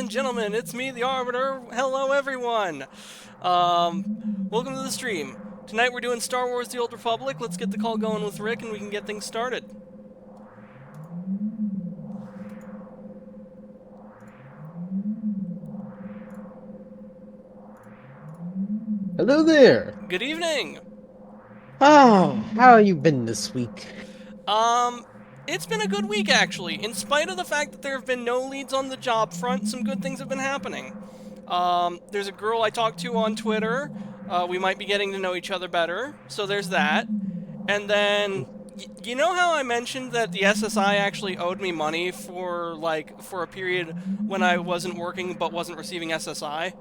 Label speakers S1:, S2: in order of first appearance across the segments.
S1: and gentlemen, it's me, the Arbiter. Hello, everyone. Welcome to the stream. Tonight we're doing Star Wars: The Old Republic. Let's get the call going with Rick, and we can get things started.
S2: Hello there.
S1: Good evening.
S2: Oh, how you been this week?
S1: It's been a good week, actually. In spite of the fact that there have been no leads on the job front, some good things have been happening. There's a girl I talked to on Twitter. We might be getting to know each other better, so there's that. And then, you know how I mentioned that the SSI actually owed me money for a period when I wasn't working but wasn't receiving SSI?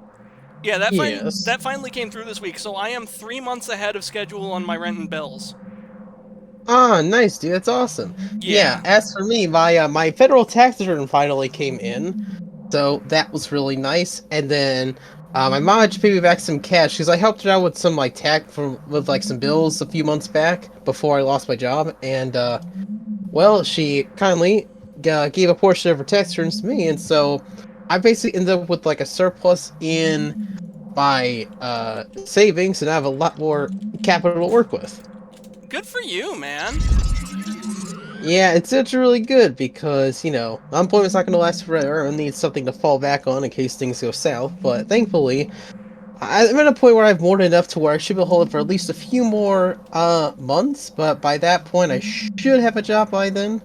S1: Yeah,
S2: Yes.
S1: that finally came through this week, so I am 3 months ahead of schedule on my rent and bills.
S2: Ah, nice, dude. That's awesome. Yeah.
S1: Yeah.
S2: As for me, my federal tax return finally came in, so that was really nice. And then, my mom had to pay me back some cash because I helped her out with some with some bills a few months back before I lost my job. And well, she kindly gave a portion of her tax returns to me, and so I basically ended up with like a surplus in my savings, and I have a lot more capital to work with.
S1: Good for you, man.
S2: Yeah, it's really good because, unemployment's not going to last forever. I need something to fall back on in case things go south. But thankfully, I'm at a point where I have more than enough to where I should be able to hold it for at least a few more months. But by that point, I should have a job by then.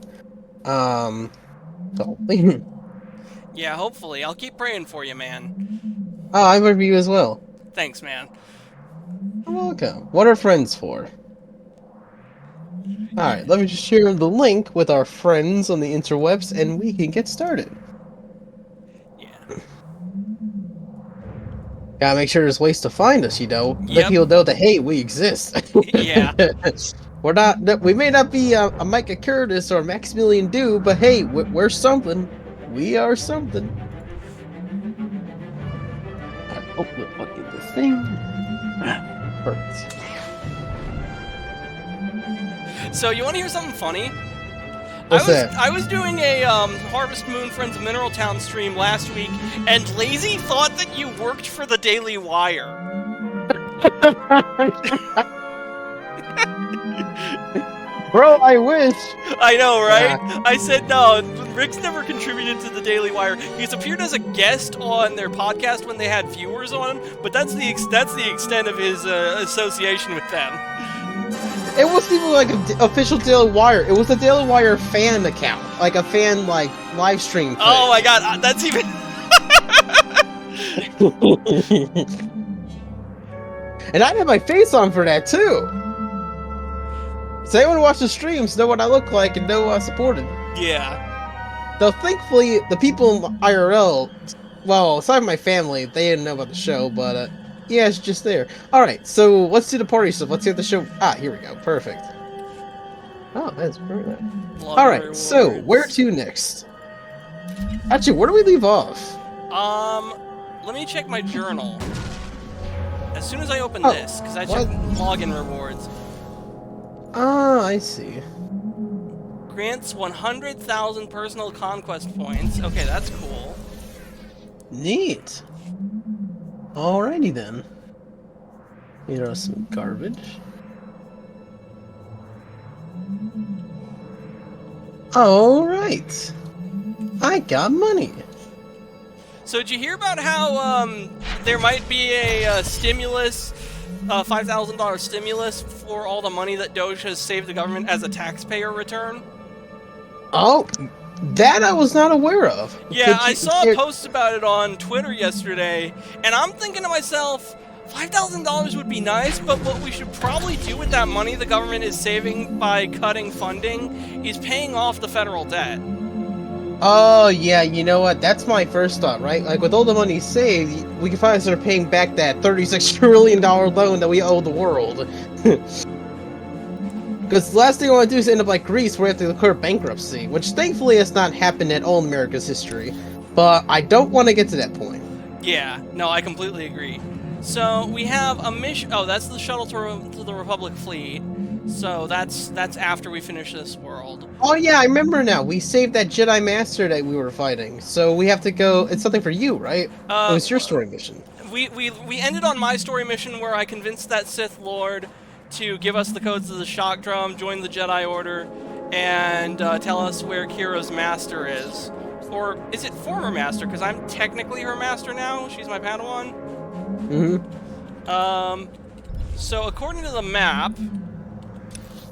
S2: So,
S1: Yeah, hopefully. I'll keep praying for you, man.
S2: I would you as well.
S1: Thanks, man.
S2: You're welcome. What are friends for? Alright, let me just share the link with our friends on the interwebs and we can get started.
S1: Yeah.
S2: Gotta make sure there's ways to find us, Let
S1: Yep.
S2: people know that, hey, we exist.
S1: Yeah.
S2: We may not be a Micah Curtis or Maximilian Dew, but hey, we're something. We are something. Oh, look at this thing. Perfect.
S1: So, you want to hear something funny?
S2: What's that?
S1: I was doing a Harvest Moon Friends of Mineral Town stream last week, and Lazy thought that you worked for the Daily Wire.
S2: Bro, I wish.
S1: I know, right?
S2: Yeah.
S1: I said, no, Rick's never contributed to the Daily Wire. He's appeared as a guest on their podcast when they had viewers on, but that's the extent of his association with them.
S2: It wasn't even like an official Daily Wire. It was a Daily Wire fan account, like a fan live stream thing.
S1: Oh my god, that's even.
S2: And I had my face on for that too. So anyone who watches the streams know what I look like and know I supported.
S1: Yeah.
S2: Though thankfully, the people in IRL, well, aside from my family, they didn't know about the show, but yeah, it's just there. Alright, so let's do the party stuff. Let's get the show. Ah, here we go. Perfect. Oh, that's brilliant. Alright, so where to next? Actually, where do we leave off?
S1: Let me check my journal. As soon as I open
S2: Oh,
S1: this, because I check login rewards.
S2: Ah, I see.
S1: Grants 100,000 personal conquest points. Okay, that's cool.
S2: Neat. Alrighty then. Some garbage. Alright. I got money.
S1: So did you hear about how there might be a stimulus, $5,000 stimulus for all the money that Doge has saved the government as a taxpayer return?
S2: Oh, that I was not aware of.
S1: Yeah, I saw a post about it on Twitter yesterday, and I'm thinking to myself, $5,000 would be nice, but what we should probably do with that money the government is saving by cutting funding is paying off the federal debt.
S2: Oh, yeah, you know what? That's my first thought, right? Like, with all the money saved, we can finally start paying back that $36 trillion loan that we owe the world. Because the last thing I want to do is end up like Greece, where we have to declare bankruptcy, which thankfully has not happened at all in America's history. But I don't want to get to that point.
S1: Yeah, no, I completely agree. So, we have a mission. Oh, that's the shuttle to the Republic fleet. So that's after we finish this world.
S2: Oh yeah, I remember now. We saved that Jedi Master that we were fighting. So we have to go. It's something for you, right? It was your story mission.
S1: We ended on my story mission where I convinced that Sith Lord to give us the codes of the Shockdrum, join the Jedi Order, and tell us where Kira's master is. Or is it former master? Because I'm technically her master now. She's my Padawan. So according to the map,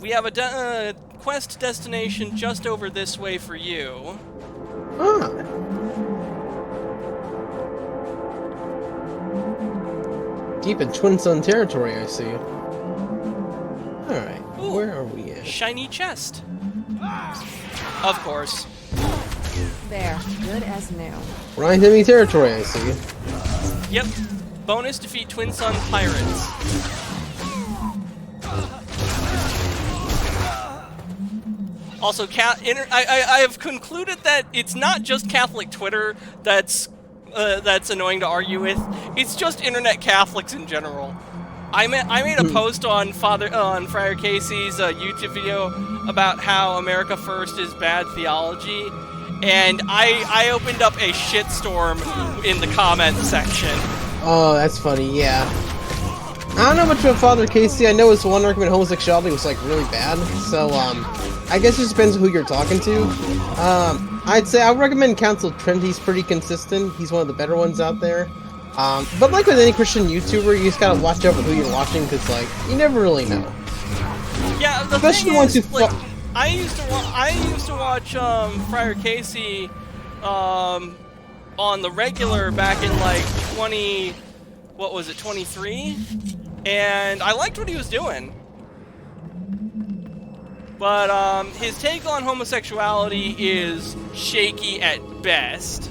S1: we have a quest destination just over this way for you.
S2: Ah. Deep in Twin Sun territory, I see. Alright, where are we at?
S1: Shiny chest. Of course.
S3: There, good as new.
S2: We're in enemy territory, I see.
S1: Yep. Bonus, defeat Twin Sun pirates. Also, I have concluded that it's not just Catholic Twitter that's annoying to argue with. It's just internet Catholics in general. I made a post on Friar Casey's YouTube video about how America First is bad theology, and I opened up a shitstorm in the comments section.
S2: Oh, that's funny. Yeah. I don't know much about Father Casey. I know his one argument homosexuality was like really bad. So I guess it just depends on who you're talking to. I'd say I would recommend Council Trent. He's pretty consistent. He's one of the better ones out there. But like with any Christian YouTuber, you just gotta watch out for who you're watching, because like you never really know.
S1: Yeah, the
S2: Especially
S1: thing
S2: once
S1: is,
S2: you
S1: like, I used to watch Friar Casey on the regular back in like 23, and I liked what he was doing. But his take on homosexuality is shaky at best.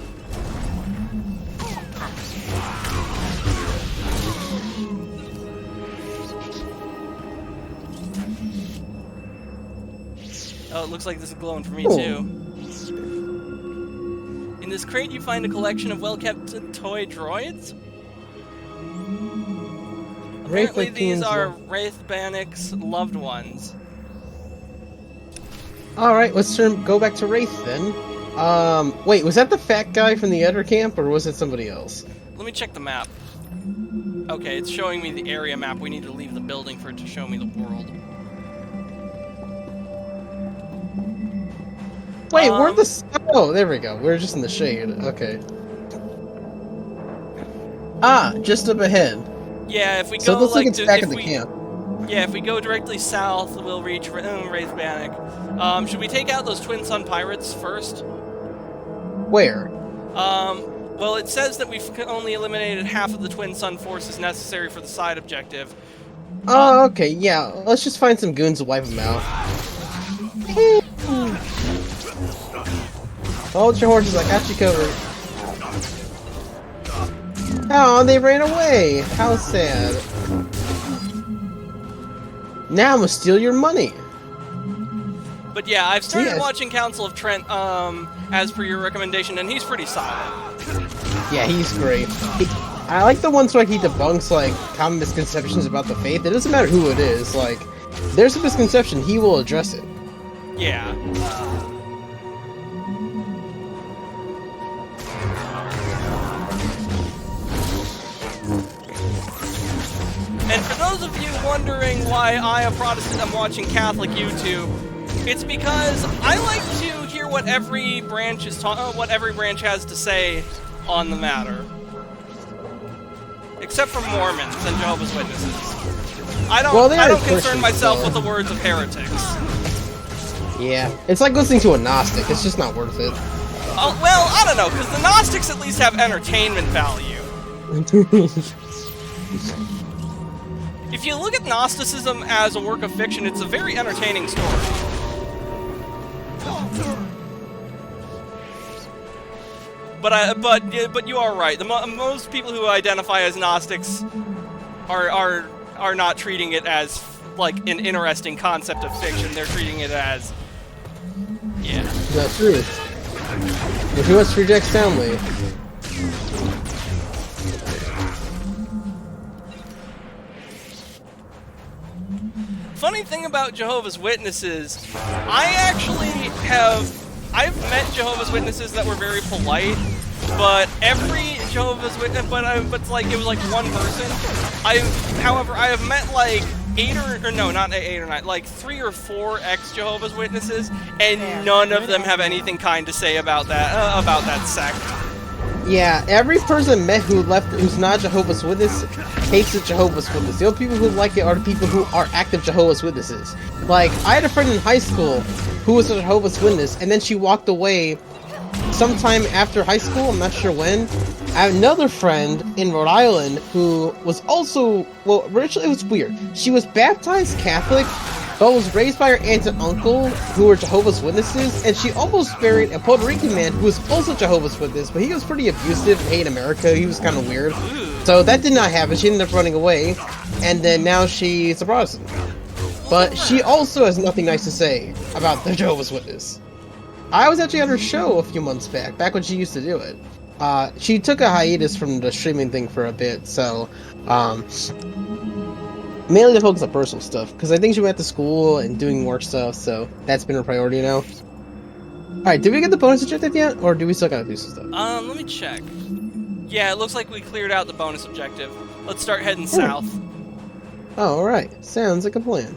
S1: Oh, it looks like this is glowing for me too. In this crate you find a collection of well-kept toy droids. Apparently these are Wraith Bannock's loved ones.
S2: Alright, let's go back to Wraith then. Wait, was that the fat guy from the other camp, or was it somebody else?
S1: Let me check the map. Okay, it's showing me the area map. We need to leave the building for it to show me the world.
S2: Wait, we're the... Oh, there we go. We're just in the shade. Okay. Ah, just up ahead.
S1: Yeah, if we go
S2: so it looks like it's back
S1: if
S2: at the camp.
S1: Yeah, if we go directly south, we'll reach Wraith Bannock. Should we take out those Twin Sun pirates first?
S2: Where?
S1: Well, it says that we've only eliminated half of the Twin Sun forces necessary for the side objective.
S2: Oh, okay, yeah. Let's just find some goons to wipe them out. Hold your horses, I got you covered. Oh, they ran away! How sad. Now I'm gonna steal your money.
S1: But yeah, I've started watching Council of Trent, as per your recommendation, and he's pretty solid.
S2: Yeah, he's great. I like the ones where he debunks, like, common misconceptions about the faith. It doesn't matter who it is, like, there's a misconception, he will address it.
S1: Yeah. And for those of you wondering why I, a Protestant, am watching Catholic YouTube, it's because I like to hear what every branch has to say on the matter. Except for Mormons and Jehovah's Witnesses. I don't concern myself with the words of heretics.
S2: Yeah, it's like listening to a Gnostic. It's just not worth it.
S1: Well, I don't know, because the Gnostics at least have entertainment value. If you look at Gnosticism as a work of fiction, it's a very entertaining story. But you are right. Most people who identify as Gnostics are not treating it as like an interesting concept of fiction. They're treating it as
S2: the truth. If he wants to reject soundly.
S1: funny thing about Jehovah's Witnesses, I've met Jehovah's Witnesses that were very polite, but every Jehovah's Witness, but it's like, it was like one person. However, I have met like 8 or no, not 8 or 9, like 3 or 4 ex-Jehovah's Witnesses, and none of them have anything kind to say about that sect.
S2: Yeah, every person I met who's not Jehovah's Witness hates the Jehovah's Witness. The only people who like it are the people who are active Jehovah's Witnesses. Like, I had a friend in high school who was a Jehovah's Witness, and then she walked away sometime after high school, I'm not sure when. I have another friend in Rhode Island who was also, well, originally it was weird. She was baptized Catholic, but was raised by her aunt and uncle who were Jehovah's Witnesses, and she almost married a Puerto Rican man who was also Jehovah's Witness, but he was pretty abusive and hated America. He was kind of weird. So that did not happen. She ended up running away, and then now she's a Protestant. But she also has nothing nice to say about the Jehovah's Witness. I was actually on her show a few months back when she used to do it. She took a hiatus from the streaming thing for a bit, so, mainly to focus on personal stuff, because I think she went to school and doing more stuff, so that's been her priority now. Alright, did we get the bonus objective yet, or do we still gotta do some stuff?
S1: Let me check. Yeah, it looks like we cleared out the bonus objective. Let's start heading south.
S2: Oh, alright. Sounds like a plan.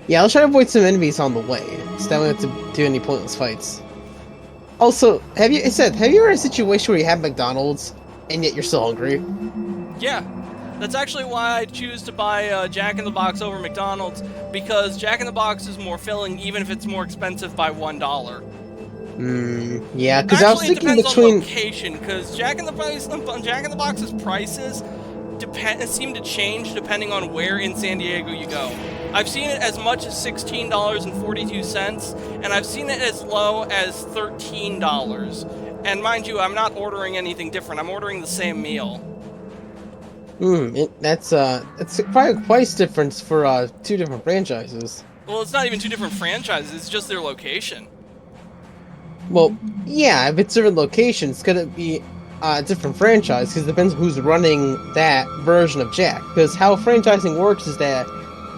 S2: Yeah, I'll try to avoid some enemies on the way, so that we don't have to do any pointless fights. Also, have you ever had a situation where you have McDonald's, and yet you're still hungry?
S1: Yeah. That's actually why I choose to buy Jack in the Box over McDonald's, because Jack in the Box is more filling even if it's more expensive by $1.
S2: Yeah, because I was thinking
S1: it depends
S2: between...
S1: on location, because Jack in the Box's prices seem to change depending on where in San Diego you go. I've seen it as much as $16.42, and I've seen it as low as $13. And mind you, I'm not ordering anything different. I'm ordering the same meal.
S2: That's probably a price difference for 2 different franchises.
S1: Well, it's not even 2 different franchises, it's just their location.
S2: Well, yeah, if it's different locations, it's gonna be a different franchise, because it depends on who's running that version of Jack. Because how franchising works is that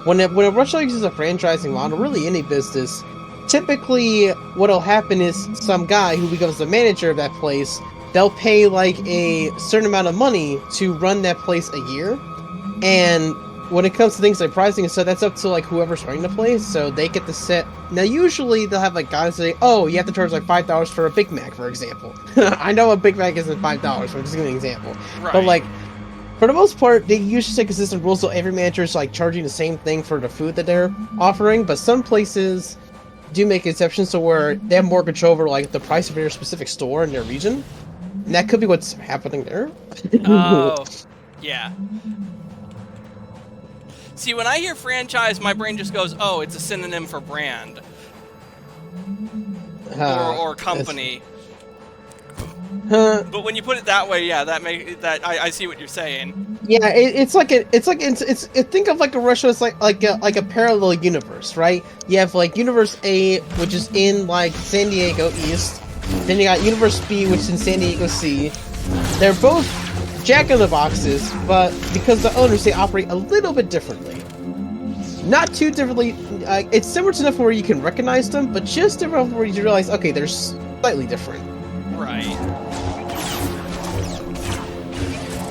S2: when a restaurant uses a franchising model, really any business, typically what'll happen is some guy who becomes the manager of that place, they'll pay like a certain amount of money to run that place a year, and when it comes to things like pricing and stuff, that's up to like whoever's running the place, so they get to set. Now usually they'll have like guys say, oh, you have to charge like $5 for a Big Mac, for example. I know a Big Mac isn't $5, so I'm just giving an example.
S1: Right.
S2: But like, for the most part, they usually say consistent rules, so every manager is like charging the same thing for the food that they're offering, but some places do make exceptions to where they have more control over like the price of their specific store in their region. And that could be what's happening there.
S1: Oh, yeah. See, when I hear franchise, my brain just goes, oh, it's a synonym for brand. Or company. But when you put it that way, yeah, I see what you're saying.
S2: Yeah, think of like a restaurant, it's like a parallel universe, right? You have like Universe A, which is in like San Diego East. Then you got Universe B, which is in San Diego C. They're both Jack in the Boxes, but because the owners, they operate a little bit differently. Not too differently. It's similar enough where you can recognize them, but just different where you realize, okay, they're slightly different.
S1: Right.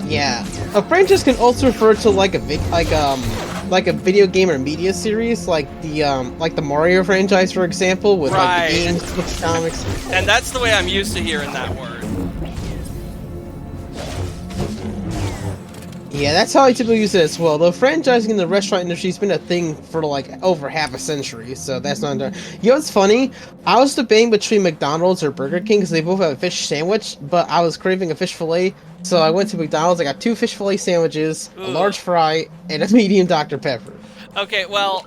S2: Yeah, a franchise can also refer to like a video game or media series, like the Mario franchise, for example, with like the games, with comics.
S1: And that's the way I'm used to hearing that word.
S2: Yeah, that's how I typically use it as well. Though franchising in the restaurant industry has been a thing for like over half a century, so that's not. You know what's funny? I was debating between McDonald's or Burger King because they both have a fish sandwich, but I was craving a fish fillet, so I went to McDonald's. I got 2 fish fillet sandwiches, a large fry, and a medium Dr. Pepper. Okay,
S1: well,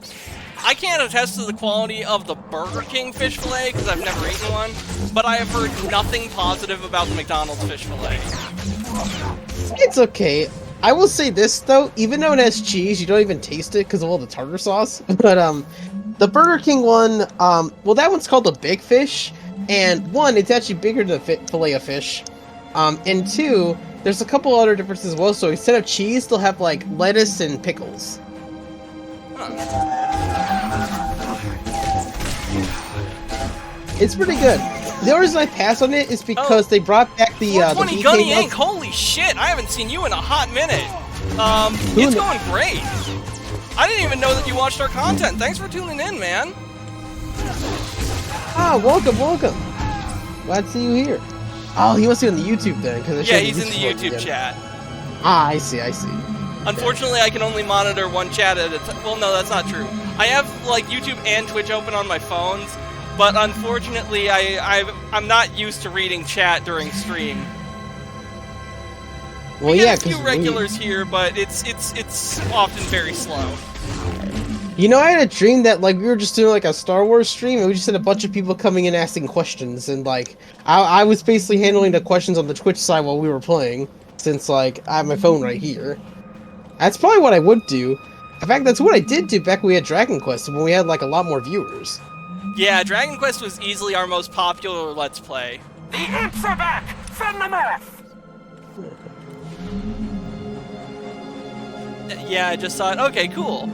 S1: I can't attest to the quality of the Burger King fish fillet because I've never eaten one, but I have heard nothing positive about the McDonald's fish fillet.
S2: It's okay. I will say this though, even though it has cheese, you don't even taste it because of all the tartar sauce. But the Burger King one, well, that one's called the Big Fish, and 1, it's actually bigger than the fillet of fish, and 2, there's a couple other differences as well. So instead of cheese, they'll have like lettuce and pickles. It's pretty good. The only reason I pass on it is because they brought back the
S1: 420 Gunny
S2: BK
S1: Inc. Holy shit! I haven't seen you in a hot minute.
S2: Who
S1: It's
S2: kn-
S1: going great. I didn't even know that you watched our content. Thanks for tuning in, man.
S2: Ah, welcome. Glad to see you here. Oh, he must be on the YouTube then, because
S1: Yeah, he's in the YouTube chat.
S2: Ah, I see.
S1: Unfortunately, I can only monitor one chat at a time. Well, no, that's not true. I have like YouTube and Twitch open on my phones, but unfortunately, I'm not used to reading chat during stream.
S2: Well,
S1: We
S2: yeah,
S1: get a few
S2: because
S1: regulars here, but it's often very slow.
S2: you know, I had a dream that like we were just doing like a Star Wars stream, and we just had a bunch of people coming in asking questions, and like I was basically handling the questions on the Twitch side while we were playing, since like I have my phone right here. That's probably what I would do. In fact, that's what I did do back when we had Dragon Quest, when we had like a lot more viewers.
S1: Yeah, Dragon Quest was easily our most popular Let's Play.
S4: The imps are back! Send them off!
S1: Yeah, I just thought, okay, cool.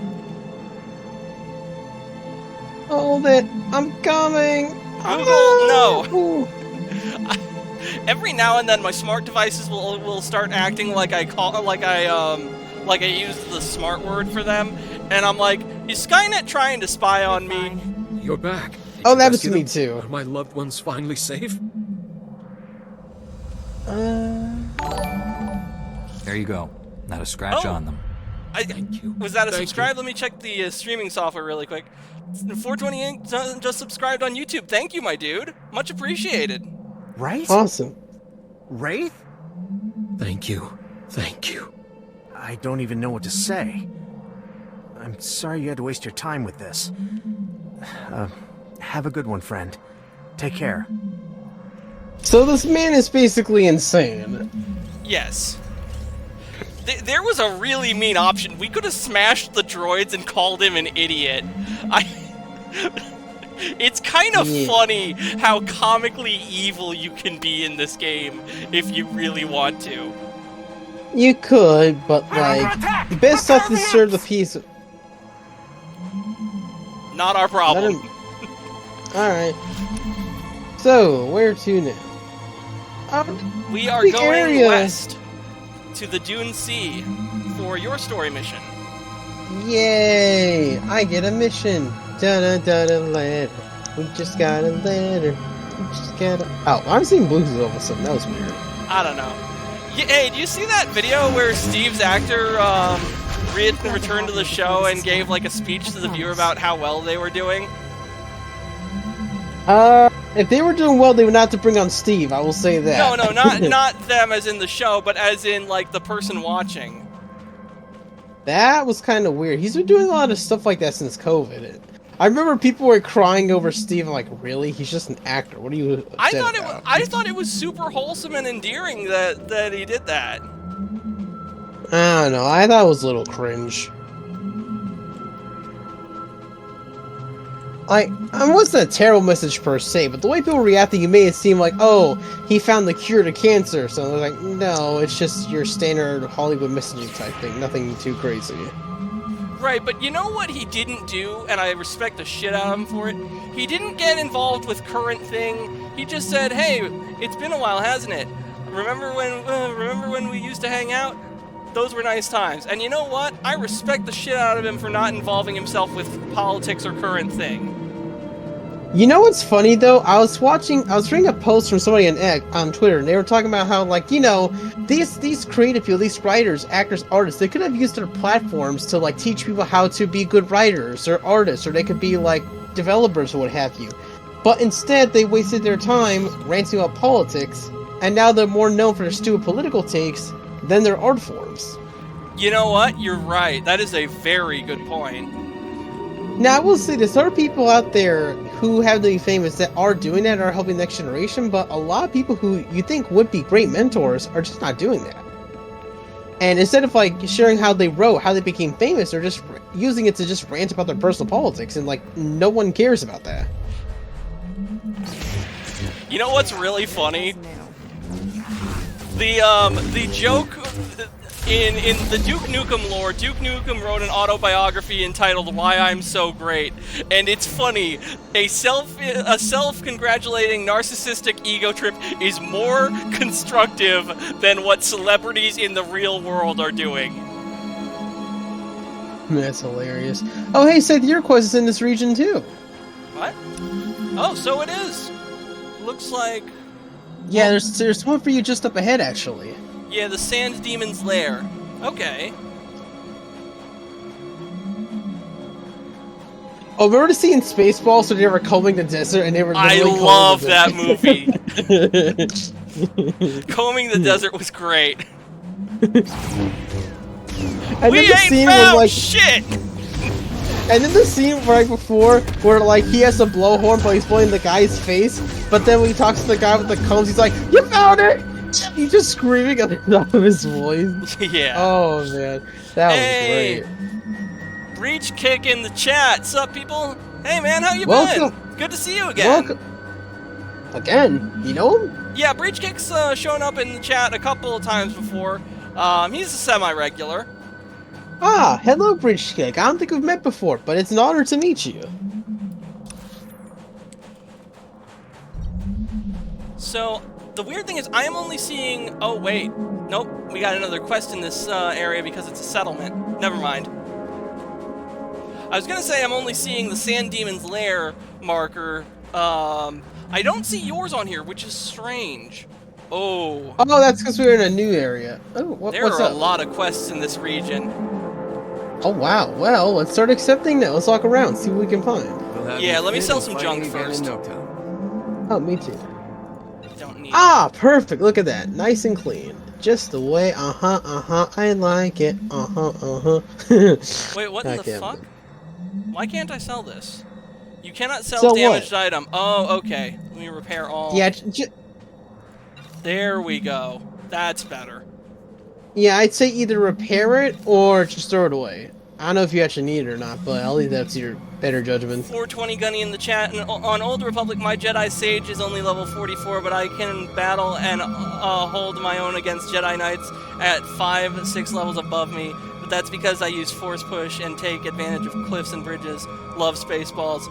S2: Hold it, I'm coming.
S1: Google, no.
S2: Ooh.
S1: Every now and then, my smart devices will start acting like I used the smart word for them, and I'm like, is Skynet trying to spy on me?
S5: You're back. Did
S2: Oh,
S5: you
S2: that was
S5: rescue
S2: me
S5: them?
S2: too.
S5: Are my loved ones finally safe?
S6: There you go. Not a scratch
S1: Oh.
S6: on them.
S5: Thank you.
S1: Was that a
S5: Thank
S1: subscribe?
S5: you.
S1: Let me check the streaming software really quick. 428 just subscribed on YouTube. Thank you, my dude. Much appreciated.
S4: Right?
S2: Awesome.
S4: Wraith?
S5: Thank you. Thank you.
S4: I don't even know what to say. I'm sorry you had to waste your time with this. Have a good one, friend. Take care.
S2: So this man is basically insane.
S1: Yes. There was a really mean option. We could have smashed the droids and called him an idiot. It's kind of
S2: Yeah.
S1: funny how comically evil you can be in this game if you really want to.
S2: You could, but like, the best stuff to serve the peace.
S1: Not our problem.
S2: Alright. So, where to now?
S1: We are
S2: the
S1: going
S2: area.
S1: west to the Dune Sea for your story mission.
S2: Yay! I get a mission. Da-da-da-da letter. We just got a letter. We just got a... Oh, I'm seeing blues all of a sudden. That was weird.
S1: I don't know. Hey, do you see that video where Steve's actor returned to the show and gave like a speech to the viewer about how well they were doing?
S2: If they were doing well, they would not have to bring on Steve. I will say that.
S1: No, not them as in the show, but as in like the person watching.
S2: That was kind of weird. He's been doing a lot of stuff like that since COVID. I remember people were crying over Steve. I'm like, really? He's just an actor. What are you upset
S1: I
S2: about?
S1: thought it was super wholesome and endearing that he did that.
S2: I don't know. I thought it was a little cringe. Like, it wasn't a terrible message per se, but the way people reacted, you made it seem like, oh, he found the cure to cancer. So I was like, no, it's just your standard Hollywood messaging type thing. Nothing too crazy.
S1: Right, but you know what he didn't do, and I respect the shit out of him for it? He didn't get involved with current thing. He just said, hey, it's been a while, hasn't it? Remember when we used to hang out? Those were nice times. And you know what? I respect the shit out of him for not involving himself with politics or current thing.
S2: You know what's funny though? I was reading a post from somebody on Twitter, and they were talking about how, like, you know, these creative people, these writers, actors, artists, they could have used their platforms to like teach people how to be good writers or artists, or they could be like developers or what have you. But instead, they wasted their time ranting about politics, and now they're more known for their stupid political takes than their art forms.
S1: You know what? You're right. That is a very good point.
S2: Now, I will say this, there are people out there who have to be famous that are doing that and are helping the next generation, but a lot of people who you think would be great mentors are just not doing that. And instead of, like, sharing how they wrote, how they became famous, they're just using it to just rant about their personal politics, and, like, no one cares about that.
S1: You know what's really funny? The joke... in the Duke Nukem lore, Duke Nukem wrote an autobiography entitled "Why I'm So Great," and it's funny. A self-congratulating narcissistic ego trip is more constructive than what celebrities in the real world are doing.
S2: That's hilarious. Oh, hey, Seth, your quest is in this region too.
S1: What? Oh, so it is. Looks like.
S2: Yeah, there's one for you just up ahead, actually.
S1: Yeah, the Sand Demon's Lair. Okay.
S2: Oh, remember seeing Spaceballs when they were combing the desert and they were
S1: I
S2: literally
S1: love
S2: combing
S1: that
S2: the
S1: movie. Combing the desert was great.
S2: And
S1: We
S2: then the
S1: ain't
S2: scene
S1: found
S2: was like,
S1: shit!
S2: and then the scene right before where like he has a blowhorn but he's blowing the guy's face, but then when he talks to the guy with the combs, he's like, "You found it!" He's just screaming at the top of his voice.
S1: Yeah.
S2: Oh man, that
S1: Hey!
S2: was great.
S1: Breach Kick in the chat. Sup, people? Hey, man, how you
S2: Welcome.
S1: been? Good to see you again.
S2: Welcome. Again, you know him?
S1: Yeah, Breach Kick's shown up in the chat a couple of times before. He's a semi-regular.
S2: Ah, hello, Bridge Kick. I don't think we've met before, but it's an honor to meet you.
S1: So, the weird thing is, I am only seeing... Oh, wait. Nope, we got another quest in this area because it's a settlement. Never mind. I was gonna say I'm only seeing the Sand Demon's Lair marker. I don't see yours on here, which is strange. Oh.
S2: Oh, that's because we're in a new area. Oh,
S1: There
S2: what's
S1: are
S2: up?
S1: a lot of quests in this region.
S2: Oh, wow. Well, let's start accepting now. Let's walk around, see what we can find.
S1: Yeah, let me sell some junk first.
S2: Oh, me too.
S1: Don't need.
S2: Ah, perfect. Look at that. Nice and clean. Just the way, I like it.
S1: Wait, what in the
S2: Okay.
S1: fuck? Why can't I sell this? You cannot sell
S2: Sell
S1: damaged
S2: what?
S1: item. Oh, okay. Let me repair all.
S2: Yeah,
S1: There we go. That's better.
S2: yeah, I'd say either repair it or just throw it away. I don't know if you actually need it or not, but I'll leave that to your better judgment.
S1: 420 Gunny in the chat. And on Old Republic, my Jedi Sage is only level 44, but I can battle and hold my own against Jedi Knights at 5-6 levels above me. But that's because I use Force Push and take advantage of cliffs and bridges. Love Spaceballs.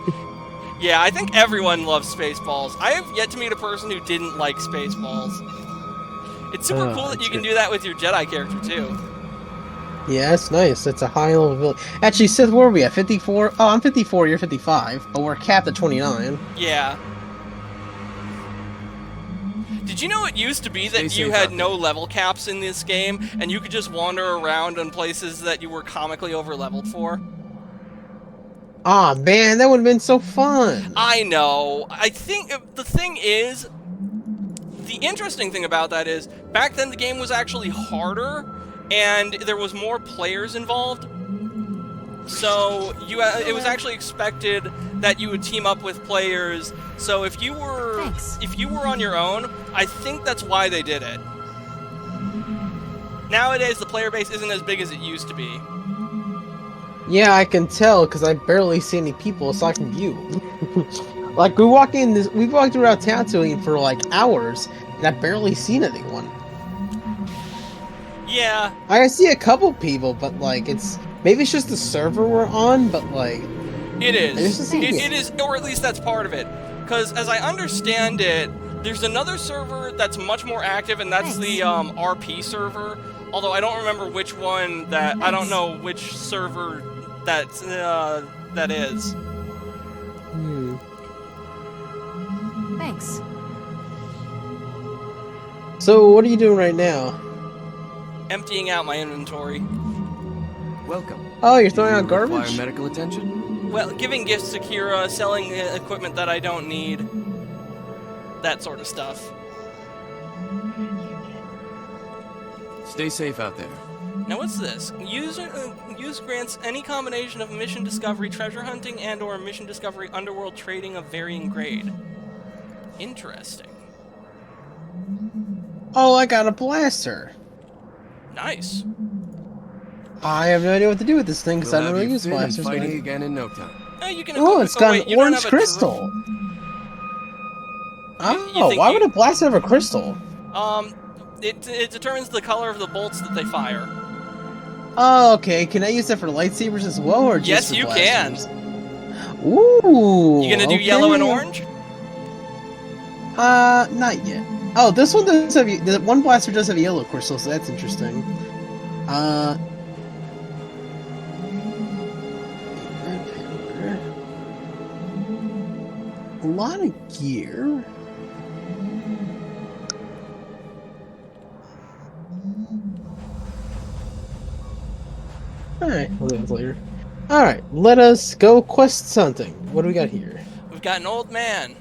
S1: Yeah, I think everyone loves Spaceballs. I have yet to meet a person who didn't like Spaceballs. It's super cool that you can do that with your Jedi character, too.
S2: Yeah, that's nice. That's a high level ability. Actually, Sith, where are we at? 54? Oh, I'm 54, you're 55, but we're capped at 29.
S1: Yeah. Did you know it used to be that
S5: Stay
S1: you
S5: safe
S1: had
S5: out
S1: no level caps in this game, and you could just wander around in places that you were comically over-leveled for?
S2: Aw, man, that would have been so fun.
S1: I know. I think the thing is, the interesting thing about that is, back then the game was actually harder, and there was more players involved. So it was actually expected that you would team up with players. So if you were on your own, I think that's why they did it. Nowadays the player base isn't as big as it used to be.
S2: Yeah, I can tell, because I barely see any people aside from you. Like, we walked around Tatooine for, like, hours, and I've barely seen anyone.
S1: Yeah.
S2: I see a couple people, but, like, maybe it's just the server we're on, but, like...
S1: It is.
S2: There's just
S1: It is, or at least that's part of it. Because as I understand it, there's another server that's much more active, and that's the RP server. Although I don't remember which one that... I don't know which server that is.
S2: Hmm.
S3: Thanks.
S2: So, what are you doing right now?
S1: Emptying out my inventory.
S5: Welcome.
S2: Oh, you're throwing out
S5: Require
S2: garbage?
S5: medical attention?
S1: Well, giving gifts to Kira, selling equipment that I don't need. That sort of stuff.
S5: Stay safe out there.
S1: Now what's this? Use grants any combination of mission discovery, treasure hunting, and/or mission discovery, underworld trading of varying grade. Interesting.
S2: Oh, I got a blaster.
S1: Nice.
S2: I have no idea what to do with this thing, because I
S5: We'll
S2: don't
S5: have
S2: really
S5: you
S2: use
S5: fit and
S2: blasters.
S5: fighting again in no time.
S1: You can
S2: Oh, it's got
S1: wait,
S2: an
S1: you don't
S2: orange
S1: have a
S2: crystal.
S1: You
S2: Oh,
S1: think
S2: why would a blaster have a crystal?
S1: It determines the color of the bolts that they fire.
S2: Oh, okay. Can I use that for lightsabers as well, or just
S1: Yes,
S2: for
S1: you
S2: blasters?
S1: can.
S2: Ooh.
S1: You gonna do
S2: okay.
S1: yellow and orange?
S2: Not yet. Oh, this one does have the one blaster does have yellow crystals, so that's interesting. A lot of gear. Alright, we'll do that later. Alright, let us go quest hunting. What do we got here?
S1: We've got an old man.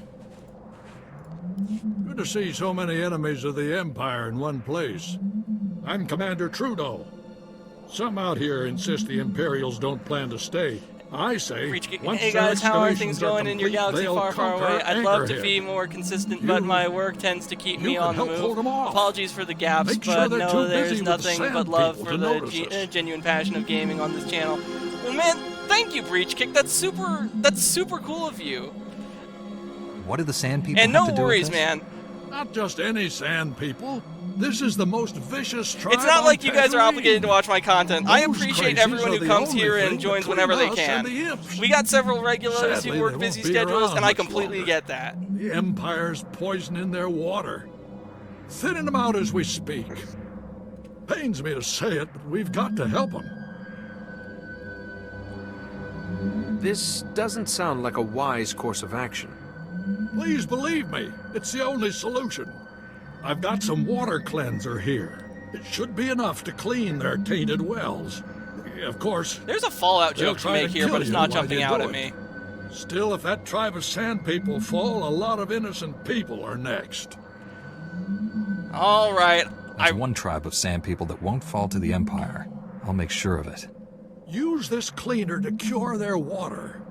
S7: Good to see so many enemies of the Empire in one place. I'm Commander Trudeau. Some out here insist the Imperials don't plan to stay. I say, once
S1: Hey
S7: their
S1: guys, how are
S7: excavations
S1: things going in your
S7: complete,
S1: galaxy
S7: they'll
S1: far, far
S7: conquer
S1: away? I'd love to
S7: Anchorhead.
S1: be more consistent, but my work tends to keep me
S7: can
S1: on the
S7: help hold
S1: move.
S7: 'em off.
S1: Apologies for the gaps,
S7: Make sure
S1: but
S7: they're
S1: no,
S7: too busy
S1: there's
S7: with
S1: nothing
S7: sand
S1: but love
S7: people
S1: for
S7: to
S1: the
S7: notice us.
S1: genuine passion of gaming on this channel. Well, man, thank you, Breach Kick. That's super cool of you.
S6: What do the sand people
S1: And
S6: have
S1: no
S6: to do
S1: worries,
S6: with this?
S1: man.
S7: Not just any sand people. This is the most vicious tribe
S1: It's not
S7: on
S1: like you guys are
S7: Tatooine.
S1: obligated to watch my content. I
S7: Those
S1: appreciate
S7: crazies
S1: everyone
S7: are
S1: who
S7: the
S1: comes
S7: only
S1: here and
S7: thing
S1: joins
S7: between
S1: whenever they
S7: us
S1: can.
S7: and the Imps.
S1: We got several regulars
S7: Sadly,
S1: who
S7: they
S1: work
S7: won't
S1: busy
S7: be
S1: schedules,
S7: around
S1: and I
S7: much
S1: completely
S7: longer.
S1: get that.
S7: The Empire's poisoning their water. Thinning them out as we speak. Pains me to say it, but we've got to help them.
S8: This doesn't sound like a wise course of action.
S7: Please believe me, it's the only solution. I've got some water cleanser here. It should be enough to clean their tainted wells. Of course,
S1: There's a Fallout
S7: they'll
S1: joke to
S7: try
S1: make here,
S7: kill
S1: but it's
S7: you
S1: not
S7: while
S1: jumping
S7: you
S1: out
S7: do
S1: at
S7: it.
S1: me.
S7: Still, if that tribe of sand people fall, a lot of innocent people are next.
S1: All right.
S6: There's one tribe of sand people that won't fall to the Empire. I'll make sure of it.
S7: Use this cleaner to cure their water.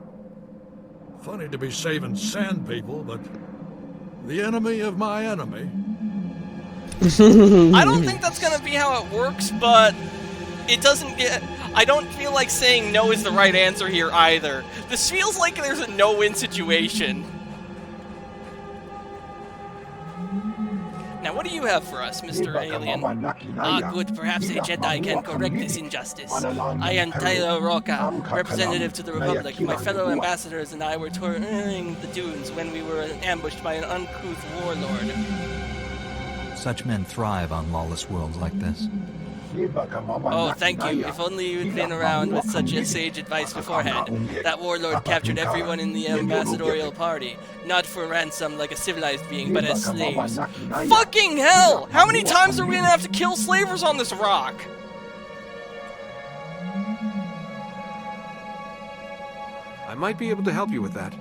S7: Funny to be saving sand people, but the enemy of my enemy.
S1: I don't think that's gonna be how it works, but it doesn't get... I don't feel like saying no is the right answer here either. This feels like there's a no-win situation. Now, what do you have for us, Mr. Alien? Ah, good. Perhaps a Jedi can correct this injustice. I am Tyler Roca, representative to the Republic. My fellow ambassadors and I were touring the dunes when we were ambushed by an uncouth warlord.
S6: Such men thrive on lawless worlds like this.
S1: Oh, thank you. If only you'd been around with such a sage advice beforehand. That warlord captured everyone in the ambassadorial party. Not for ransom like a civilized being, but as slaves. Fucking hell! How many times are we gonna have to kill slavers on this rock?
S8: I might be able to help you with that.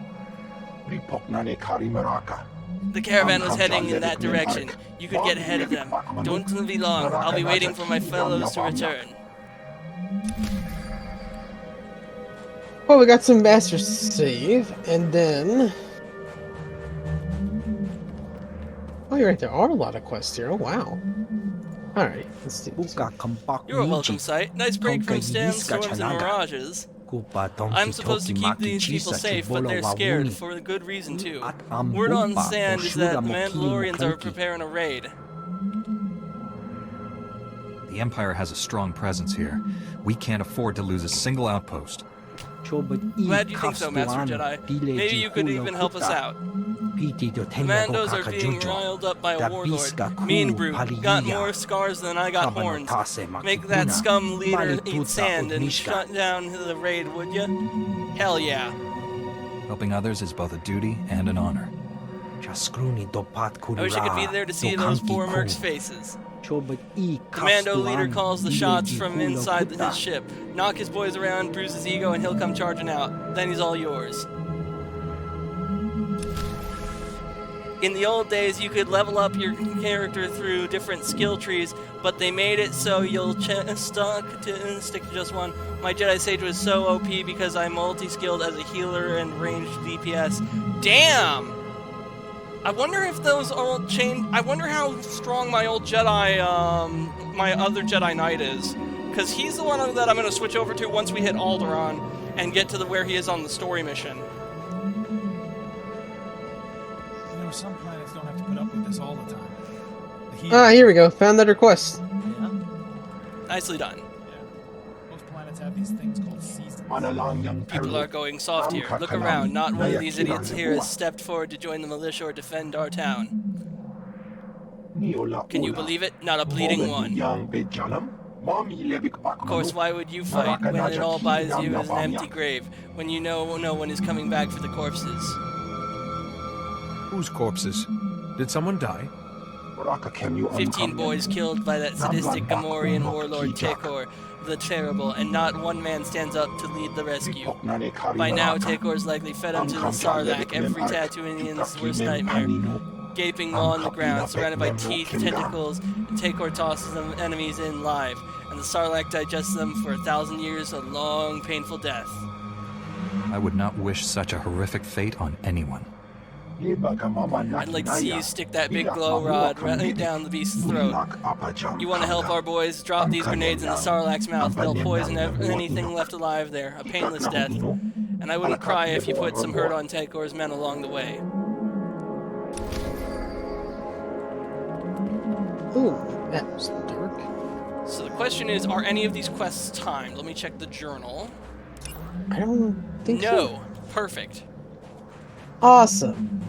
S1: The caravan was heading in that direction. You could get ahead of them. Don't be long. I'll be waiting for my fellows to return.
S2: Well, we got some master save, and then... Oh, you're right, there are a lot of quests here. Oh, wow. Alright, let's do this.
S1: You're a welcome sight. Nice break from sandstorms and mirages. I'm supposed to keep these people safe, but they're scared, for a good reason too. Word on sand is that the Mandalorians are preparing a raid.
S6: The Empire has a strong presence here. We can't afford to lose a single outpost.
S1: Glad you think so, Master Jedi. Maybe you could even help us out. Commandos are being riled up by a warlord. Mean brute. Got more scars than I got horns. Make that scum leader eat sand and shut down the raid, would ya? Hell yeah.
S6: Helping others is both a duty and an honor.
S1: I wish I could be there to see those poor mercs' faces. Commando leader calls the shots from inside his ship. Knock his boys around, bruise his ego, and he'll come charging out. Then he's all yours. In the old days, you could level up your character through different skill trees, but they made it so you'll stick to just one. My Jedi Sage was so OP because I'm multi-skilled as a healer and ranged DPS. Damn! I wonder if those old I wonder how strong my old Jedi, my other Jedi Knight is. Because he's the one that I'm going to switch over to once we hit Alderaan and get to where he is on the story mission.
S9: You know, some planets don't have to put up with this all the time.
S2: Ah, here we go. Found that request.
S9: Yeah?
S1: Nicely done.
S9: Yeah. have these things called seasons.
S1: People are going soft here. Look around. Not one of these idiots here has stepped forward to join the militia or defend our town. Can you believe it? Not a bleeding one. Of course, why would you fight when it all buys you is an empty grave, when you know no one is coming back for the corpses?
S8: Whose corpses? Did someone die?
S1: 15 boys killed by that sadistic Gamorrean warlord Tekor the Terrible, and not one man stands up to lead the rescue. By now, Tekor's likely fed up to the sarlac, every Tatooinean's worst nightmare. Gaping maw on the ground, surrounded by teeth, tentacles, and Tekor tosses them enemies in live, and the sarlac digests them for 1,000 years of long, painful death.
S6: I would not wish such a horrific fate on anyone.
S1: I'd like to see you stick that big glow rod right down the beast's throat. You want to help our boys? Drop these grenades in the sarlac's mouth. They'll poison anything left alive there. A painless death. And I wouldn't cry if you put some hurt on Tekor's men along the way.
S2: Ooh, that was dark.
S1: So the question is, are any of these quests timed? Let me check the journal.
S2: I don't think so.
S1: No. Perfect.
S2: Awesome.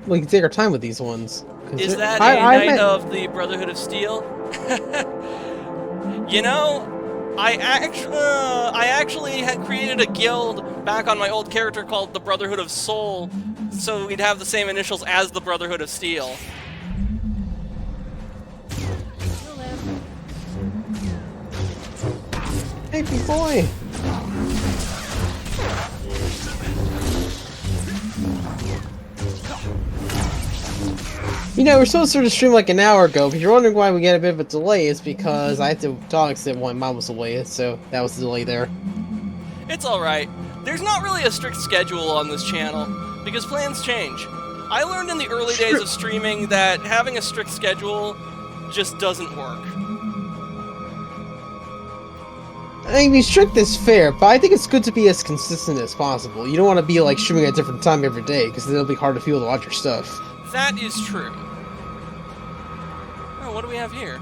S2: We can take our time with these ones.
S1: Is that a Knight of the Brotherhood of Steel? You know, I actually had created a guild back on my old character called the Brotherhood of Soul, so we'd have the same initials as the Brotherhood of Steel.
S2: Hey, big boy. You know, we're supposed to stream like an hour ago, but if you're wondering why we get a bit of a delay, it's because I had to dog sit while Mom was away, so that was the delay there.
S1: It's alright. There's not really a strict schedule on this channel, because plans change. I learned in the early days of streaming that having a strict schedule just doesn't work.
S2: I mean, strict is fair, but I think it's good to be as consistent as possible. You don't want to be like streaming at a different time every day, because then it'll be hard to feel to watch your stuff.
S1: That is true. Oh, what do we have here?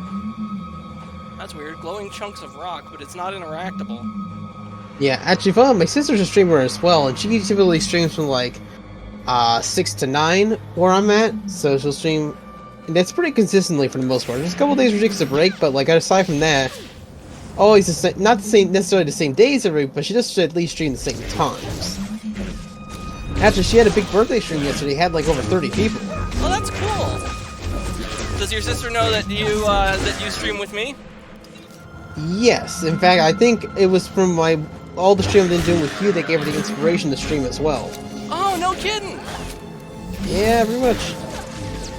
S1: That's weird. Glowing chunks of rock, but it's not interactable.
S2: Yeah, actually, fun. My sister's a streamer as well, and she typically streams from like 6 to 9 where I'm at. So she'll stream, and that's pretty consistently for the most part. There's a couple days where she takes a break, but like aside from that, always the same. Not the same necessarily the same days every week, but she does at least stream the same times. Actually, she had a big birthday stream yesterday. Had like over 30 people.
S1: Oh, that's cool. Does your sister know that you stream with me?
S2: Yes. In fact, I think it was from all the stream I've been doing with you that gave her the inspiration to stream as well.
S1: Oh, no kidding.
S2: Yeah, pretty much.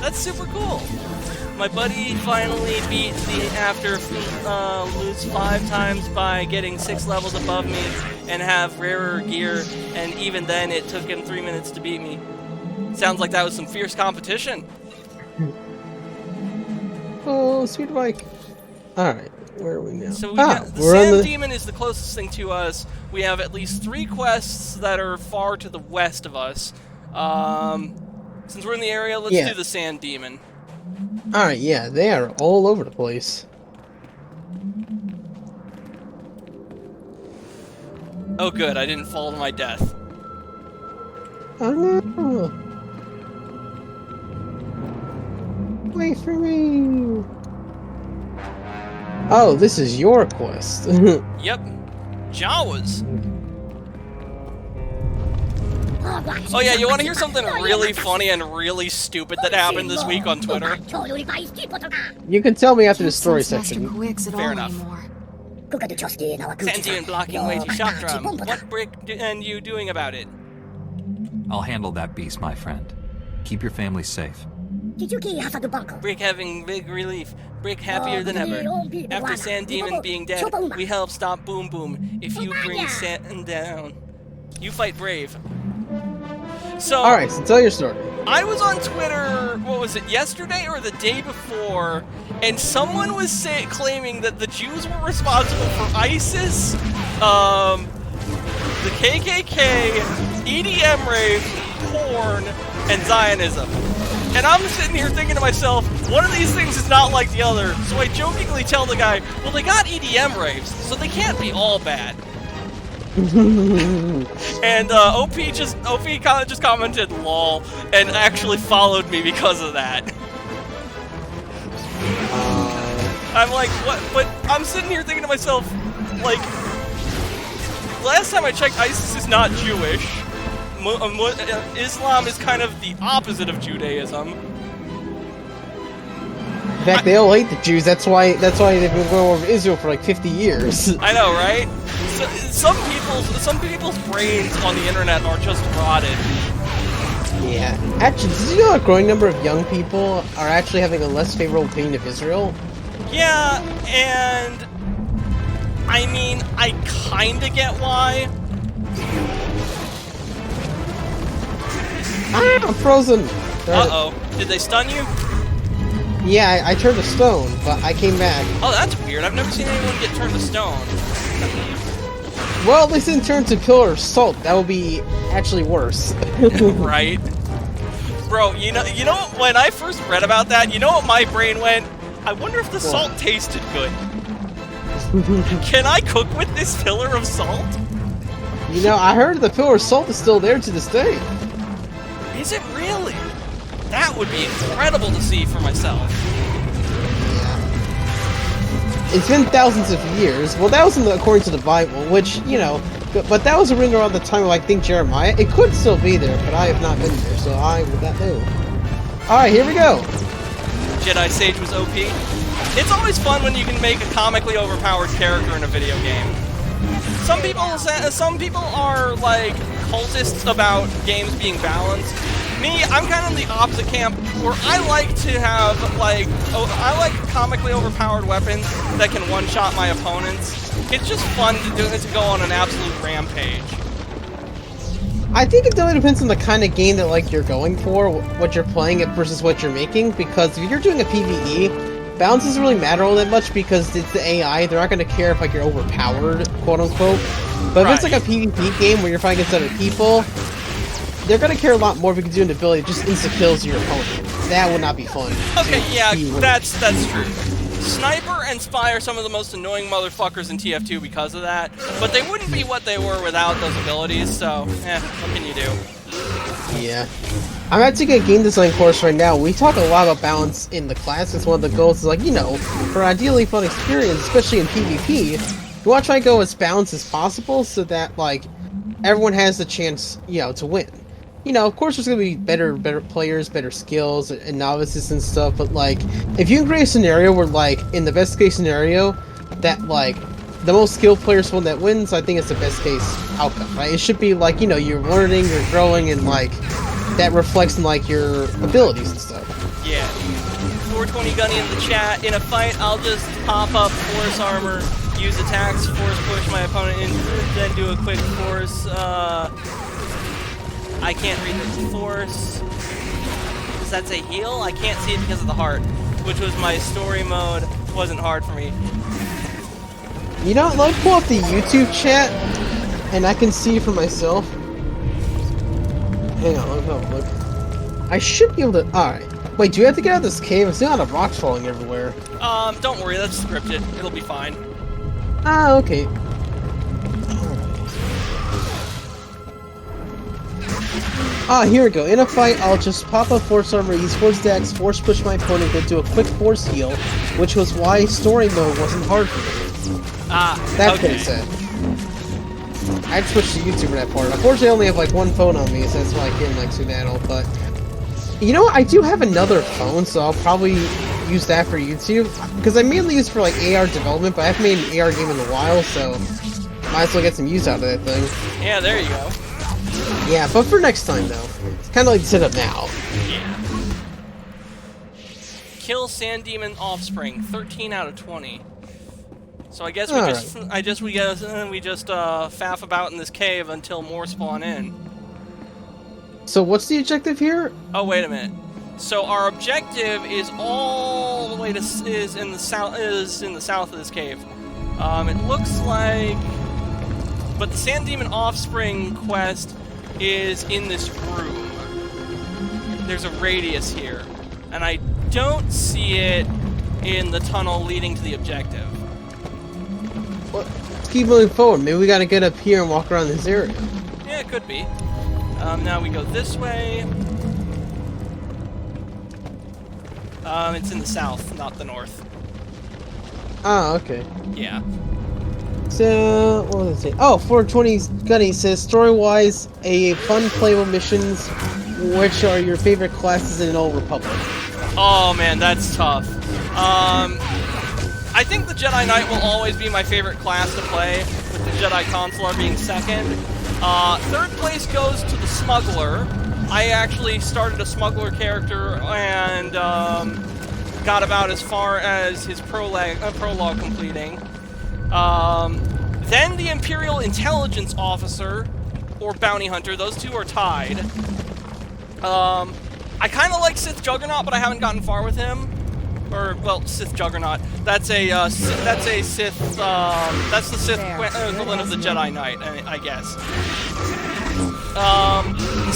S1: That's super cool. My buddy finally beat the after lose 5 times by getting 6 levels above me and have rarer gear, and even then it took him 3 minutes to beat me. Sounds like that was some fierce competition.
S2: Oh, sweet bike. Alright, where are we now?
S1: So the Sand Demon is the closest thing to us. We have at least 3 quests that are far to the west of us. Since we're in the area, let's do the Sand Demon.
S2: Alright, yeah, they are all over the place.
S1: Oh good, I didn't fall to my death.
S2: Oh no! Wait for me! Oh, this is your quest.
S1: Yep. Jawas. Oh yeah, you want to hear something really funny and really stupid that happened this week on Twitter?
S2: You can tell me after the story section.
S1: Fair enough. Sand Demon blocking way to Shockdrum. What Brick and you doing about it?
S6: I'll handle that beast, my friend. Keep your family safe.
S1: Brick having big relief. Brick happier than ever. After Sand Demon being dead, we help stop Boom Boom. If you bring Sand down, you fight brave. So,
S2: alright, so tell your story.
S1: I was on Twitter, what was it, yesterday or the day before, and someone was claiming that the Jews were responsible for ISIS, the KKK, EDM rave, porn, and Zionism. And I'm sitting here thinking to myself, one of these things is not like the other. So I jokingly tell the guy, well, they got EDM raves, so they can't be all bad. And OP just commented lol and actually followed me because of that. I'm like, what? But I'm sitting here thinking to myself, like, last time I checked, ISIS is not Jewish. Islam is kind of the opposite of Judaism.
S2: In fact, they all hate the Jews. That's why they've been going over Israel for like 50 years.
S1: I know, right? So, some people's brains on the internet are just rotted.
S2: Yeah. Actually, did you know a growing number of young people are actually having a less favorable opinion of Israel?
S1: Yeah, and I mean, I kinda get why.
S2: Ah, I'm frozen.
S1: Uh-oh. Did they stun you?
S2: Yeah, I turned to stone, but I came back.
S1: Oh, that's weird. I've never seen anyone get turned to stone.
S2: Well, at least didn't turn to pillar of salt. That would be actually worse.
S1: Right? Bro, you know when I first read about that, you know what my brain went? I wonder if the salt tasted good. Can I cook with this pillar of salt?
S2: You know, I heard the pillar of salt is still there to this day.
S1: Is it really? That would be incredible to see for myself.
S2: It's been thousands of years. Well, that was according to the Bible, which, you know, but that was around the time of, I think, Jeremiah. It could still be there, but I have not been there, so I would not know. Alright, here we go.
S1: Jedi Sage was OP. It's always fun when you can make a comically overpowered character in a video game. Some people are like cultists about games being balanced. Me, I'm kind of in the opposite camp, where I like to have I like comically overpowered weapons that can one-shot my opponents. It's just fun to go on an absolute rampage.
S2: I think it really depends on the kind of game that like you're going for, what you're playing versus what you're making. Because if you're doing a PvE, balance doesn't really matter all that much because it's the AI. They're not going to care if like you're overpowered, quote unquote. But if it's like a PvP game where you're fighting against other people, they're going to care a lot more if you can do an ability that just insta-kills your opponent. That would not be fun.
S1: Okay, yeah, that's true. Sniper and Spy are some of the most annoying motherfuckers in TF2 because of that, but they wouldn't be what they were without those abilities, so, what can you do?
S2: Yeah. I'm at taking a game design course right now. We talk a lot about balance in the class. It's one of the goals is like, you know, for an ideally fun experience, especially in PvP, you want to try to go as balanced as possible so that, like, everyone has the chance, you know, to win. You know, of course there's going to be better players, better skills, and novices and stuff, but, like, if you can create a scenario where, like, in the best case scenario, that, like, the most skilled player's one that wins, I think it's the best case outcome, right? It should be, like, you know, you're learning, you're growing, and, like, that reflects in, like, your abilities and stuff.
S1: Yeah. 420 Gunny in the chat. In a fight, I'll just pop up Force Armor, use attacks, Force push my opponent in, then do a quick Force, I can't read the Force. Does that say heal? I can't see it because of the heart, which was my story mode. Wasn't hard for me.
S2: You know, let me pull up the YouTube chat, and I can see for myself. Hang on, let me look. I should be able to. Alright. Wait, do we have to get out of this cave? I see a lot of rocks falling everywhere.
S1: Don't worry, that's scripted. It'll be fine.
S2: Ah, okay. Ah, here we go. In a fight, I'll just pop up Force Armor, use Force Dex, Force Push my opponent, then do a quick Force Heal, which was why Story Mode wasn't hard for me.
S1: Ah,
S2: that's
S1: okay.
S2: what it said. I'd switch to YouTube for that part. Unfortunately, I only have like one phone on me, so that's why I can't like see that all, but... You know what? I do have another phone, so I'll probably use that for YouTube. Because I mainly use for like AR development, but I haven't made an AR game in a while, so... Might as well get some use out of that thing.
S1: Yeah, there you go.
S2: Yeah, but for next time, though. It's kind of like set up now.
S1: Yeah. Kill Sand Demon Offspring, 13 out of 20. So I guess we just faff about in this cave until more spawn in.
S2: So what's the objective here?
S1: Oh, wait a minute. So our objective is all the way to is in the south of this cave. It looks like, but the Sand Demon Offspring quest is in this room. There's a radius here, and I don't see it in the tunnel leading to the objective.
S2: What? keep moving forward. Maybe we gotta get up here and walk around this area.
S1: Yeah, it could be. Now we go this way. It's in the south, not the north.
S2: Ah, okay.
S1: Yeah.
S2: So, what does it say? Oh, 420 Gunny says, story-wise, a fun playable missions. Which are your favorite classes in an Old Republic?
S1: Oh man, that's tough. I think the Jedi Knight will always be my favorite class to play, with the Jedi Consular being second. Third place goes to the Smuggler. I actually started a Smuggler character and got about as far as his prologue completing. Then the Imperial Intelligence Officer, or Bounty Hunter, those two are tied. I kind of like Sith Juggernaut, but I haven't gotten far with him. Or, well, Sith Juggernaut. That's a Sith, that's the Sith equivalent of the Jedi Knight, I guess.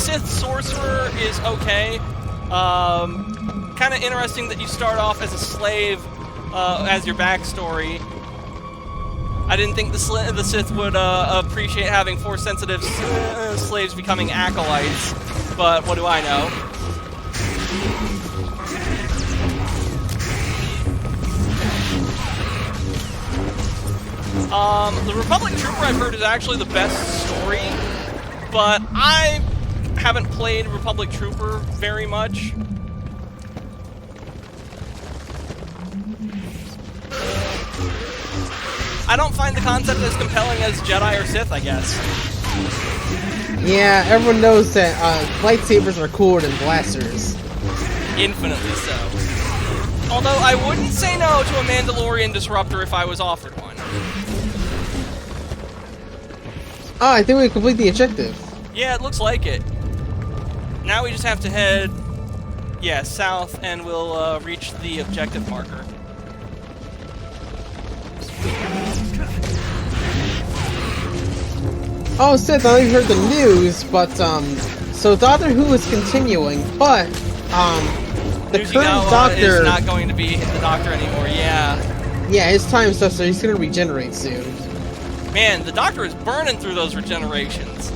S1: Sith Sorcerer is okay. Kind of interesting that you start off as a slave, as your backstory. I didn't think the Sith would appreciate having Force-sensitive slaves becoming acolytes, but what do I know? The Republic Trooper, I've heard, is actually the best story, but I haven't played Republic Trooper very much. I don't find the concept as compelling as Jedi or Sith, I guess.
S2: Yeah, everyone knows that lightsabers are cooler than blasters.
S1: Infinitely so. Although I wouldn't say no to a Mandalorian Disruptor if I was offered one.
S2: Oh, I think we complete the objective.
S1: Yeah, it looks like it. Now we just have to head, yeah, south, and we'll reach the objective marker.
S2: Oh, Seth, I know you heard the news, but, so Doctor Who is continuing, but, the current Doctor
S1: is not going to be the Doctor anymore, yeah.
S2: Yeah, his time's up, so he's gonna regenerate soon.
S1: Man, the Doctor is burning through those regenerations.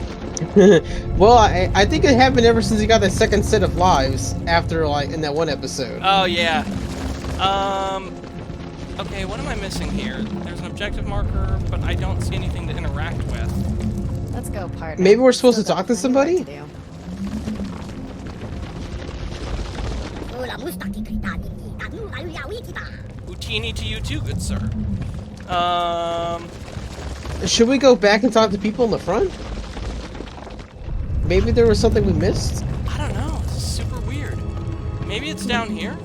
S2: Well, I think it happened ever since he got that second set of lives, after, like, in that one episode.
S1: Oh, yeah. Okay, what am I missing here? There's an objective marker, but I don't see anything to interact with.
S3: Let's go, partner.
S2: Maybe we're supposed to talk to somebody?
S1: Utini to you too, good sir.
S2: Should we go back and talk to people in the front? Maybe there was something we missed?
S1: I don't know. This is super weird. Maybe it's down here?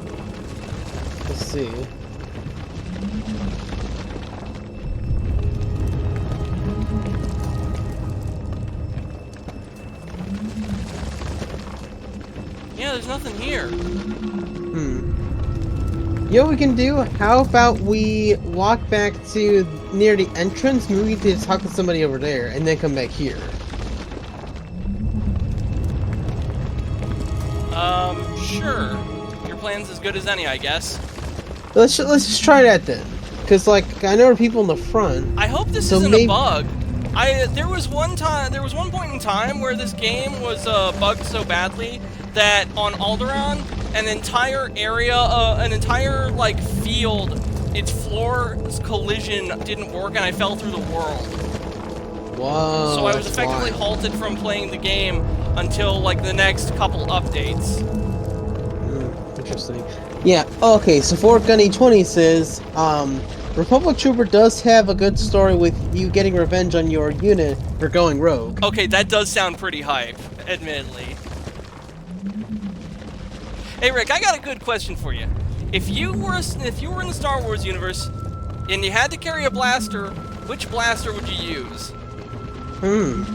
S2: Let's see.
S1: Yeah, there's nothing here.
S2: You know what we can do? How about we walk back to near the entrance, maybe we can talk to somebody over there, and then come back here.
S1: Sure. Your plan's as good as any, I guess.
S2: Let's just try that then. Cause like, I know there are people in the front.
S1: I hope this isn't a bug. There was one point in time where this game was bugged so badly that on Alderaan, an entire area, an entire like field, its floor's collision didn't work, and I fell through the world.
S2: Whoa.
S1: So I was effectively halted from playing the game until like the next couple updates.
S2: Interesting. Yeah. Okay. So Fort Gunny 20 says, Republic Trooper does have a good story with you getting revenge on your unit for going rogue.
S1: Okay, that does sound pretty hype, admittedly. Hey Rick, I got a good question for you. If you were in the Star Wars universe and you had to carry a blaster, which blaster would you use?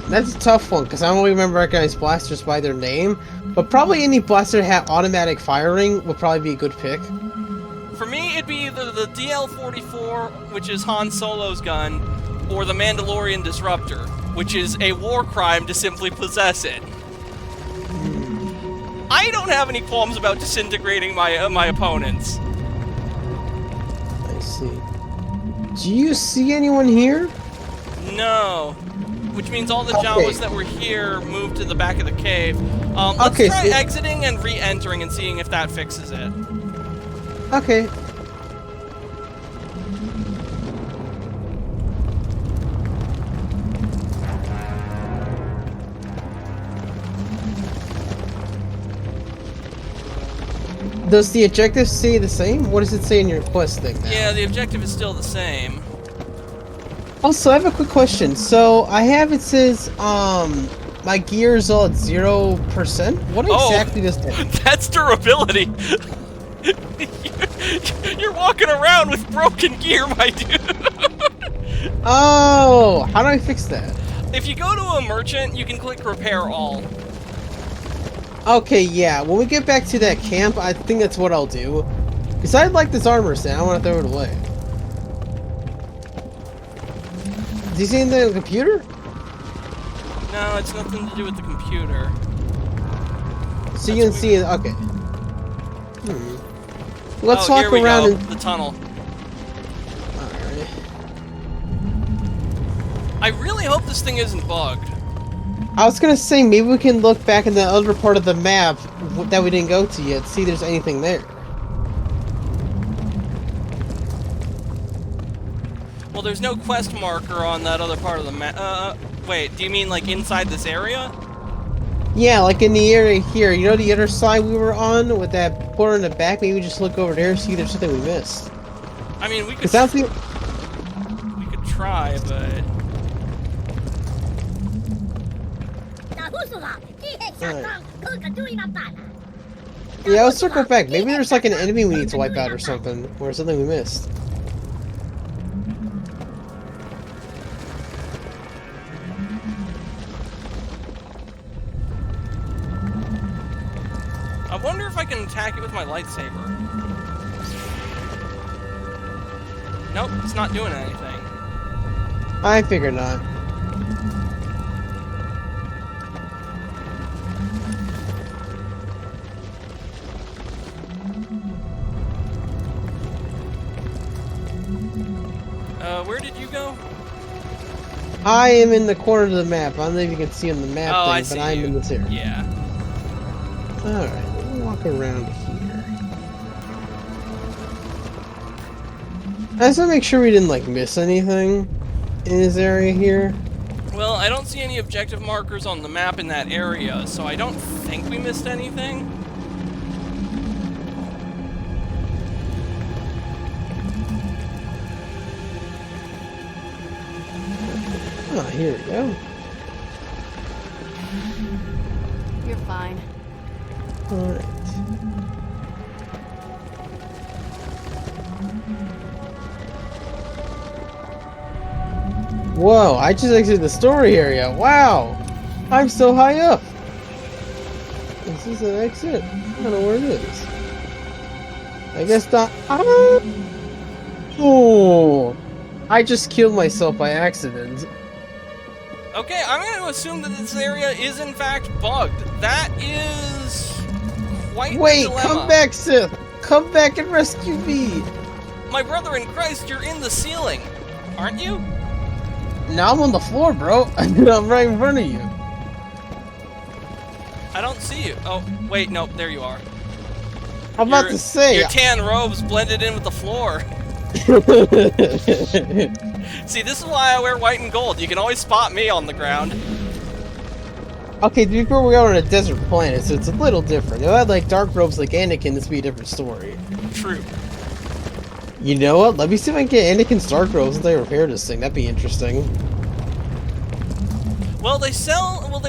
S2: That's a tough one because I don't really recognize blasters by their name, but probably any blaster that had automatic firing would probably be a good pick.
S1: For me, it'd be either the DL-44, which is Han Solo's gun, or the Mandalorian Disruptor, which is a war crime to simply possess it. I don't have any qualms about disintegrating my opponents.
S2: I see. Do you see anyone here?
S1: No. Which means all the Jawas that were here moved to the back of the cave. Let's
S2: Okay,
S1: try
S2: so-
S1: exiting and re-entering and seeing if that fixes it.
S2: Okay. Does the objective say the same? What does it say in your quest thing now?
S1: Yeah, the objective is still the same.
S2: Also, I have a quick question. So, I have it says, my gear is all at 0%? What exactly does that?
S1: That's durability! You're walking around with broken gear, my dude!
S2: Oh! How do I fix that?
S1: If you go to a merchant, you can click repair all.
S2: Okay, yeah. When we get back to that camp, I think that's what I'll do. Because I like this armor set. I want to throw it away. Do you see anything on the computer?
S1: No, it's nothing to do with the computer.
S2: So you can see it. Okay. Let's
S1: here
S2: walk
S1: we
S2: around
S1: go.
S2: and.
S1: The tunnel.
S2: Alright.
S1: I really hope this thing isn't bugged.
S2: I was gonna say maybe we can look back in the other part of the map that we didn't go to yet, see if there's anything there.
S1: Well, there's no quest marker on that other part of the map. Wait, do you mean like inside this area?
S2: Yeah, like in the area here. You know the other side we were on with that portal in the back? Maybe we just look over there, see if there's something we missed.
S1: I mean, we could.
S2: Cause that's the.
S1: We could try, but.
S2: Yeah, let's circle back. Maybe there's like an enemy we need to wipe out or something, or something we missed.
S1: I wonder if I can attack it with my lightsaber. Nope, it's not doing anything.
S2: I figure not.
S1: Where did you go?
S2: I am in the corner of the map. I don't know if you can see on the map
S1: Oh,
S2: thing,
S1: I see
S2: but I'm
S1: you.
S2: in this area.
S1: Yeah.
S2: Alright, we'll walk around here. I just want to make sure we didn't like miss anything in this area here.
S1: Well, I don't see any objective markers on the map in that area, so I don't think we missed anything.
S2: Oh, here we go.
S3: You're fine.
S2: Alright. Whoa, I just exited the story area. Wow! I'm so high up! Is this an exit? I don't know where it is. I guess not. Oh! I just killed myself by accident.
S1: Okay, I'm going to assume that this area is in fact bugged. That is quite
S2: Wait,
S1: the dilemma.
S2: come back, Sith! Come back and rescue me!
S1: My brother in Christ, you're in the ceiling, aren't you?
S2: Now I'm on the floor, bro. I'm right in front of you.
S1: I don't see you. Oh, wait, nope, there you are.
S2: I'm about to say.
S1: Your tan robes blended in with the floor. See, this is why I wear white and gold. You can always spot me on the ground.
S2: Okay, before we are on a desert planet, so it's a little different. If I had like dark robes like Anakin, this would be a different story.
S1: True.
S2: You know what? Let me see if I can get Anakin's dark robes since I repair this thing. That'd be interesting.
S1: Well, they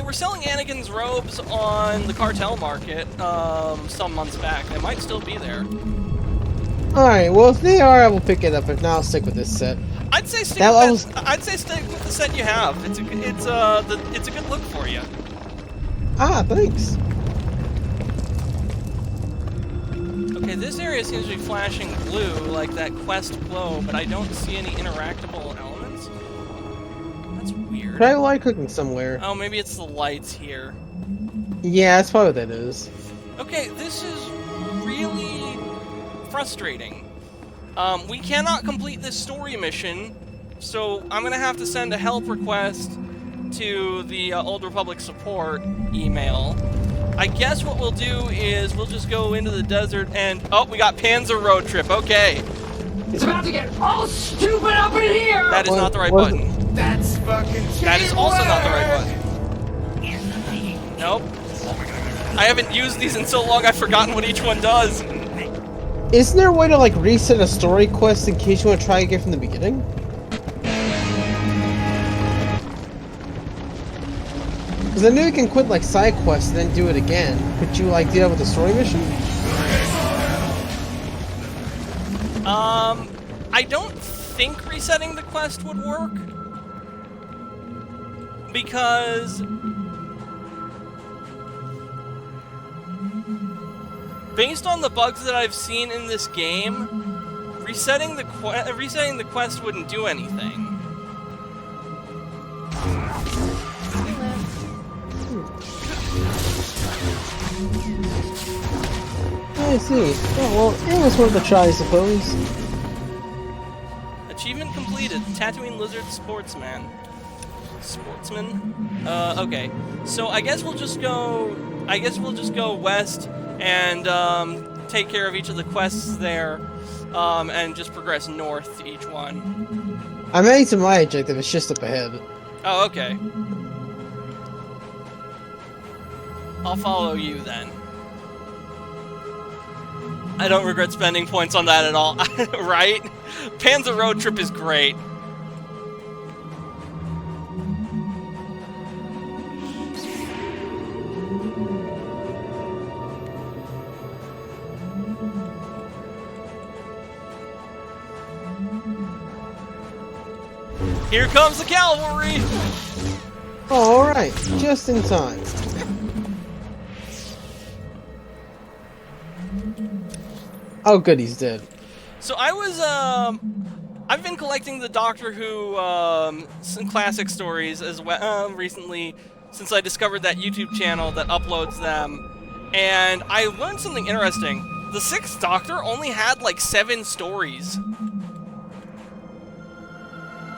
S1: were selling Anakin's robes on the cartel market some months back. They might still be there.
S2: Alright, well if they are, I will pick it up. If not, I'll stick with this set.
S1: I'd say stick with the set you have. It's a good look for you.
S2: Ah, thanks.
S1: Okay, this area seems to be flashing blue, like that quest glow, but I don't see any interactable elements. That's weird.
S2: Try light cooking somewhere.
S1: Oh, maybe it's the lights here.
S2: Yeah, that's probably what that is.
S1: Okay, this is really frustrating. We cannot complete this story mission So I'm gonna have to send a help request to the Old Republic support email. I guess what we'll do is we'll just go into the desert and... Oh, we got Panzer Road Trip. Okay.
S10: It's about to get all stupid up in here!
S1: That is not the right button.
S10: That's fucking
S1: That is also not the right button. Nope. I haven't used these in so long I've forgotten what each one does.
S2: Isn't there a way to like reset a story quest in case you want to try again from the beginning? Because I know you can quit like side quests and then do it again. Could you like do that with a story mission?
S1: I don't think resetting the quest would work. Because... based on the bugs that I've seen in this game, resetting the quest wouldn't do anything.
S2: I see. Oh, well, it was worth a try, I suppose.
S1: Achievement completed. Tatooine Lizard Sportsman. Sportsman? Okay. So I guess we'll just go... west and take care of each of the quests there, and just progress north to each one.
S2: I'm heading to my objective, it's just up ahead.
S1: Oh, okay. I'll follow you then. I don't regret spending points on that at all, right? Panzer Road Trip is great. Here comes the cavalry!
S2: Oh, alright, just in time. Oh good, he's dead.
S1: So I was, I've been collecting the Doctor Who, some classic stories as well, recently, since I discovered that YouTube channel that uploads them, and I learned something interesting. The 6th Doctor only had, like, 7 stories.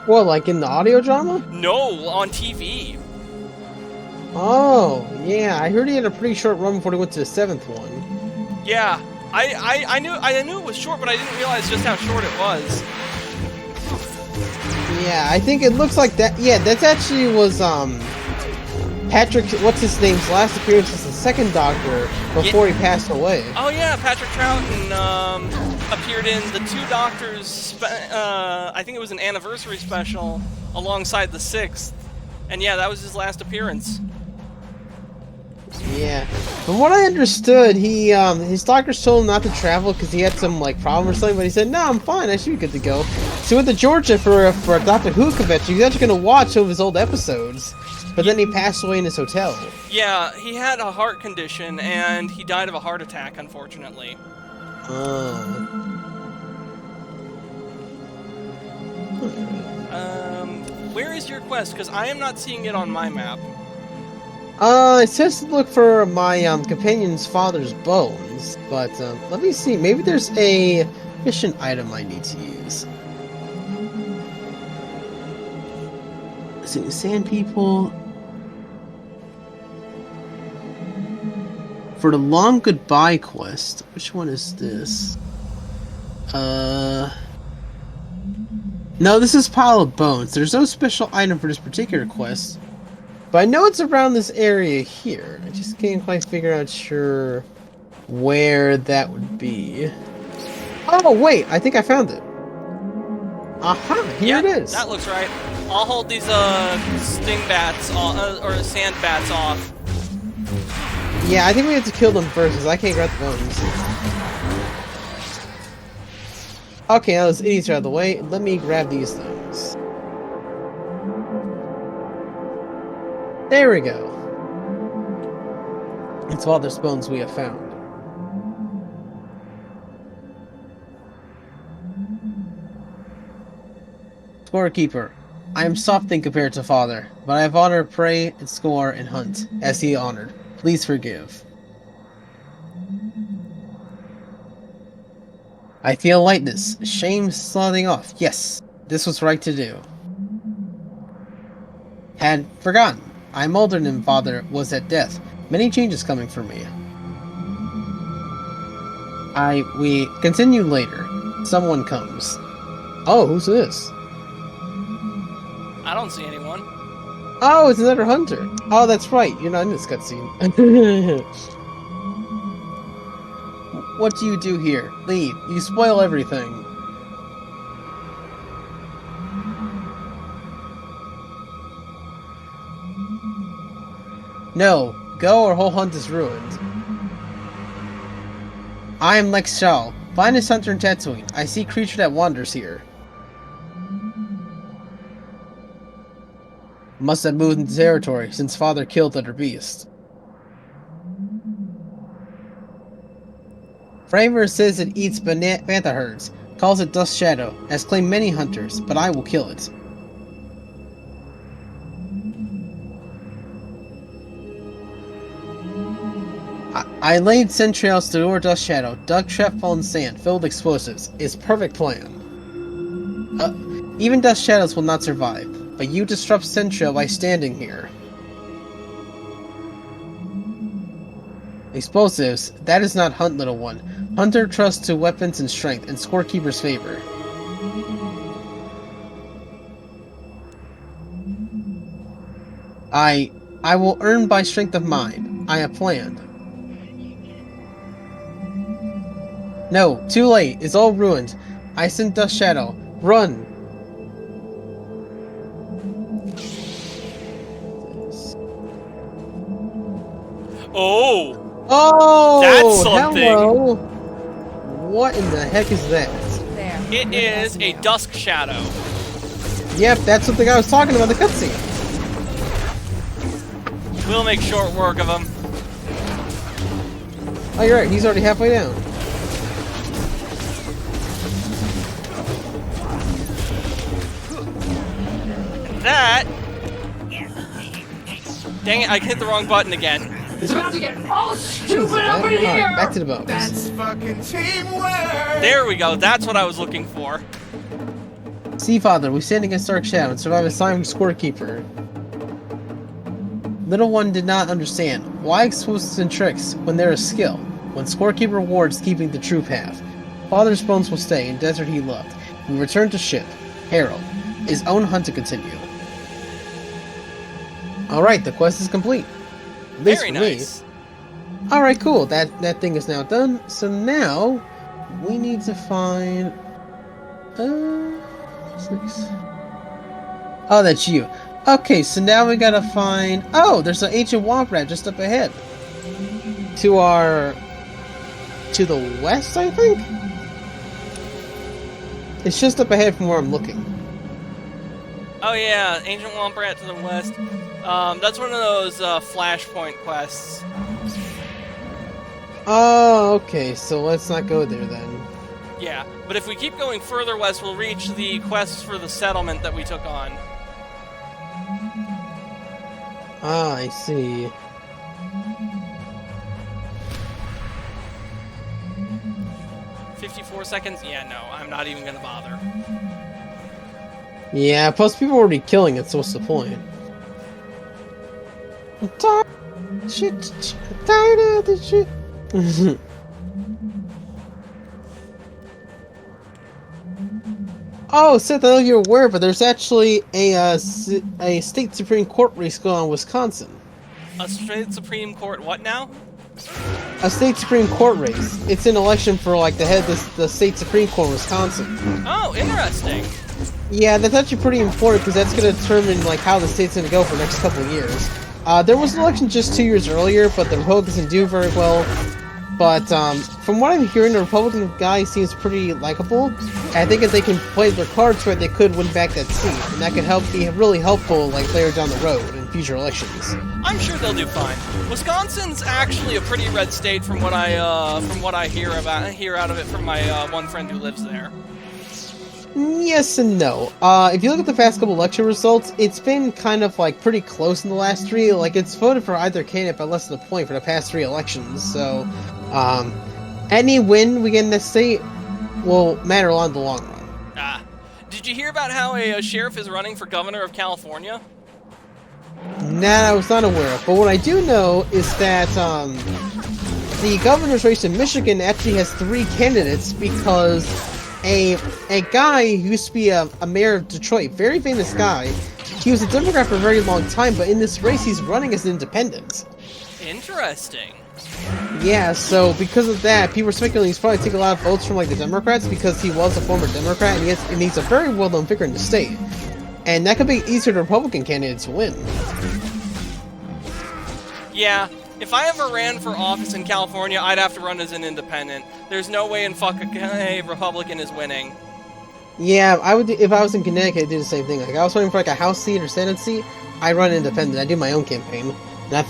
S2: What, like in the audio drama?
S1: No, on TV.
S2: Oh, yeah, I heard he had a pretty short run before he went to the 7th one.
S1: Yeah, I knew it was short, but I didn't realize just how short it was.
S2: Yeah, I think it looks like that. Yeah, that actually was Patrick, what's his name's last appearance as the 2nd Doctor before he passed away.
S1: Oh yeah, Patrick Troughton appeared in the 2 Doctors. I think it was an anniversary special alongside the 6th, and yeah, that was his last appearance.
S2: Yeah, from what I understood, he his doctors told him not to travel because he had some like problem or something. But he said, "No, I'm fine. I should be good to go." So he went to Georgia for a Doctor Who convention. He was actually going to watch some of his old episodes, but then he passed away in his hotel.
S1: Yeah, he had a heart condition and he died of a heart attack, unfortunately. Where is your quest? Because I am not seeing it on my map.
S2: It says to look for my companion's father's bones, but let me see. Maybe there's a mission item I need to use. Let's see, Sand People. For the Long Goodbye quest, which one is this? No, this is Pile of Bones. There's no special item for this particular quest. But I know it's around this area here. I just can't quite figure out sure where that would be. Oh, wait! I think I found it. Aha! Here it is!
S1: That looks right. I'll hold these sting bats or sand bats off.
S2: Yeah, I think we have to kill them first, because I can't grab the bones. Okay, now those idiots are out of the way. Let me grab these things. There we go. It's all the bones we have found. Scorekeeper. I am something compared to father, but I have honored prey and score and hunt, as he honored. Please forgive. I feel lightness, shame sliding off. Yes, This was right to do. Had forgotten. I'm older than father was at death. Many changes coming for me. We continue later. Someone comes. Oh, who's this?
S1: I don't see anyone.
S2: Oh, it's another hunter. Oh, that's right. You're not in this cutscene. What do you do here? Leave. You spoil everything. No. Go or whole hunt is ruined. I am Lex Shaw, finest hunter in Tatooine. I see creature that wanders here. Must have moved into territory since father killed other beasts. Framer says it eats bantha herds, calls it Dust Shadow, has claimed many hunters, but I will kill it. I laid sentries to lure Dust Shadow, dug trap fallen sand, filled explosives. It's perfect plan. Even Dust Shadows will not survive, but you disrupt Sentry by standing here. Explosives, that is not hunt, little one. Hunter trusts to weapons and strength, and scorekeeper's favor. I will earn by strength of mind. I have planned. No, too late. It's all ruined. I sent Dust Shadow. Run!
S1: Oh!
S2: Oh!
S1: That's something!
S2: Hello! What in the heck is that?
S3: There.
S1: It is a Dusk Shadow.
S2: Yep, that's something I was talking about in the cutscene.
S1: We'll make short work of him.
S2: Oh, you're right. He's already halfway down.
S1: That... Dang it, I hit the wrong button again.
S10: It's about to get all stupid up in here!
S2: Alright, back to the bones.
S11: That's fucking teamwork!
S1: There we go, that's what I was looking for.
S2: See, Father, we stand against Dark Shadow and survive a Simon Scorekeeper. Little one did not understand. Why explosives and tricks when there is skill? When Scorekeeper rewards keeping the true path. Father's bones will stay in desert he loved. We return to ship. Harold. His own hunt to continue. Alright, the quest is complete. At least
S1: Very
S2: for
S1: nice.
S2: me. Alright, cool. That thing is now done. So now, we need to find... what's this? Oh, that's you. Okay, so now we gotta find... Oh, there's an ancient womp rat just up ahead. To the west, I think? It's just up ahead from where I'm looking.
S1: Oh yeah, Ancient Womp Rat to the west. That's one of those Flashpoint quests.
S2: Oh, okay, so let's not go there then.
S1: Yeah, but if we keep going further west, we'll reach the quests for the settlement that we took on.
S2: Ah, I see.
S1: $54 seconds? Yeah, no, I'm not even gonna bother.
S2: Yeah, plus people are already killing it, so what's the point? I'm tired of shit. Tired of the shit. Oh, Seth, I know you're aware, but there's actually a state Supreme Court race going on in Wisconsin.
S1: A state Supreme Court what now?
S2: A state Supreme Court race. It's an election for, like, the head of the state Supreme Court in Wisconsin.
S1: Oh, interesting.
S2: Yeah, that's actually pretty important, because that's going to determine, like, how the state's going to go for the next couple of years. There was an election just 2 years earlier, but the Republicans didn't do very well. But, from what I'm hearing, the Republican guy seems pretty likable. And I think if they can play their cards right, they could win back that seat. And that could be really helpful, like, later down the road in future elections.
S1: I'm sure they'll do fine. Wisconsin's actually a pretty red state from what I hear out of it from my one friend who lives there.
S2: Yes and no. If you look at the past couple election results, it's been kind of, like, pretty close in the last three. Like, it's voted for either candidate by less than a point for the past three elections, so... any win we get in this state will matter a lot in the long run.
S1: Did you hear about how a sheriff is running for governor of California?
S2: Nah, I was not aware of. But what I do know is that the governor's race in Michigan actually has 3 candidates because a guy who used to be a mayor of Detroit, very famous guy, he was a Democrat for a very long time, but in this race he's running as an independent.
S1: Interesting.
S2: Yeah, so because of that, people are speculating he's probably taking a lot of votes from like the Democrats because he was a former Democrat and he's a very well-known figure in the state. And that could be easier to Republican candidates to win.
S1: Yeah, if I ever ran for office in California, I'd have to run as an independent. There's no way in fuck a Republican is winning.
S2: Yeah, I would. If I was in Connecticut, I'd do the same thing. Like, I was running for like a House seat or Senate seat, I run independent. I do my own campaign, and I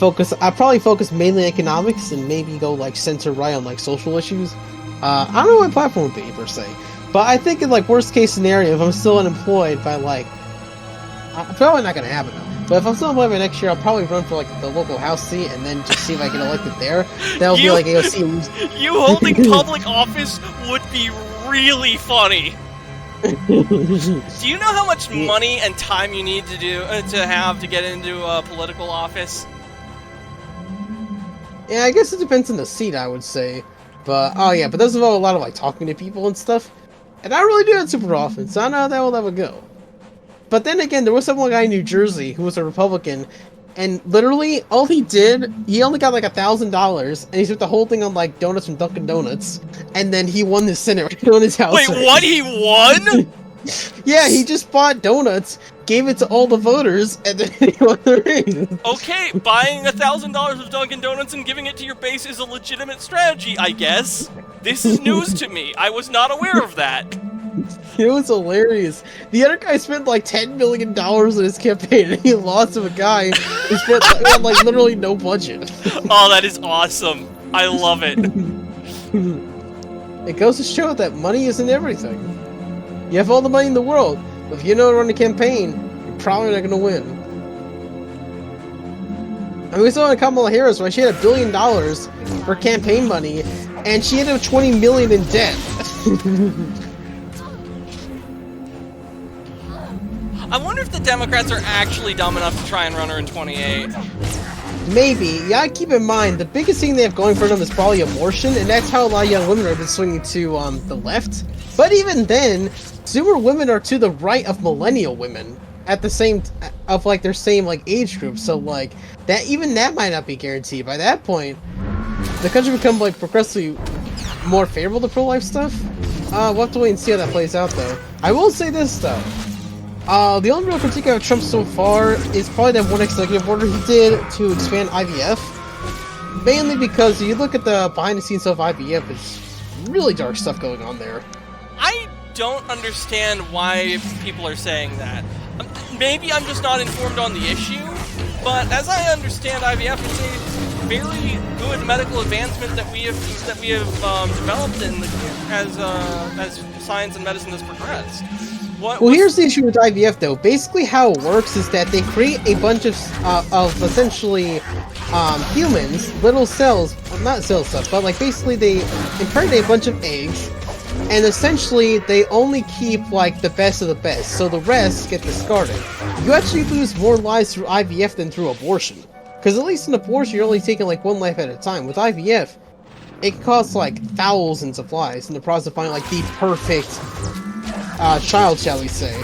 S2: probably focus mainly on economics and maybe go like center right on like social issues. I don't know what my platform would be per se, but I think in like worst case scenario, if I'm still unemployed by like, probably not gonna happen though. But if I'm still employed by next year, I'll probably run for like the local House seat and then just see if I get elected there. That'll be like AOC.
S1: You holding public office would be really funny. Do you know how much money and time you need to to get into a political office?
S2: Yeah, I guess it depends on the seat, I would say. But oh yeah, but those involve a lot of like talking to people and stuff, and I really do that super often, so I don't know how that will ever go. But then again, there was some guy in New Jersey who was a Republican, and literally all he did, he only got like $1,000, and he spent the whole thing on like donuts from Dunkin' Donuts, and then he won the Senate on his house.
S1: Wait, what? He won?
S2: Yeah, he just bought donuts, gave it to all the voters, and then he won the race.
S1: Okay, buying $1,000 of Dunkin' Donuts and giving it to your base is a legitimate strategy, I guess. This is news to me. I was not aware of that.
S2: It was hilarious. The other guy spent like $10 million on his campaign, and he lost to a guy who spent had, like literally no budget.
S1: Oh, that is awesome. I love it.
S2: It goes to show that money isn't everything. You have all the money in the world, but if you don't run a campaign, you're probably not going to win. I mean, we saw in Kamala Harris where she had $1 billion for campaign money, and she ended up $20 million in debt.
S1: I wonder if the Democrats are actually dumb enough to try and run her in 28.
S2: Maybe. Yeah, keep in mind, the biggest thing they have going for them is probably abortion, and that's how a lot of young women have been swinging to the left. But even then, Zoomer women are to the right of millennial women at the same their same like age group. So like that might not be guaranteed. By that point, the country become like progressively more favorable to pro-life stuff. We'll have to wait and see how that plays out, though. I will say this though. The only real critique of Trump so far is probably that one executive order he did to expand IVF. Mainly because you look at the behind the scenes of IVF, it's really dark stuff going on there.
S1: I don't understand why people are saying that. Maybe I'm just not informed on the issue, but as I understand IVF, it's a very good medical advancement that we have developed as science and medicine has progressed.
S2: Well, here's the issue with IVF, though. Basically, how it works is that they create a bunch of essentially humans, little cells, not cell stuff, but like basically they impregnate a bunch of eggs, and essentially they only keep like the best of the best, so the rest get discarded. You actually lose more lives through IVF than through abortion, because at least in abortion you're only taking like one life at a time. With IVF, it costs like thousands of lives in the process of finding like the perfect child, shall we say.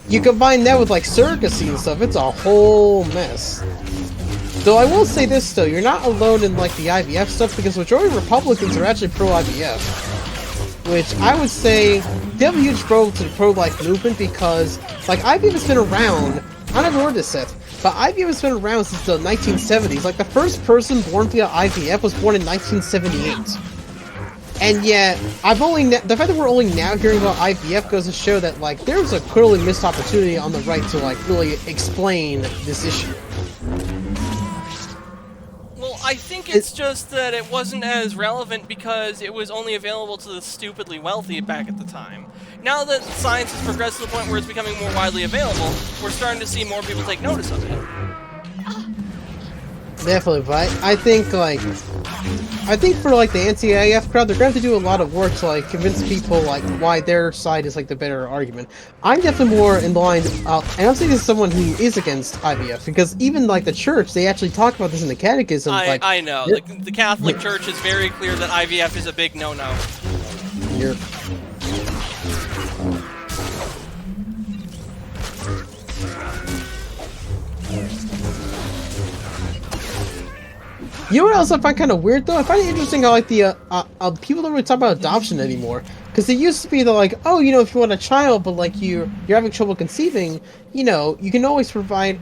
S2: You combine that with like surrogacy and stuff, it's a whole mess. Though I will say this though, you're not alone in like the IVF stuff, because majority of Republicans are actually pro-IVF. Which I would say they have a huge role to the pro-life movement, because like IVF has been around, I never heard this, Seth, but IVF has been around since the 1970s. Like the first person born via IVF was born in 1978. And yet, the fact that we're only now hearing about IVF goes to show that, like, there's a clearly missed opportunity on the right to, like, really explain this issue.
S1: Well, I think it's just that it wasn't as relevant because it was only available to the stupidly wealthy back at the time. Now that science has progressed to the point where it's becoming more widely available, we're starting to see more people take notice of it.
S2: Definitely, but I think for like the anti-AF crowd, they're going to have to do a lot of work to like convince people like why their side is like the better argument. I'm definitely more in line, and I'm saying this as someone who is against IVF, because even like the church, they actually talk about this in the catechism.
S1: I know. The Catholic Church is very clear that IVF is a big no-no.
S2: You know what else I find kind of weird though? I find it interesting how like the people don't really talk about adoption anymore. Because it used to be like, oh, you know, if you want a child, but like you're having trouble conceiving, you know, you can always provide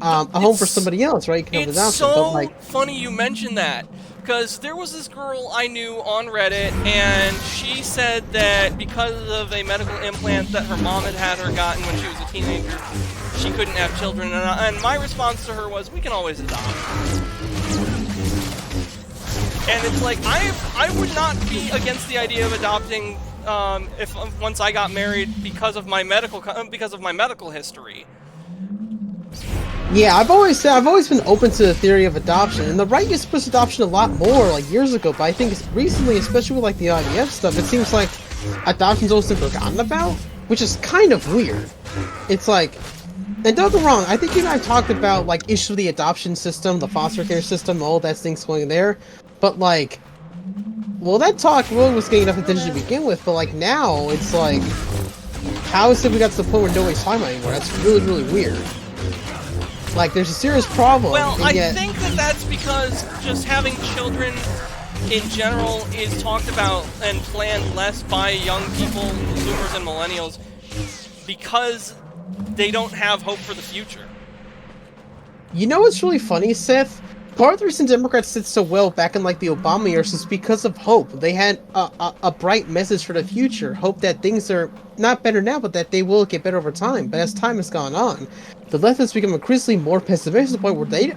S2: a home for somebody else, right? You can have
S1: It's
S2: adoption,
S1: so
S2: but, like,
S1: funny you mentioned that. Because there was this girl I knew on Reddit, and she said that because of a medical implant that her mom had her gotten when she was a teenager, she couldn't have children. And my response to her was, we can always adopt. And it's like, I would not be against the idea of adopting once I got married because of my medical history.
S2: Yeah, I've always been open to the theory of adoption, and the right used to push adoption a lot more like years ago. But I think recently, especially with like the IVF stuff, it seems like adoption's always been forgotten about, which is kind of weird. It's like, and don't get me wrong, I think you and I talked about like issues with the adoption system, the foster care system, all that things going there. But like, well, that talk really was getting enough attention to begin with. But like now, it's like, how is it we got to the point where nobody's talking about it anymore? That's really, really weird. Like, there's a serious problem.
S1: Well, I think that's because just having children in general is talked about and planned less by young people, Zoomers and Millennials, because they don't have hope for the future.
S2: You know what's really funny, Seth? Part of the reason Democrats did so well back in like the Obama years is because of hope. They had a bright message for the future. Hope that things are not better now, but that they will get better over time. But as time has gone on, the left has become increasingly more pessimistic to the point where they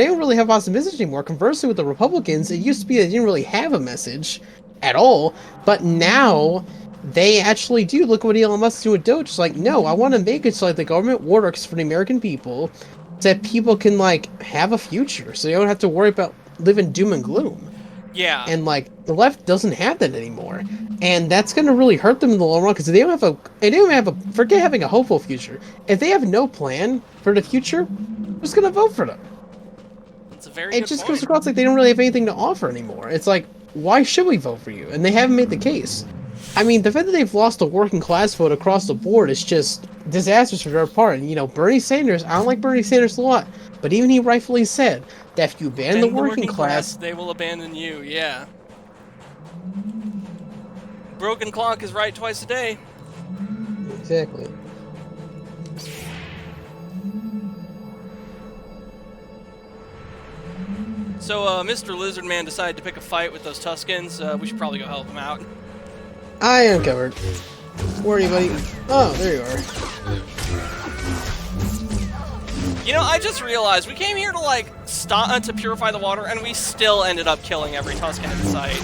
S2: don't really have a positive message anymore. Conversely, with the Republicans, it used to be they didn't really have a message at all, but now they actually do. Look at what Elon Musk doing with Doge. It's like, no, I want to make it so like the government works for the American people, so that people can like have a future, so they don't have to worry about living doom and gloom.
S1: Yeah.
S2: And like the left doesn't have that anymore, and that's gonna really hurt them in the long run because they don't have a forget having a hopeful future. If they have no plan for the future, who's gonna vote for them?
S1: It's a very
S2: It
S1: good
S2: just
S1: point.
S2: comes across like they don't really have anything to offer anymore. It's like, why should we vote for you? And they haven't made the case. I mean, the fact that they've lost the working class vote across the board is just disastrous for their part. And, you know, Bernie Sanders, I don't like Bernie Sanders a lot, but even he rightfully said that if you abandon the working class,
S1: they will abandon you, yeah. Broken clock is right twice a day.
S2: Exactly.
S1: So, Mr. Lizardman decided to pick a fight with those Tuskens. We should probably go help him out.
S2: I am covered. Where are you, buddy? Oh, there you are.
S1: You know, I just realized we came here to like stop to purify the water, and we still ended up killing every Tusken in sight.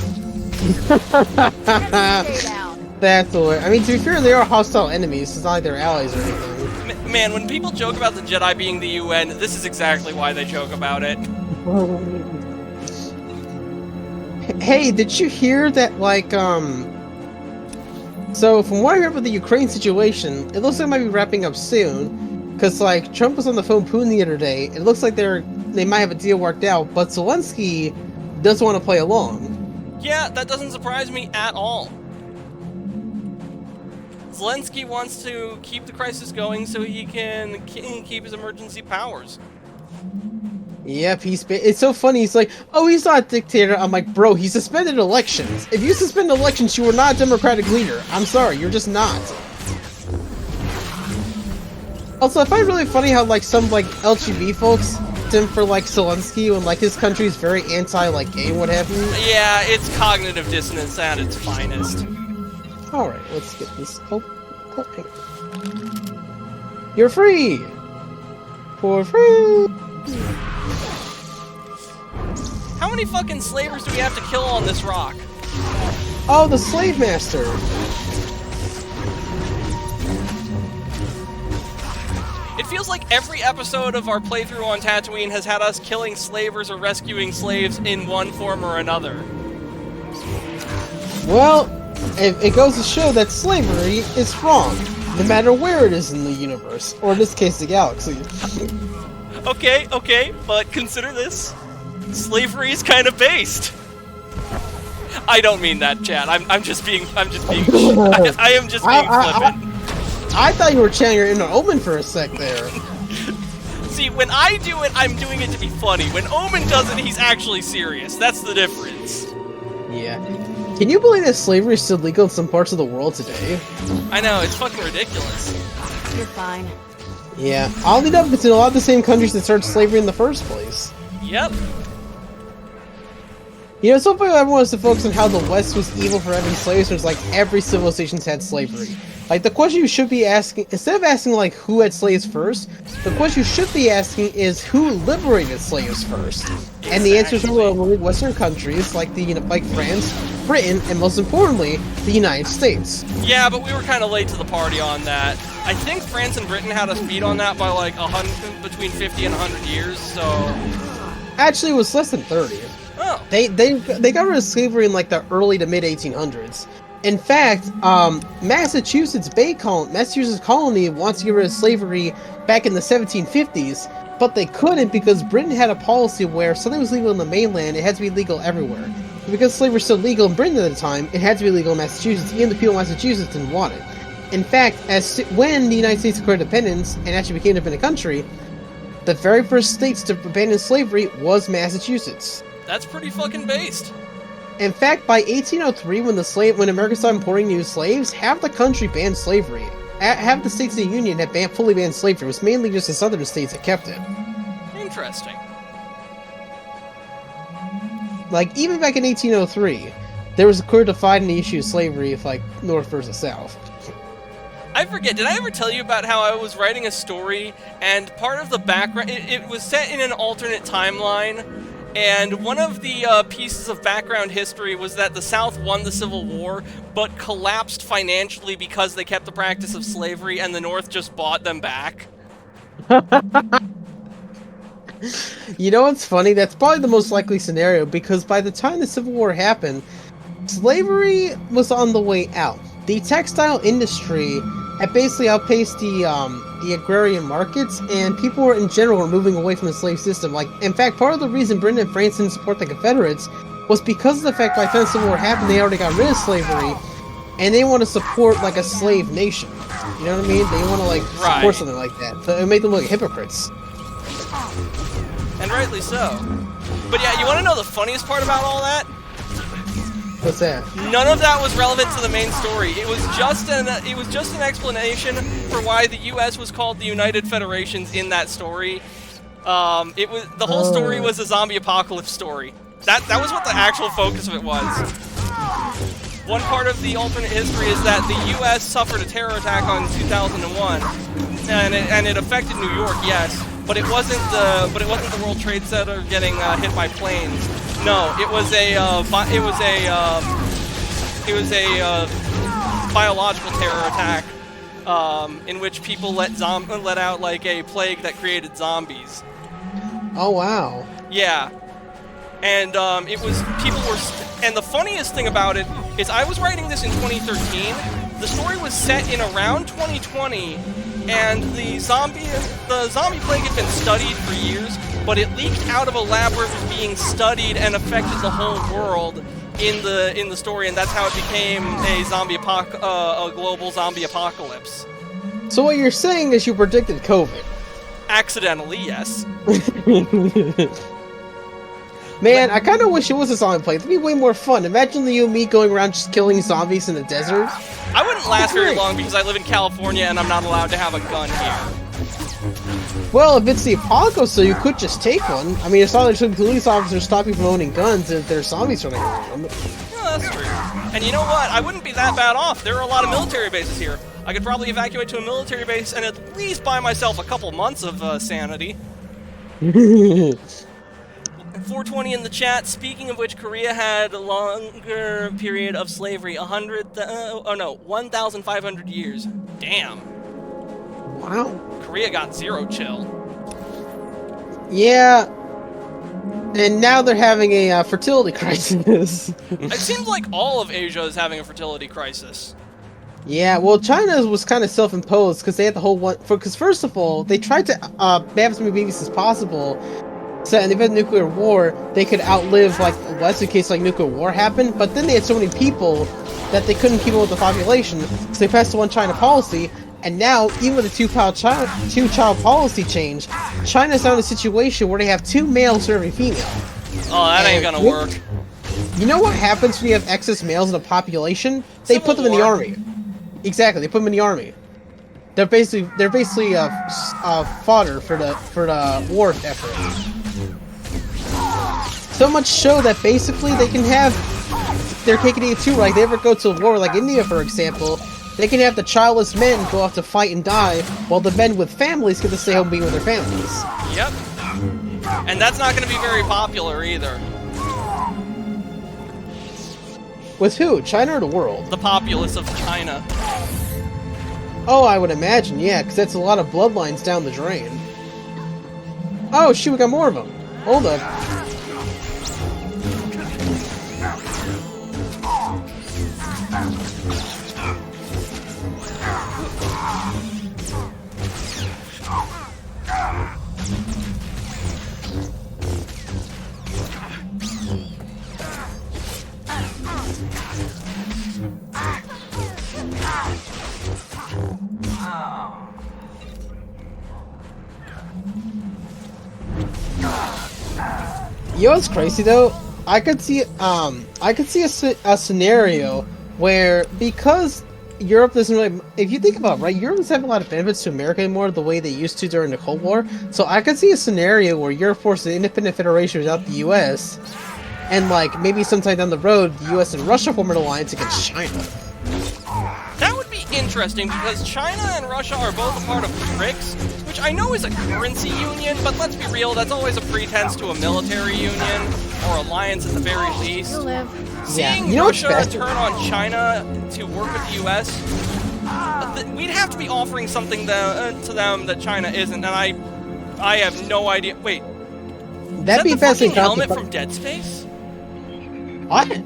S2: That's the way. I mean, to be fair, they are hostile enemies. It's not like they're allies or anything.
S1: Man, when people joke about the Jedi being the UN, this is exactly why they joke about it.
S2: Hey, did you hear that, like, so from what I heard about the Ukraine situation, it looks like it might be wrapping up soon, because, like, Trump was on the phone Putin the other day, it looks like they might have a deal worked out, but Zelensky doesn't want to play along.
S1: Yeah, that doesn't surprise me at all. Zelensky wants to keep the crisis going so he can keep his emergency powers.
S2: Yep, it's so funny, he's like, oh, he's not a dictator. I'm like, bro, he suspended elections. If you suspend elections, you are not a democratic leader. I'm sorry, you're just not. Also, I find it really funny how, like, some, like, LGBT folks sim for, like, Zelensky when, like, his country is very anti, like, gay and what have you.
S1: Yeah, it's cognitive dissonance at its finest.
S2: Alright, let's get this. Oh, hang on. You're free! For free!
S1: How many fucking slavers do we have to kill on this rock?
S2: Oh, the slave master!
S1: It feels like every episode of our playthrough on Tatooine has had us killing slavers or rescuing slaves in one form or another.
S2: Well, it goes to show that slavery is wrong, no matter where it is in the universe, or in this case, the galaxy.
S1: Okay, but consider this. Slavery is kind of based. I don't mean that, chat. I'm just being I am just being flippant.
S2: I thought you were channeling your inner Omen for a sec there.
S1: See, when I do it, I'm doing it to be funny. When Omen does it, he's actually serious. That's the difference.
S2: Yeah. Can you believe that slavery is still legal in some parts of the world today?
S1: I know, it's fucking ridiculous.
S3: You're fine.
S2: Yeah, oddly enough, it's in a lot of the same countries that started slavery in the first place.
S1: Yep.
S2: You know, so far everyone wants to focus on how the West was evil for having slaves, but it's like every civilization's had slavery. Like, the question you should be asking, instead of asking, like, who had slaves first, the question you should be asking is who liberated slaves first? Exactly. And the answers are overwhelmingly Western countries, like France, Britain, and most importantly, the United States.
S1: Yeah, but we were kind of late to the party on that. I think France and Britain had us beat on that by, like, between 50 and 100 years, so...
S2: Actually, it was less than 30.
S1: Oh.
S2: They got rid of slavery in, like, the early to mid-1800s. In fact, Massachusetts colony wants to get rid of slavery back in the 1750s, but they couldn't because Britain had a policy where something was legal in the mainland, it had to be legal everywhere. Because slavery was still legal in Britain at the time, it had to be legal in Massachusetts, and the people of Massachusetts didn't want it. In fact, when the United States declared independence and actually became an independent country, the very first states to abandon slavery was Massachusetts.
S1: That's pretty fucking based.
S2: In fact, by 1803, when America started importing new slaves, half the country banned slavery. Half the states in the Union had fully banned slavery. It was mainly just the southern states that kept it.
S1: Interesting.
S2: Like, even back in 1803, there was a clear divide in the issue of slavery of, like, North versus South.
S1: I forget, did I ever tell you about how I was writing a story, and part of the background, it was set in an alternate timeline, and one of the pieces of background history was that the South won the Civil War, but collapsed financially because they kept the practice of slavery, and the North just bought them back.
S2: You know what's funny? That's probably the most likely scenario, because by the time the Civil War happened, slavery was on the way out. The textile industry had basically outpaced the agrarian markets, and people were in general moving away from the slave system. Like, in fact, part of the reason Britain and France didn't support the Confederates was because of the fact by the time the Civil War happened, they already got rid of slavery, and they want to support, like, a slave nation. You know what I mean? They want to, like, support something like that. So it made them look like hypocrites.
S1: And rightly so. But yeah, you want to know the funniest part about all that?
S2: What's that? None
S1: of that was relevant to the main story. It was just an explanation for why the U.S. was called the United Federations in that story. The whole story was a zombie apocalypse story. That was what the actual focus of it was. One part of the alternate history is that the U.S. suffered a terror attack on 2001, and it affected New York, yes, but it wasn't the World Trade Center getting hit by planes. No, it was a biological terror attack in which people let out like a plague that created zombies.
S2: Oh wow!
S1: Yeah, and it was and the funniest thing about it is I was writing this in 2013. The story was set in around 2020, and the zombie plague had been studied for years, but it leaked out of a lab where it was being studied and affected the whole world in the story, and that's how it became a global zombie apocalypse.
S2: So what you're saying is you predicted COVID?
S1: Accidentally, yes.
S2: Man, I kind of wish it was a zombie plague. It'd be way more fun. Imagine you and me going around just killing zombies in the desert.
S1: I wouldn't last very long because I live in California and I'm not allowed to have a gun here.
S2: Well, if it's the apocalypse, so you could just take one. I mean, it's not like some police officers stop you from owning guns if there's zombies running around.
S1: Yeah, that's true. And you know what? I wouldn't be that bad off. There are a lot of military bases here. I could probably evacuate to a military base and at least buy myself a couple months of sanity. 420 in the chat. Speaking of which, Korea had a longer period of slavery, 1,500 years. Damn.
S2: Wow.
S1: Korea got zero chill.
S2: Yeah. And now they're having a fertility crisis.
S1: It seems like all of Asia is having a fertility crisis.
S2: Yeah, well, China was kind of self-imposed because they had the whole one. Because first of all, they tried to have as many babies as possible, so in the event of nuclear war, they could outlive like the West in case like nuclear war happened. But then they had so many people that they couldn't keep up with the population, so they passed the one China policy. And now, even with the two-child policy change, China's now in a situation where they have 2 males for every female.
S1: Oh, that ain't gonna work.
S2: You know what happens when you have excess males in a population? They put them in the army. Exactly, they put them in the army. They're basically fodder for the war effort. So much so that basically they can have their cake and eat it too. Like they ever go to a war, like India, for example, they can have the childless men go off to fight and die, while the men with families get to stay home being with their families.
S1: Yep. And that's not going to be very popular either.
S2: With who? China or the world?
S1: The populace of China.
S2: Oh, I would imagine, yeah, because that's a lot of bloodlines down the drain. Oh, shoot, we got more of them. Hold up. You know what's crazy though? I could see a scenario where, because Europe doesn't really, if you think about it, right, Europe doesn't have a lot of benefits to America anymore the way they used to during the Cold War. So I could see a scenario where Europe forces an independent federation without the US, and like maybe sometime down the road the US and Russia form an alliance against China.
S1: That would be interesting, because China and Russia are both a part of BRICS, which I know is a currency union, but let's be real, that's always a pretense to a military union, or alliance at the very least.
S3: You'll live.
S1: Seeing
S2: You know what's
S1: Russia
S2: faster?
S1: turn on China to work with the US, we'd have to be offering something to them that China isn't, and I have no idea. Wait,
S2: That'd be
S1: is that the fucking
S2: fascinating.
S1: helmet from Dead Space?
S2: What?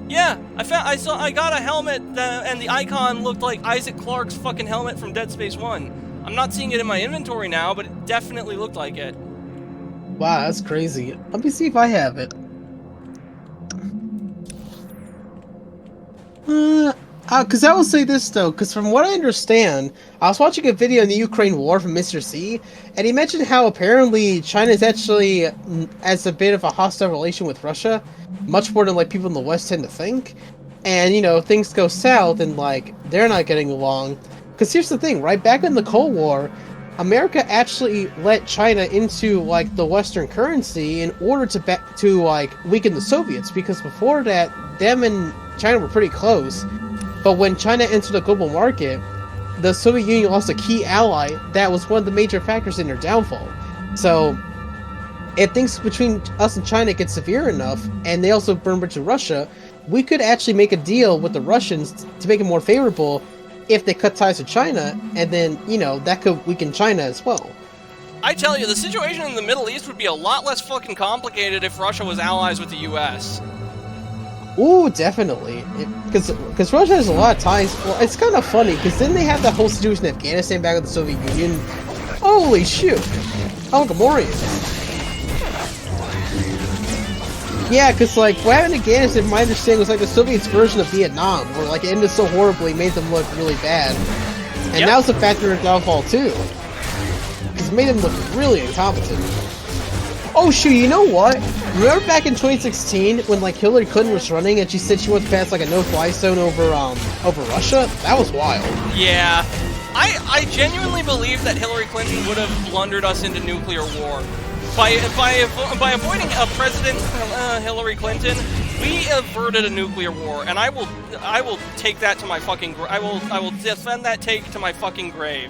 S1: Yeah, I got a helmet, and the icon looked like Isaac Clarke's fucking helmet from Dead Space 1. I'm not seeing it in my inventory now, but it definitely looked like it.
S2: Wow, that's crazy. Let me see if I have it. Because I will say this though, because from what I understand, I was watching a video on the Ukraine war from Mr. C, and he mentioned how apparently China is actually as a bit of a hostile relation with Russia, much more than like people in the West tend to think. And you know, things go south, and like they're not getting along. Because here's the thing, right? Back in the Cold War, America actually let China into like the Western currency in order to like weaken the Soviets. Because before that, them and China were pretty close. But when China entered the global market, the Soviet Union lost a key ally that was one of the major factors in their downfall. So, if things between us and China get severe enough, and they also burn bridge to Russia, we could actually make a deal with the Russians to make it more favorable if they cut ties to China, and then, you know, that could weaken China as well.
S1: I tell you, the situation in the Middle East would be a lot less fucking complicated if Russia was allies with the US.
S2: Ooh, definitely. Because Russia has a lot of ties. Well, it's kind of funny, because didn't they have that whole situation in Afghanistan back with the Soviet Union? Holy shoot. Oh, Gamorrean. Yeah, because, like, what happened in Afghanistan, from my understanding, was like the Soviets' version of Vietnam, where, like, it ended so horribly, made them look really bad. And that was a factor in downfall, too. Because it made them look really incompetent. Oh, shoot, you know what? Remember back in 2016, when, like, Hillary Clinton was running, and she said she wanted to pass, like, a no-fly zone over Russia? That was wild.
S1: Yeah. I genuinely believe that Hillary Clinton would have blundered us into nuclear war. By avoiding a President Hillary Clinton, we averted a nuclear war, and I will take that to my fucking I will defend that take to my fucking grave.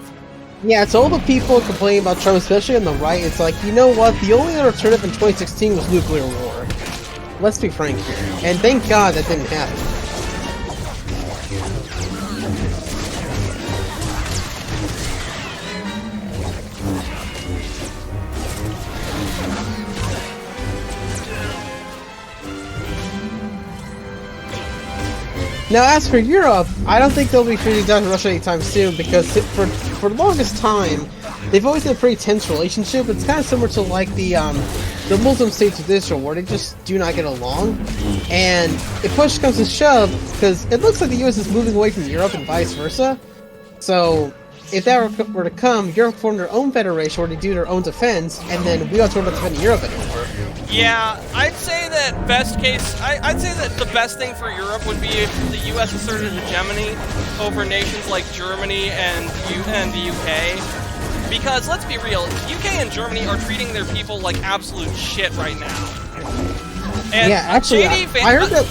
S2: Yeah, it's all the people complaining about Trump, especially on the right. It's like, you know what? The only other alternative in 2016 was nuclear war. Let's be frank here, and thank God that didn't happen. Now, as for Europe, I don't think they'll be freezing down to Russia anytime soon because for the longest time, they've always had a pretty tense relationship. It's kind of similar to like the Muslim states of Israel, where they just do not get along. And if push comes to shove, because it looks like the U.S. is moving away from Europe and vice versa. So, if that were to come, Europe form their own federation where they do their own defense, and then we don't talk about defending Europe anymore.
S1: Yeah, I'd say that best case, I'd say that the best thing for Europe would be if the U.S. asserted hegemony over nations like Germany and the UK. Because, let's be real, UK and Germany are treating their people like absolute shit right now. And
S2: yeah, actually, I heard that...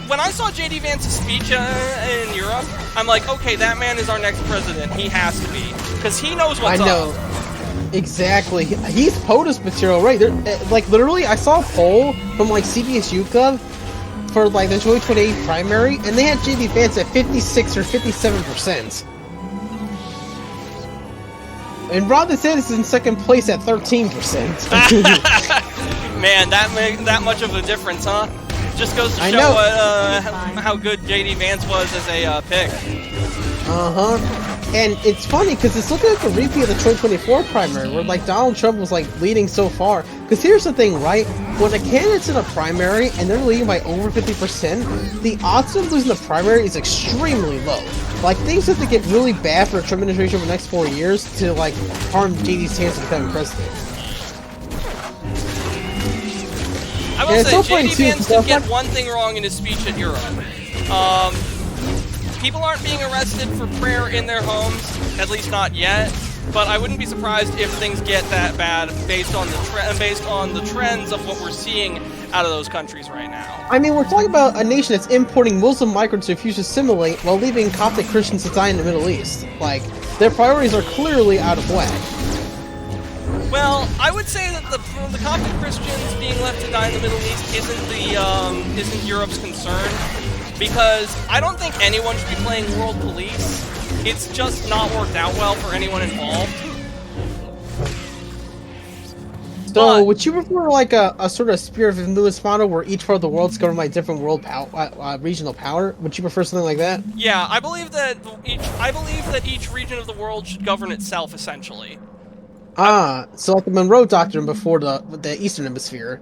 S1: when I saw J.D. Vance's speech in Europe, I'm like, okay, that man is our next president. He has to be. Because he knows what's up. I know.
S2: Exactly. He's POTUS material, right? Like, literally, I saw a poll from, like, CBS YouGov for, like, the 2028 primary, and they had J.D. Vance at 56 or 57%. And Ron DeSantis is in second place at 13%.
S1: Man, that much of a difference, huh? Just goes to show how good J.D. Vance was as a pick.
S2: Uh-huh. And it's funny, because it's looking like a repeat of the 2024 primary, where, like, Donald Trump was, like, leading so far. Because here's the thing, right? When a candidate's in a primary, and they're leading by over 50%, the odds of losing the primary is extremely low. Like, things have to get really bad for a Trump administration for the next 4 years to, like, harm JD's chance of becoming president.
S1: I will say, J.D. Vance did get one thing wrong in his speech at Europe. People aren't being arrested for prayer in their homes, at least not yet. But I wouldn't be surprised if things get that bad based on the trends of what we're seeing out of those countries right now.
S2: I mean, we're talking about a nation that's importing Muslim migrants to refuse to assimilate while leaving Coptic Christians to die in the Middle East. Like, their priorities are clearly out of whack.
S1: Well, I would say that the Coptic Christians being left to die in the Middle East isn't Europe's concern, because I don't think anyone should be playing world police. It's just not worked out well for anyone involved.
S2: So, would you prefer like a sort of Spear of Influence model where each part of the world's governed by a different regional power? Would you prefer something like that?
S1: Yeah, I believe that each region of the world should govern itself, essentially.
S2: So like the Monroe Doctrine before the Eastern Hemisphere.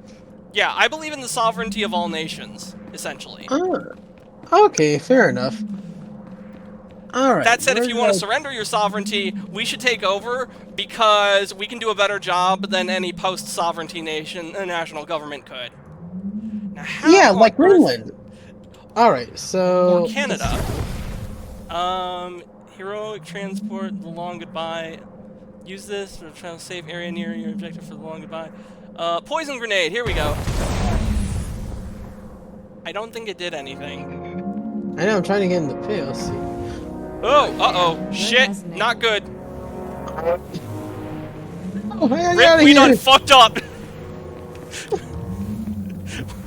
S1: Yeah, I believe in the sovereignty of all nations, essentially.
S2: Okay, fair enough. Alright.
S1: That said, if you want to surrender your sovereignty, we should take over, because we can do a better job than any post-sovereignty national government could. Now, how
S2: like Greenland. Alright, so...
S1: Or Canada. Heroic transport, the long goodbye. Use this to try to save area near your objective for the long goodbye. Poison grenade, here we go. I don't think it did anything.
S2: I know, I'm trying to get in the pit, let's see.
S1: Oh, uh-oh, shit, not good.
S2: Oh, hey,
S1: Rick, we done fucked up.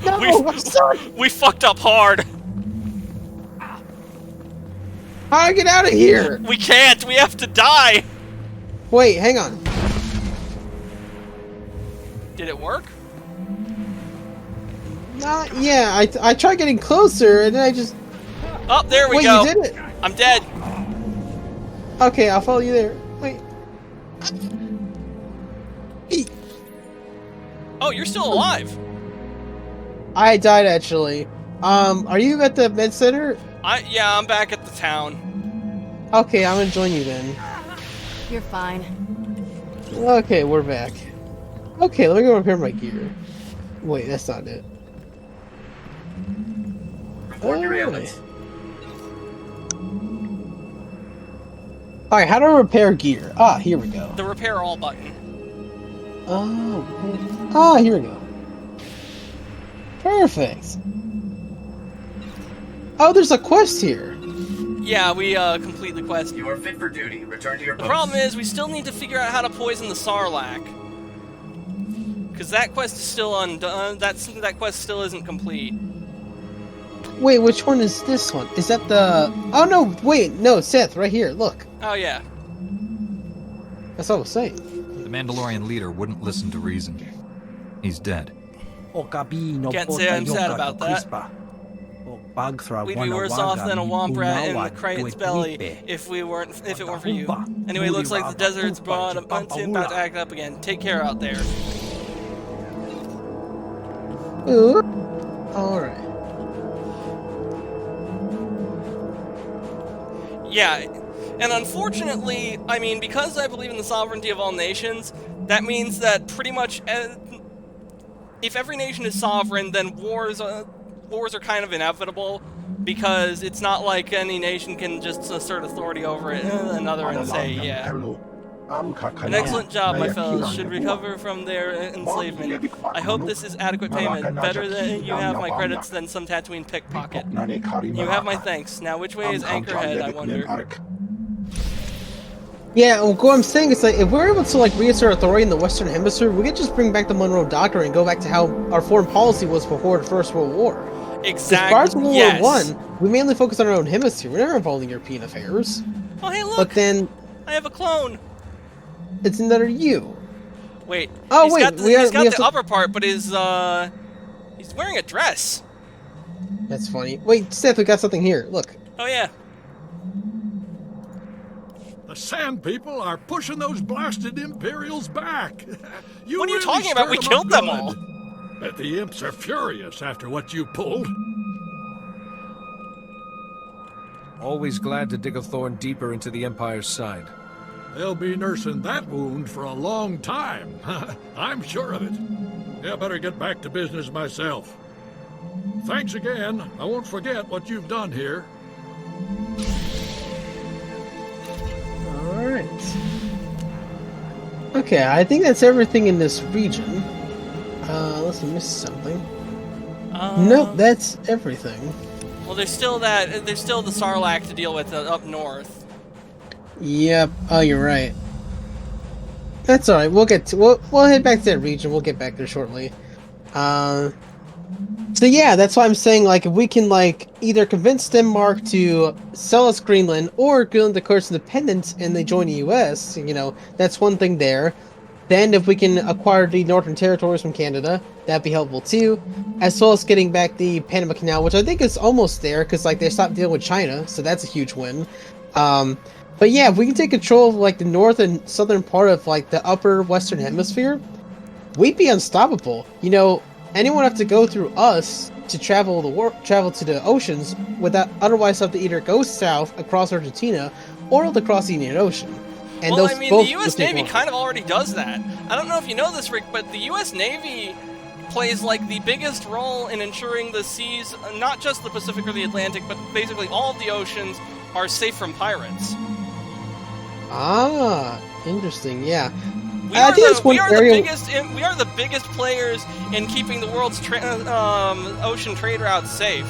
S2: No, I'm sorry.
S1: We fucked up hard.
S2: How do I get out of here?
S1: We can't, we have to die.
S2: Wait, hang on.
S1: Did it work?
S2: Yeah, I tried getting closer, and then I just...
S1: Oh, there we go.
S2: Wait, you did it?
S1: I'm dead.
S2: Okay, I'll follow you there. Wait.
S1: Oh, you're still alive.
S2: I died, actually. Are you at the med center?
S1: Yeah, I'm back at the town.
S2: Okay, I'm gonna join you then.
S3: You're fine.
S2: Okay, we're back. Okay, let me go repair my gear. Wait, that's not it. Alright, how do I repair gear? Ah, here we go.
S1: The repair all button.
S2: Here we go. Perfect. Oh, there's a quest here.
S1: Yeah, we complete the quest.
S12: You are fit for duty. Return to your post.
S1: The problem is, we still need to figure out how to poison the sarlac. Because that quest is still undone. That quest still isn't complete.
S2: Wait, which one is this one? Is that the... Oh, no, wait, no, Seth, right here, look.
S1: Oh, yeah.
S2: That's what I was saying.
S6: The Mandalorian leader wouldn't listen to reason. He's dead.
S1: Can't say I'm sad about that. We'd be worse off than a womp rat in the Krayt's belly if it weren't for you. Anyway, looks like the desert's about to act up again. Take care out there.
S2: Ooh. Alright.
S1: Yeah, and unfortunately, I mean, because I believe in the sovereignty of all nations, that means that pretty much, if every nation is sovereign, then wars are kind of inevitable, because it's not like any nation can just assert authority over another and say, yeah. An excellent job, my fellows. Should recover from their enslavement. I hope this is adequate payment. Better than you have my credits than some Tatooine pickpocket. You have my thanks. Now, which way is Anchorhead, I wonder?
S2: Yeah, well, what I'm saying is, like, if we're able to, like, reassert authority in the Western Hemisphere, we could just bring back the Monroe Doctrine and go back to how our foreign policy was before the First World War.
S1: Exactly.
S2: As far as World War I, we mainly focus on our own hemisphere. We're never involved in European affairs.
S1: Oh, hey, look!
S2: But then...
S1: I have a clone!
S2: It's another you.
S1: Wait.
S2: Oh,
S1: he's
S2: wait.
S1: Got the upper part, but he's wearing a dress.
S2: That's funny. Wait, Seth, we got something here. Look.
S1: Oh, yeah.
S7: The Sand People are pushing those blasted Imperials back.
S1: What are you talking about? We killed them all.
S7: Bet the Imps are furious after what you pulled.
S8: Always glad to dig a thorn deeper into the Empire's side.
S7: They'll be nursing that wound for a long time. I'm sure of it. Yeah, better get back to business myself. Thanks again. I won't forget what you've done here.
S2: Alright. Okay, I think that's everything in this region. Unless I missed something. Nope, that's everything.
S1: Well, there's still the sarlac to deal with up north.
S2: Yep. Oh, you're right. That's alright. We'll head back to that region. We'll get back there shortly. So yeah, that's why I'm saying, like, if we can, like, either convince Denmark to sell us Greenland, or Greenland declares independence and they join the U.S., you know, that's one thing there. Then if we can acquire the northern territories from Canada, that'd be helpful too. As well as getting back the Panama Canal, which I think is almost there, because, like, they stopped dealing with China, so that's a huge win. But yeah, if we can take control of, like, the north and southern part of, like, the upper western hemisphere, we'd be unstoppable. You know, anyone have to go through us to travel to the oceans, without otherwise have to either go south across Argentina or across the Indian Ocean. And
S1: well, I mean, the U.S. Navy kind of already does that. I don't know if you know this, Rick, but the U.S. Navy plays, like, the biggest role in ensuring the seas, not just the Pacific or the Atlantic, but basically all of the oceans, are safe from pirates.
S2: Ah, interesting. Yeah,
S1: we are the biggest players in keeping the world's ocean trade routes safe.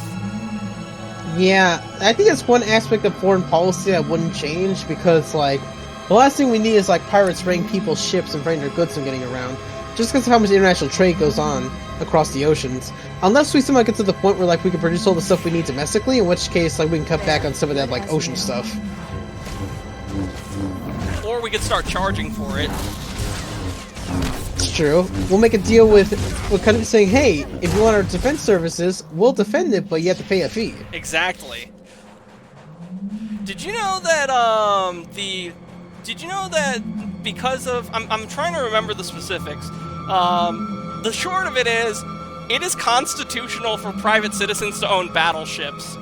S2: Yeah, I think that's one aspect of foreign policy I wouldn't change, because, like, the last thing we need is, like, pirates raiding people's ships and bringing their goods and getting around. Just because of how much international trade goes on across the oceans. Unless we somehow get to the point where, like, we can produce all the stuff we need domestically, in which case, like, we can cut back on some of that, like, ocean stuff.
S1: Or we could start charging for it.
S2: It's true. We'll make a deal with kind of saying, hey, if you want our defense services, we'll defend it, but you have to pay a fee.
S1: Exactly. Did you know that, because of... I'm trying to remember the specifics. The short of it is constitutional for private citizens to own battleships.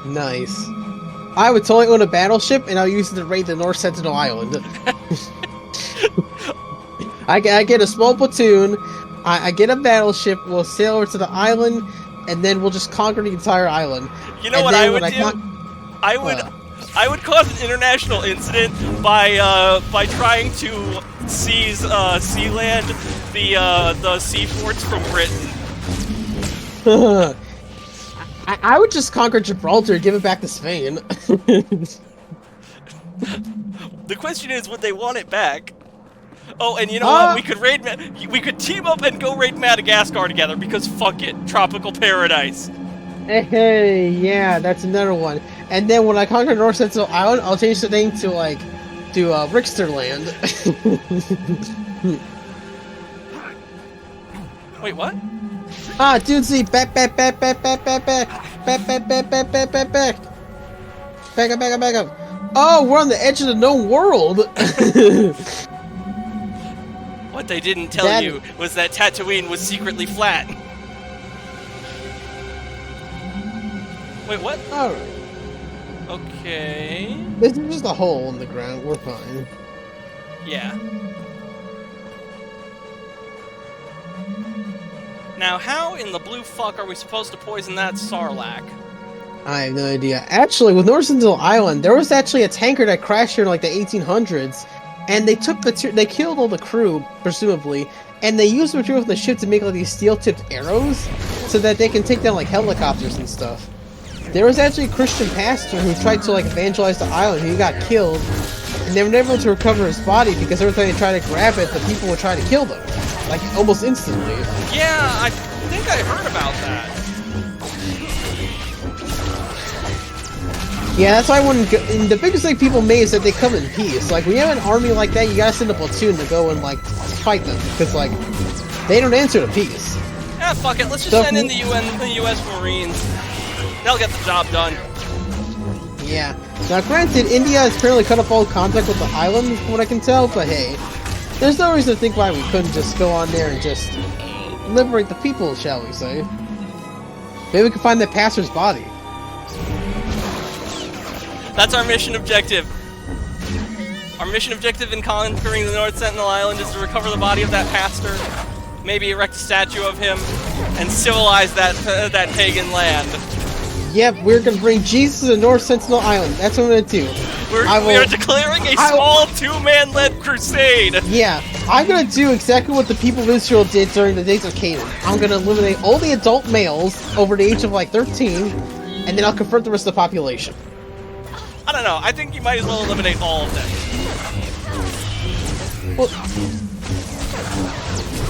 S2: Nice. I would totally own a battleship, and I'll use it to raid the North Sentinel Island. I get a small platoon, I get a battleship, we'll sail over to the island, and then we'll just conquer the entire island.
S1: You know what I would do? I would cause an international incident by trying to seize Sealand, the seaports from Britain.
S2: I would just conquer Gibraltar and give it back to Spain.
S1: The question is, would they want it back? Oh, and you know what? We could team up and go raid Madagascar together, because fuck it, tropical paradise.
S2: Hey, yeah, that's another one. And then when I conquer North Sentinel Island, I'll change the name to, like, Ricksterland.
S1: Wait, what?
S2: Ah, dudesy, back. Back. Back up. Oh, we're on the edge of the known world.
S1: What they didn't tell you was that Tatooine was secretly flat. Wait, what?
S2: Alright.
S1: Okay.
S2: This is just a hole in the ground. We're fine.
S1: Yeah. Now, how in the blue fuck are we supposed to poison that sarlac?
S2: I have no idea. Actually, with North Sentinel Island, there was actually a tanker that crashed here in like the 1800s, and they took they killed all the crew, presumably, and they used the material from the ship to make like these steel-tipped arrows, so that they can take down like helicopters and stuff. There was actually a Christian pastor who tried to like evangelize the island, who got killed, and they were never able to recover his body because every time they tried to grab it, the people would try to kill them, like almost instantly.
S1: Yeah, I think I heard about that.
S2: Yeah, that's why and the biggest thing people made is that they come in peace. Like, when you have an army like that, you gotta send a platoon to go and, like, fight them. Because, like, they don't answer to peace.
S1: Yeah, fuck it. Let's just send in the U.S. Marines. They'll get the job done.
S2: Yeah. Now, granted, India has apparently cut off all contact with the island, from what I can tell, but hey. There's no reason to think why we couldn't just go on there and just liberate the people, shall we say. Maybe we can find that pastor's body.
S1: That's our mission objective. Our mission objective in conquering the North Sentinel Island is to recover the body of that pastor, maybe erect a statue of him, and civilize that pagan land.
S2: Yep, we're gonna bring Jesus to the North Sentinel Island. That's what I'm gonna do.
S1: We are declaring a small two-man-led crusade.
S2: Yeah, I'm gonna do exactly what the people of Israel did during the days of Canaan. I'm gonna eliminate all the adult males over the age of like 13, and then I'll convert the rest of the population.
S1: I don't know. I think you might as well eliminate all of them.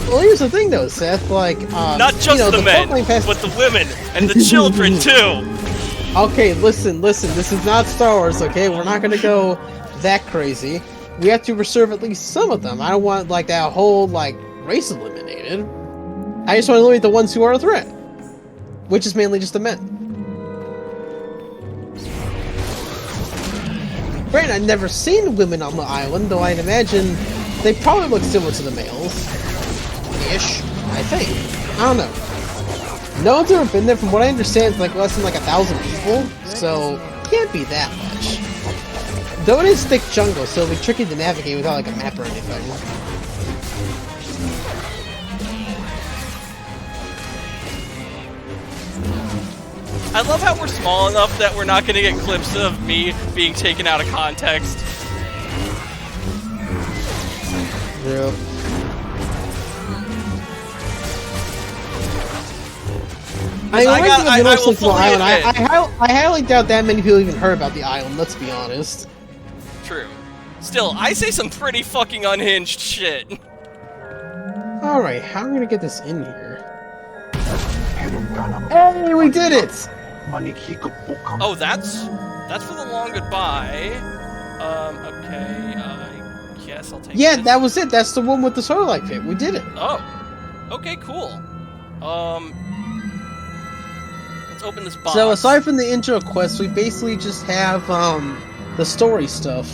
S2: Well, here's the thing, though, Seth. Like,
S1: not just the men, but the women and the children too.
S2: Okay, listen. This is not Star Wars. Okay, we're not gonna go that crazy. We have to preserve at least some of them. I don't want like that whole like race eliminated. I just want to eliminate the ones who are a threat, which is mainly just the men. Granted, I've never seen women on the island, though I'd imagine they probably look similar to the males. Ish, I think. I don't know. No one's ever been there. From what I understand, it's like less than like 1,000 people, so it can't be that much. Though it is thick jungle, so it'll be tricky to navigate without like a map or anything.
S1: I love how we're small enough that we're not going to get clips of me being taken out of context.
S2: Real. I highly doubt that many people even heard about the island, let's be honest.
S1: True. Still, I say some pretty fucking unhinged shit.
S2: Alright, how are we gonna get this in here? Hey, we did it!
S1: Oh, that's for the long goodbye. Okay, I guess I'll take this.
S2: Yeah, that was it. That's the one with the sarlac pit. We did it.
S1: Oh. Okay, cool. Let's open this box.
S2: So, aside from the intro quest, we basically just have, the story stuff.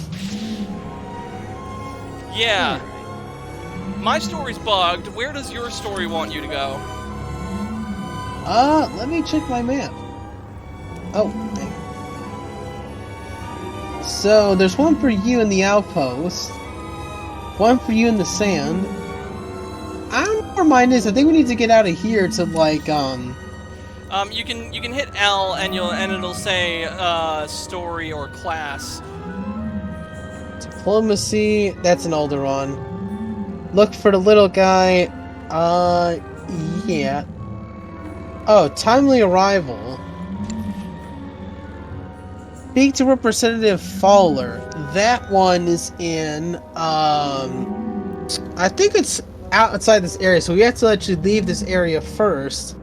S1: Yeah. My story's bugged. Where does your story want you to go?
S2: Let me check my map. Oh, dang. So, there's one for you in the outpost. One for you in the sand. I don't know where mine is. I think we need to get out of here to, like,
S1: you can hit L and it'll say, story or class.
S2: Diplomacy, that's an Alderaan. Look for the little guy, yeah. Oh, timely arrival. Speak to Representative Fowler. That one is in, I think it's outside this area, so we have to actually leave this area first,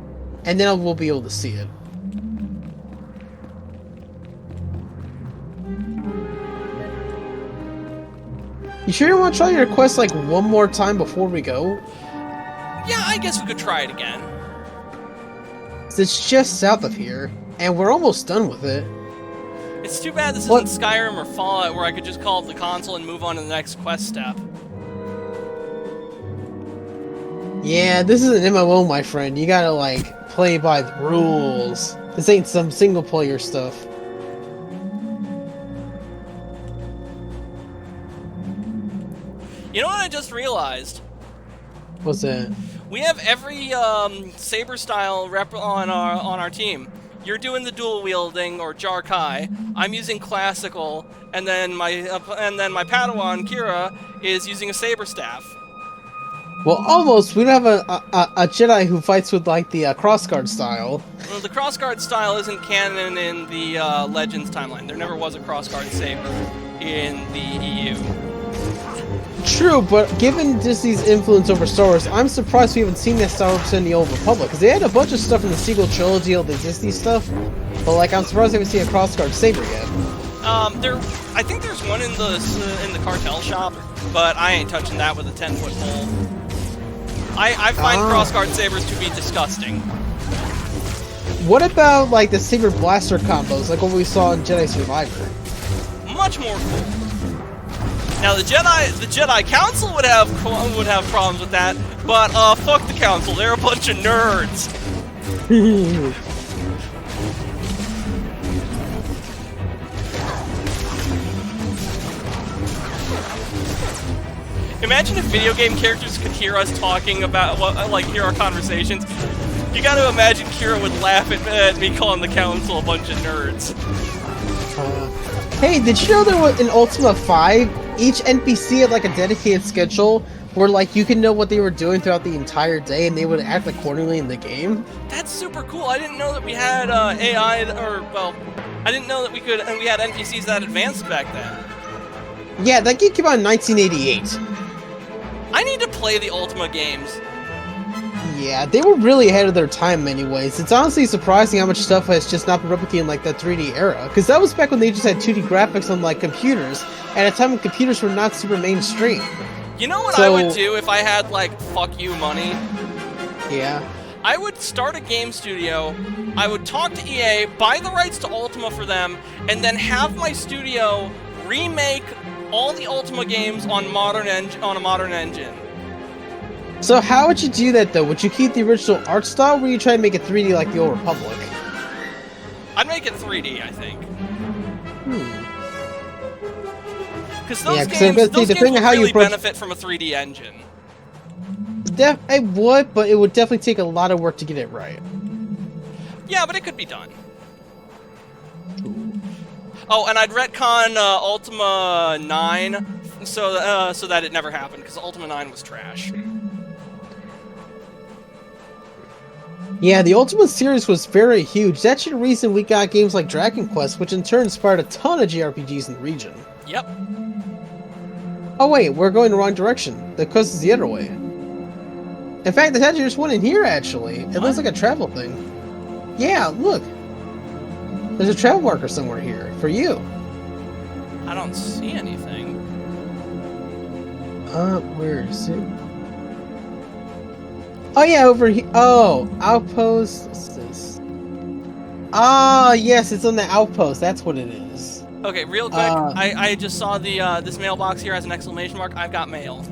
S2: and then we'll be able to see it. You sure you want to try your quest like one more time before we go?
S1: Yeah, I guess we could try it again.
S2: It's just south of here. and we're almost done with it.
S1: It's too bad this isn't Skyrim or Fallout where I could just call up the console and move on to the next quest step.
S2: Yeah, this is an MMO, my friend. You gotta, like, play by the rules. This ain't some single-player stuff.
S1: You know what I just realized?
S2: What's that?
S1: We have every saber style rep on our team. You're doing the dual wielding or Jarkai. I'm using classical, and then my Padawan Kira is using a saber staff.
S2: Well, almost. We don't have a Jedi who fights with like the crossguard style.
S1: Well, the crossguard style isn't canon in the Legends timeline. There never was a crossguard saber in the EU.
S2: True, but given Disney's influence over Star Wars, I'm surprised we haven't seen that Star Wars in the Old Republic. Because they had a bunch of stuff in the sequel trilogy, all the Disney stuff. But like, I'm surprised we haven't seen a crossguard saber yet.
S1: I think there's one in the cartel shop, but I ain't touching that with a 10-foot pole. I find crossguard sabers to be disgusting.
S2: What about like the saber blaster combos, like what we saw in Jedi Survivor?
S1: Much more cool. Now the Jedi Council would have problems with that, but fuck the Council. They're a bunch of nerds. Imagine if video game characters could hear us talking about hear our conversations. You got to imagine Kira would laugh at me calling the Council a bunch of nerds.
S2: Hey, did you know there was in Ultima 5? Each NPC had like a dedicated schedule where like you can know what they were doing throughout the entire day and they would act accordingly in the game.
S1: That's super cool. I didn't know that we had AI, I didn't know that we had NPCs that advanced back then.
S2: Yeah, that game came out in 1988.
S1: I need to play the Ultima games.
S2: Yeah, they were really ahead of their time anyways. It's honestly surprising how much stuff has just not been replicated in like that 3D era. Because that was back when they just had 2D graphics on like computers, at a time when computers were not super mainstream.
S1: You know what I would do if I had like fuck you money?
S2: Yeah.
S1: I would start a game studio, I would talk to EA, buy the rights to Ultima for them, and then have my studio remake all the Ultima games on a modern engine.
S2: So how would you do that though? Would you keep the original art style, or would you try and make it 3D like the Old Republic?
S1: I'd make it 3D, I think. Because those games would really benefit from a 3D engine.
S2: It would, but it would definitely take a lot of work to get it right.
S1: Yeah, but it could be done. Oh, and I'd retcon Ultima 9 so that it never happened, because Ultima 9 was trash.
S2: Yeah, the Ultimate series was very huge. That's the reason we got games like Dragon Quest, which in turn inspired a ton of JRPGs in the region.
S1: Yep.
S2: Oh wait, we're going the wrong direction. The quest is the other way. In fact, there's actually just one in here, actually. It looks like a travel thing. Yeah, look. There's a travel marker somewhere here, for you.
S1: I don't see anything.
S2: Where is it? Oh yeah, over here. Oh, outpost. What's this? Ah, yes, it's on the outpost. That's what it is.
S1: Okay, real quick. I just saw the this mailbox here has an exclamation mark. I've got mail.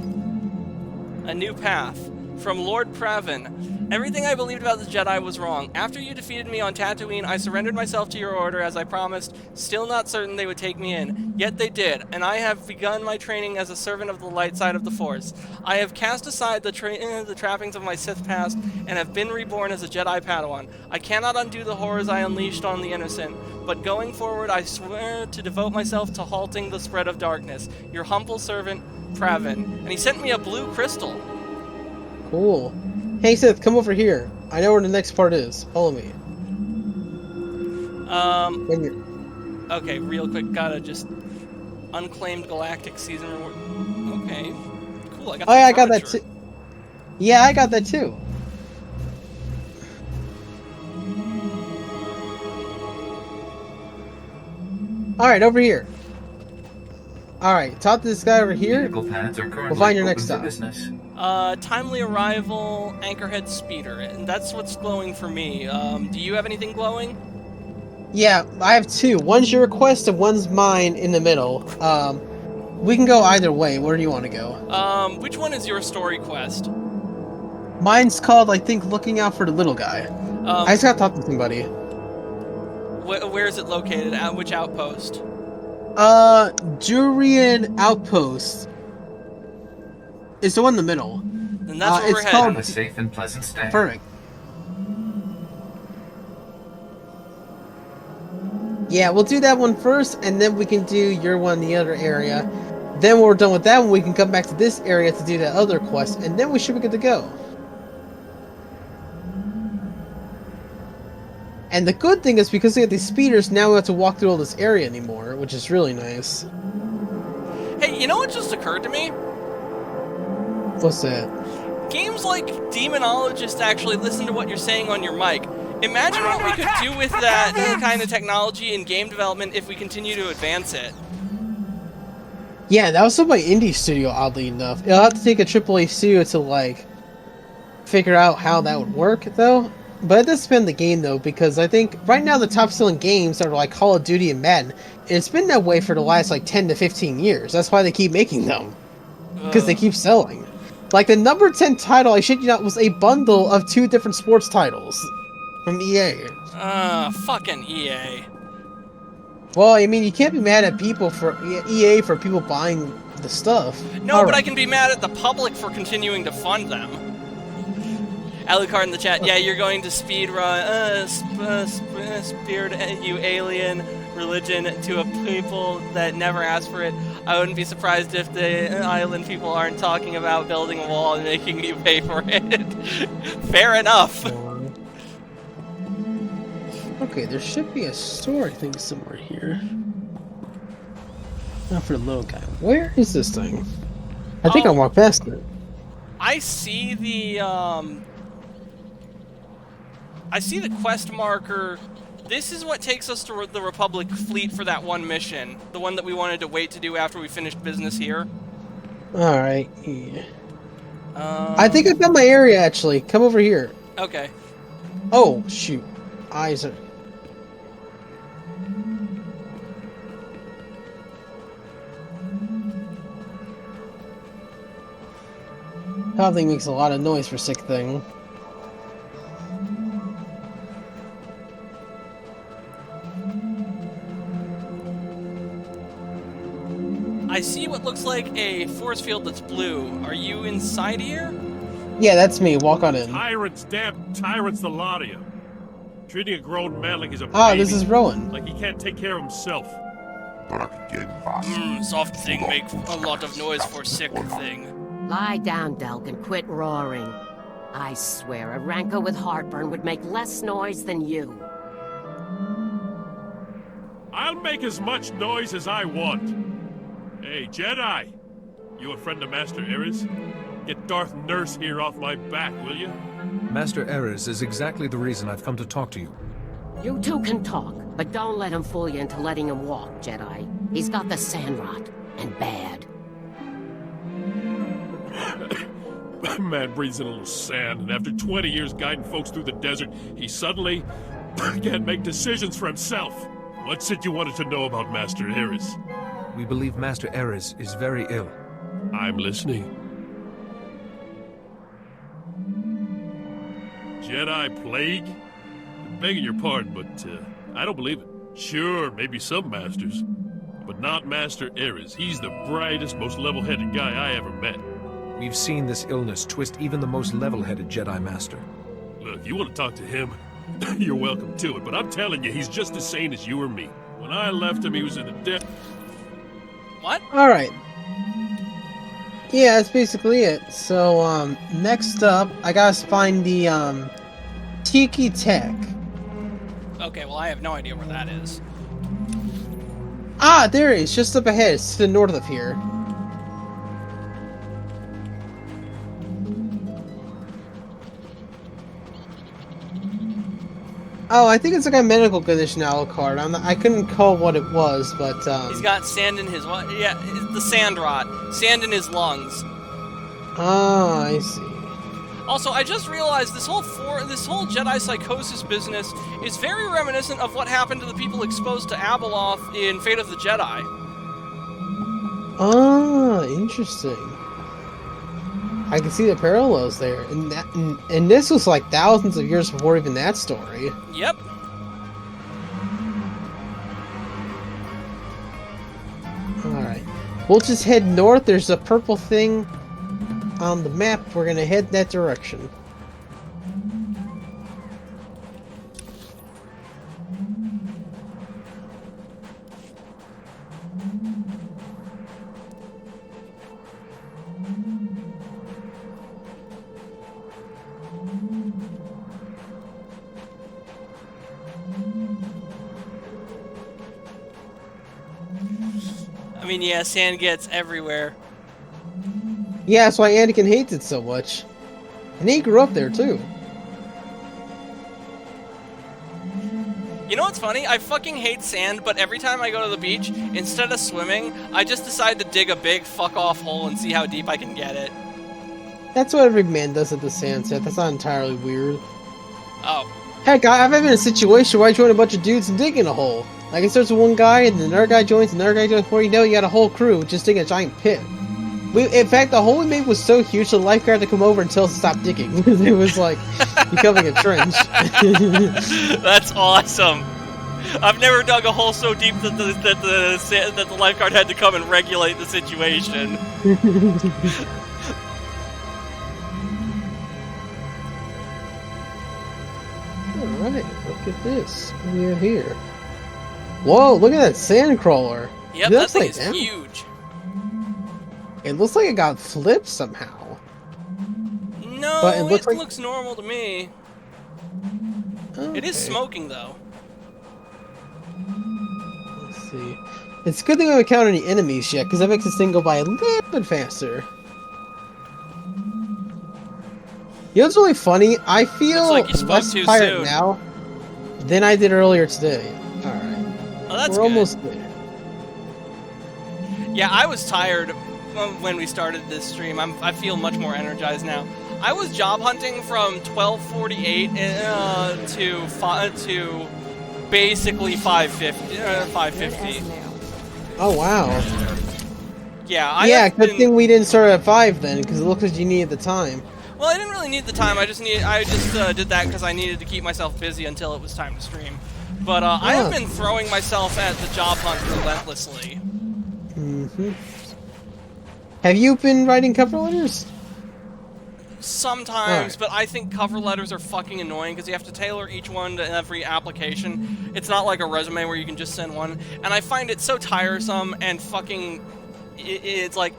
S1: A new path from Lord Previn. Everything I believed about the Jedi was wrong. After you defeated me on Tatooine, I surrendered myself to your order as I promised, still not certain they would take me in. Yet they did, and I have begun my training as a servant of the light side of the Force. I have cast aside the trappings of my Sith past, and have been reborn as a Jedi Padawan. I cannot undo the horrors I unleashed on the innocent, but going forward I swear to devote myself to halting the spread of darkness. Your humble servant, Pravin. And he sent me a blue crystal.
S2: Cool. Hey Sith, come over here. I know where the next part is. Follow me.
S1: Okay, real quick, gotta just unclaimed galactic season reward. Okay, cool. I got.
S2: Oh yeah, I got that too. Yeah, I got that too. All right, over here. All right, talk to this guy over here. We'll find your next stop.
S1: Timely arrival, Anchorhead speeder, and that's what's glowing for me. Do you have anything glowing?
S2: Yeah, I have two. One's your request and one's mine in the middle. We can go either way. Where do you want to go?
S1: Which one is your story quest?
S2: Mine's called, I think, Looking Out for the Little Guy. I just gotta talk to somebody.
S1: Where is it located? At which outpost?
S2: Durian Outpost. It's the one in the middle.
S1: And that's where we're heading.
S12: Have a safe and pleasant stay.
S2: Perfect. Yeah, we'll do that one first, and then we can do your one in the other area. Then when we're done with that one, we can come back to this area to do that other quest, and then we should be good to go. And the good thing is, because we have these speeders, now we don't have to walk through all this area anymore, which is really nice.
S1: Hey, you know what just occurred to me?
S2: What's that?
S1: Games like Demonologist actually listen to what you're saying on your mic. Imagine what we could do with that kind of technology in game development if we continue to advance it.
S2: Yeah, that was some by indie studio, oddly enough. It'll have to take a AAA studio to, like, figure out how that would work, though. But it does depend the game, though, because I think right now the top-selling games are, like, Call of Duty and Madden. And it's been that way for the last, like, 10 to 15 years. That's why they keep making them. Because they keep selling. Like, the number 10 title, I shit you not, was a bundle of 2 different sports titles from EA.
S1: Fucking EA.
S2: Well, I mean, you can't be mad at people for EA for people buying the stuff.
S1: No, but I can be mad at the public for continuing to fund them. Alucard in the chat, yeah, you're going to speedrun, spirit you alien religion to a people that never asked for it. I wouldn't be surprised if the island people aren't talking about building a wall and making you pay for it. Fair enough.
S2: Okay, there should be a store, I think, somewhere here. Not for the little guy. Where is this thing? I think I walked past it.
S1: I see the quest marker. This is what takes us to the Republic fleet for that one mission. The one that we wanted to wait to do after we finished business here.
S2: Alright, yeah. I think I found my area, actually. Come over here.
S1: Okay.
S2: Oh, shoot. Eyes are... That thing makes a lot of noise for sick thing.
S1: I see what looks like a force field that's blue. Are you inside here?
S2: Yeah, that's me. Walk on in.
S13: Tyrants, damn tyrants, the lot of you. Treating a grown man like he's a
S2: Ah,
S13: baby,
S2: this is Rowan.
S13: like he can't take care of himself.
S1: Soft thing make a lot of noise for sick thing.
S14: Lie down, Delk, and quit roaring. I swear a rancor with heartburn would make less noise than you.
S13: I'll make as much noise as I want. Hey, Jedi! You a friend of Master Ares? Get Darth Nurse here off my back, will you?
S8: Master Ares is exactly the reason I've come to talk to you.
S14: You two can talk, but don't let him fool you into letting him walk, Jedi. He's got the sand rot, and bad.
S13: Man breathes in a little sand, and after 20 years guiding folks through the desert, he suddenly can't make decisions for himself. What's it you wanted to know about Master Ares?
S8: We believe Master Ares is very ill.
S13: I'm listening. Jedi plague? I'm begging your pardon, but I don't believe it. Sure, maybe some masters, but not Master Ares. He's the brightest, most level-headed guy I ever met.
S8: We've seen this illness twist even the most level-headed Jedi Master.
S13: Look, you want to talk to him? You're welcome to it, but I'm telling you, he's just as sane as you or me. When I left him, he was in the dead.
S1: What?
S2: Alright. Yeah, that's basically it. So, next up, I gotta find the, Tiki Tech.
S1: Okay, well, I have no idea where that is.
S2: Ah, there it is, just up ahead. It's to the north of here. Oh, I think it's like a medical condition Alucard. I couldn't call what it was, but
S1: He's got sand in his what? Yeah, the sand rot. Sand in his lungs.
S2: Ah, I see.
S1: Also, I just realized this whole Jedi psychosis business is very reminiscent of what happened to the people exposed to Abeloth in Fate of the Jedi.
S2: Ah, interesting. I can see the parallels there, and this was like thousands of years before even that story.
S1: Yep.
S2: All right, we'll just head north. There's a purple thing on the map. We're gonna head that direction.
S1: I mean, yeah, sand gets everywhere.
S2: Yeah, that's why Anakin hates it so much. And he grew up there, too.
S1: You know what's funny? I fucking hate sand, but every time I go to the beach, instead of swimming, I just decide to dig a big fuck-off hole and see how deep I can get it.
S2: That's what every man does at the sand set. That's not entirely weird.
S1: Oh.
S2: Heck, I've been in a situation where I join a bunch of dudes and dig in a hole. Like, it starts with one guy, and then another guy joins, before you know it, you got a whole crew just digging a giant pit. In fact, the hole we made was so huge, the lifeguard had to come over and tell us to stop digging, because it was, like, becoming a trench.
S1: That's awesome. I've never dug a hole so deep that the lifeguard had to come and regulate the situation.
S2: Alright, look at this. What do we have here? Whoa, look at that sand crawler.
S1: Yep, that thing is huge.
S2: It looks like it got flipped somehow.
S1: No,
S2: but
S1: it
S2: looks,
S1: looks normal to me.
S2: Okay.
S1: It is smoking, though.
S2: Let's see. It's a good thing we haven't encountered any enemies yet, because that makes this thing go by a little bit faster. You know what's really funny? I feel
S1: like you spoke
S2: less
S1: too
S2: tired
S1: soon.
S2: now than I did earlier today. Alright.
S1: Oh, that's
S2: We're
S1: good.
S2: almost there.
S1: Yeah, I was tired when we started this stream. I feel much more energized now. I was job hunting from 12:48 to basically 5:50.
S2: Oh wow.
S1: Yeah,
S2: good thing we didn't start at 5 then, because it looks like you needed the time.
S1: Well, I didn't really need the time. I just did that because I needed to keep myself busy until it was time to stream. But I have been throwing myself at the job hunt relentlessly.
S2: Mm-hmm. Have you been writing cover letters?
S1: Sometimes, but I think cover letters are fucking annoying because you have to tailor each one to every application. It's not like a resume where you can just send one. And I find it so tiresome and fucking... It's like...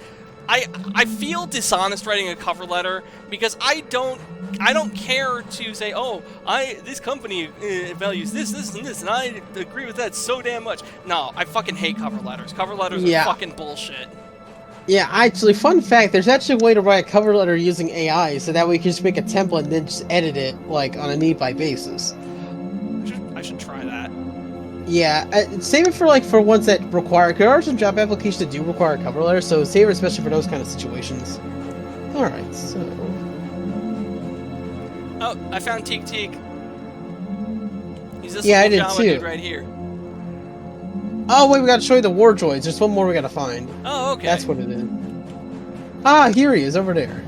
S1: I feel dishonest writing a cover letter because I don't care to say, oh, this company values this, and this, and I agree with that so damn much. No, I fucking hate cover letters. Cover letters are fucking bullshit.
S2: Yeah, actually, fun fact, there's actually a way to write a cover letter using AI, so that way you can just make a template and then just edit it, like, on a need-by basis.
S1: I should try that.
S2: Yeah, save it for ones that require, there are some job applications that do require a cover letter, so save it especially for those kind of situations. Alright, so...
S1: Oh, I found Teak Teak. He's this
S2: I
S1: little
S2: did
S1: Jama
S2: too.
S1: dude right here.
S2: Oh wait, we gotta show you the war droids. There's one more we gotta find.
S1: Oh, okay.
S2: That's what it is. Ah, here he is, over there.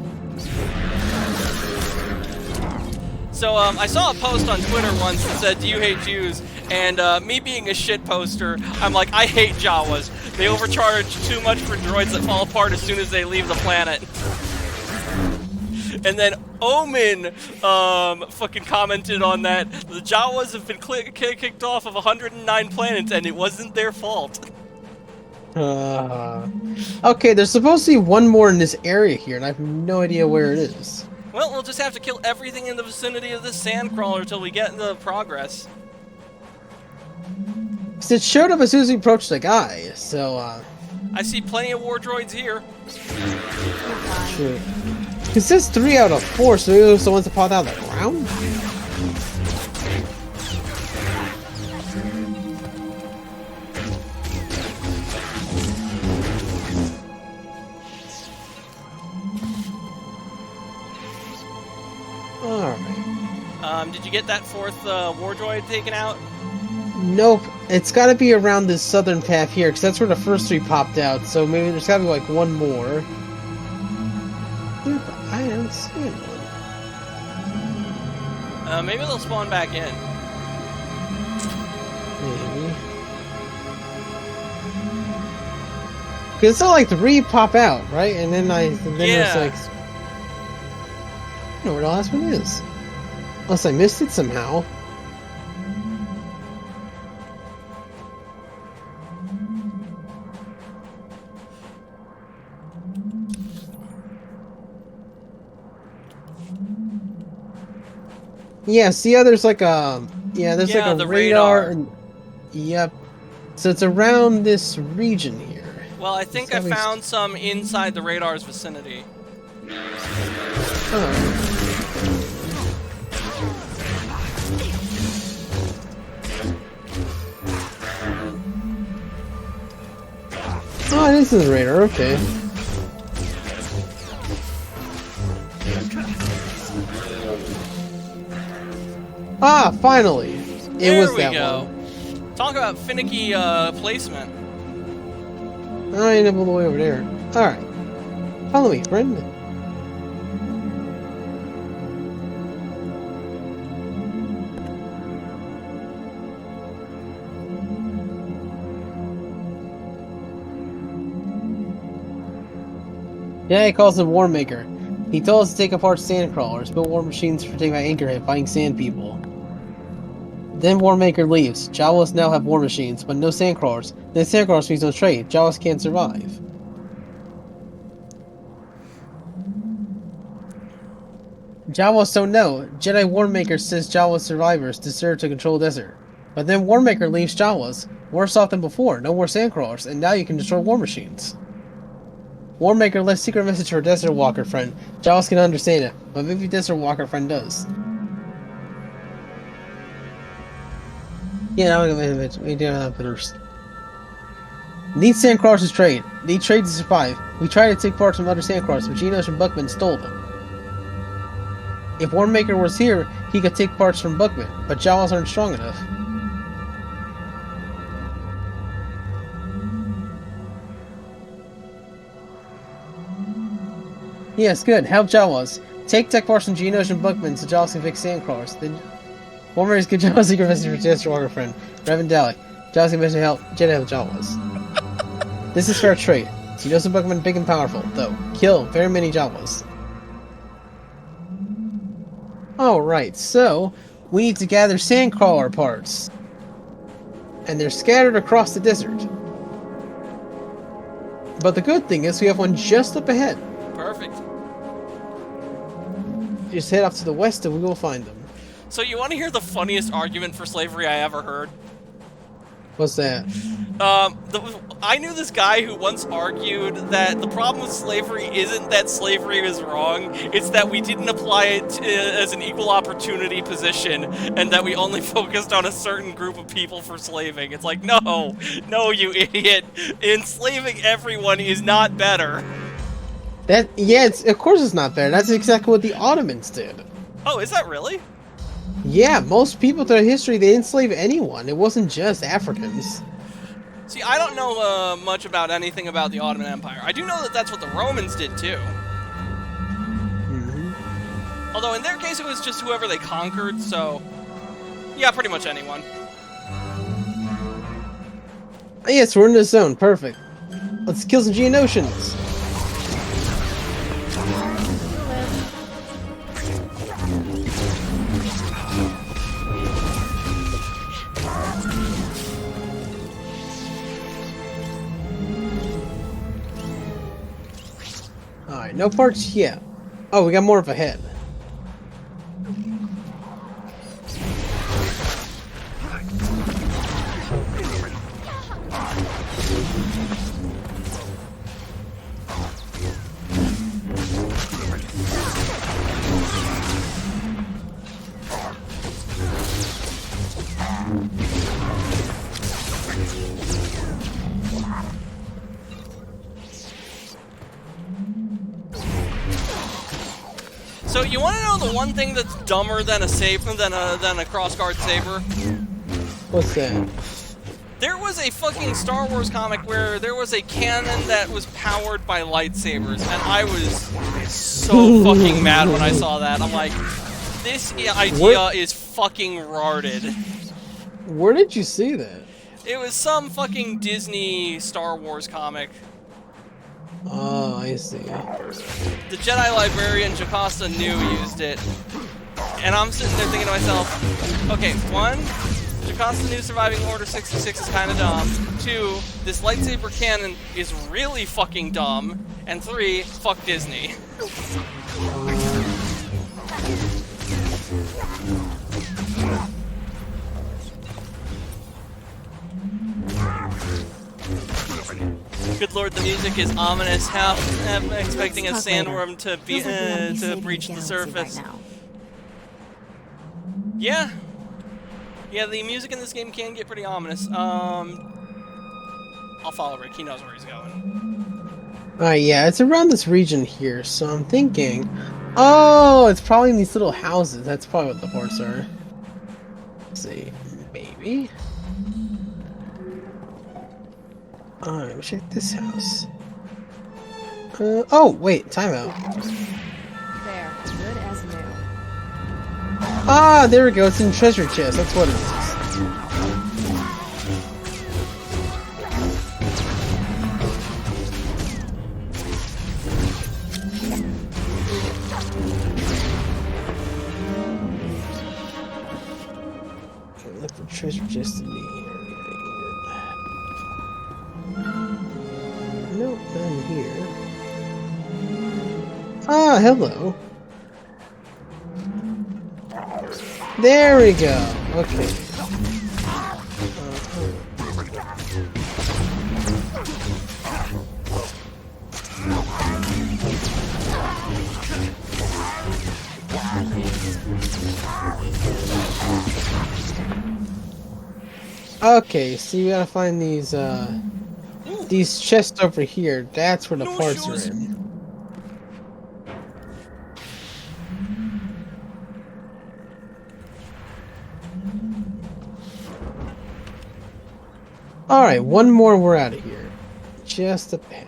S1: So, I saw a post on Twitter once that said, do you hate Jews? And, me being a shit poster, I'm like, I hate Jawas. They overcharge too much for droids that fall apart as soon as they leave the planet. And then Omen, fucking commented on that. The Jawas have been kicked off of 109 planets, and it wasn't their fault.
S2: Okay, there's supposed to be one more in this area here, and I have no idea where it is.
S1: Well, we'll just have to kill everything in the vicinity of this sandcrawler till we get the progress.
S2: Because it showed up as soon as we approached the guy, so,
S1: I see plenty of war droids here.
S2: Sure. It says 3 out of 4, so maybe those are the ones that popped out of the ground?
S1: Did you get that fourth war droid taken out?
S2: Nope. It's got to be around this southern path here, because that's where the first 3 popped out. So maybe there's got to be like one more. I don't see one.
S1: Maybe they'll spawn back in.
S2: Maybe. Because it's not like 3 pop out, right? And then there's like... I don't know where the last one is. Unless I missed it somehow. Yeah, see how there's like a... Yeah, there's like a radar. And, yep. So it's around this region here.
S1: Well, I think I found some inside the radar's vicinity.
S2: Oh, it is in the radar, okay. Ah, finally! It was that one.
S1: Talk about finicky placement.
S2: I ended up all the way over there. Alright. Follow me, friend. Yeah, he calls him Warmaker. He told us to take apart sand crawlers, build war machines for taking my anchorhead, fighting sand people. Then Warmaker leaves. Jawas now have war machines, but no sand crawlers. Then sand crawlers means no trade. Jawas can't survive. Jawas don't know. Jedi Warmaker says Jawas survivors deserve to control the desert. But then Warmaker leaves Jawas. Worse off than before. No more sand crawlers, and now you can destroy war machines. Warmaker left secret message for a Desert Walker friend. Jawas can understand it, but maybe Desert Walker friend does. Yeah, now we do have first. Need sandcrawlers to trade. Need trade to survive. We tried to take parts from other sandcrawlers, but Genos and Buckman stole them. If Warmaker was here, he could take parts from Buckman, but Jawas aren't strong enough. Yes, good. Help Jawas. Take tech parts from Genos and Buckman so Jawas can fix sandcrawlers. Then Warmaker's give Jawas secret message for Desert Walker friend. Reverend Dally. Jawas can mission help Jedi help Jawas. This is fair trade. Genos and Buckman big and powerful, though. Kill very many Jawas. Alright, so we need to gather sandcrawler parts. And they're scattered across the desert. But the good thing is we have one just up ahead.
S1: Perfect.
S2: Just head off to the west and we will find them.
S1: So you want to hear the funniest argument for slavery I ever heard?
S2: What's that?
S1: I knew this guy who once argued that the problem with slavery isn't that slavery is wrong, it's that we didn't apply it as an equal opportunity position, and that we only focused on a certain group of people for slaving. It's like, no, you idiot. Enslaving everyone is not better.
S2: Of course it's not fair. That's exactly what the Ottomans did.
S1: Oh, is that really?
S2: Yeah, most people throughout history, they didn't enslave anyone. It wasn't just Africans.
S1: See, I don't know much about anything about the Ottoman Empire. I do know that that's what the Romans did, too.
S2: Mm-hmm.
S1: Although, in their case, it was just whoever they conquered, so... Yeah, pretty much anyone.
S2: Yes, we're in the zone. Perfect. Let's kill some Geonosians. Alright, no parts yet. Oh, we got more up ahead.
S1: So So you want to know the one thing that's dumber than a saber than a crossguard saber?
S2: What's that?
S1: There was a fucking Star Wars comic where there was a cannon that was powered by lightsabers, and I was so fucking mad when I saw that. I'm like, this idea is fucking retarded.
S2: Where did you see that?
S1: It was some fucking Disney Star Wars comic.
S2: Oh, I see.
S1: The Jedi librarian Jocasta Nu used it, and I'm sitting there thinking to myself, okay, one, Jocasta Nu surviving Order 66 is kind of dumb. Two, this lightsaber cannon is really fucking dumb. And three, fuck Disney. Good lord, the music is ominous. How I'm expecting a sandworm to be to breach the surface.
S3: Right now.
S1: Yeah. Yeah, the music in this game can get pretty ominous. I'll follow Rick. He knows where he's going.
S2: Yeah, it's around this region here, so I'm thinking... Oh, it's probably in these little houses. That's probably what the ports are. Let's see. Maybe? Alright, check this house. Oh, wait, timeout.
S3: There, good as new.
S2: Ah, there we go. It's in treasure chest. That's what it is. Look for treasure chest in the area. Nope, none here. Ah, hello. There we go. Okay. Okay, so you gotta find these chests over here. That's where the parts are in. Alright, one more, we're out of here. Just a pad.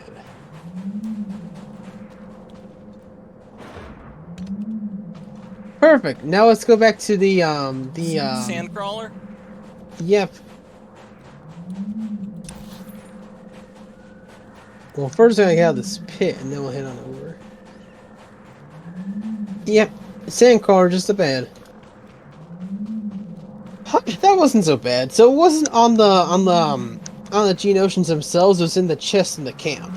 S2: Perfect. Now let's go back to the
S1: Sandcrawler?
S2: Yep. Well, first I gotta get out of this pit, and then we'll head on over. Yep. Sandcrawler, just a bad. That wasn't so bad. So it wasn't on the Geonosians themselves. It was in the chest in the camp.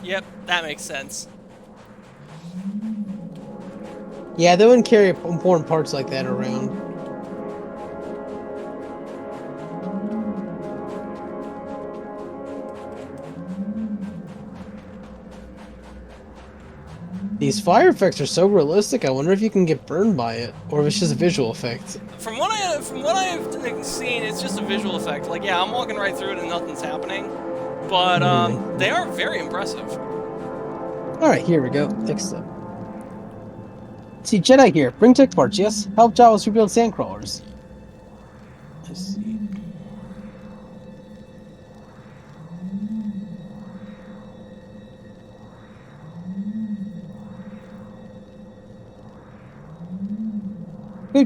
S1: Yep, that makes sense.
S2: Yeah, they wouldn't carry important parts like that around. These fire effects are so realistic. I wonder if you can get burned by it, or if it's just a visual effect.
S1: From what I've seen, it's just a visual effect. Like, yeah, I'm walking right through it and nothing's happening, but they are very impressive.
S2: All right, here we go. Next up. See, Jedi here. Bring tech parts, yes? Help Jawas rebuild sandcrawlers. Let's see.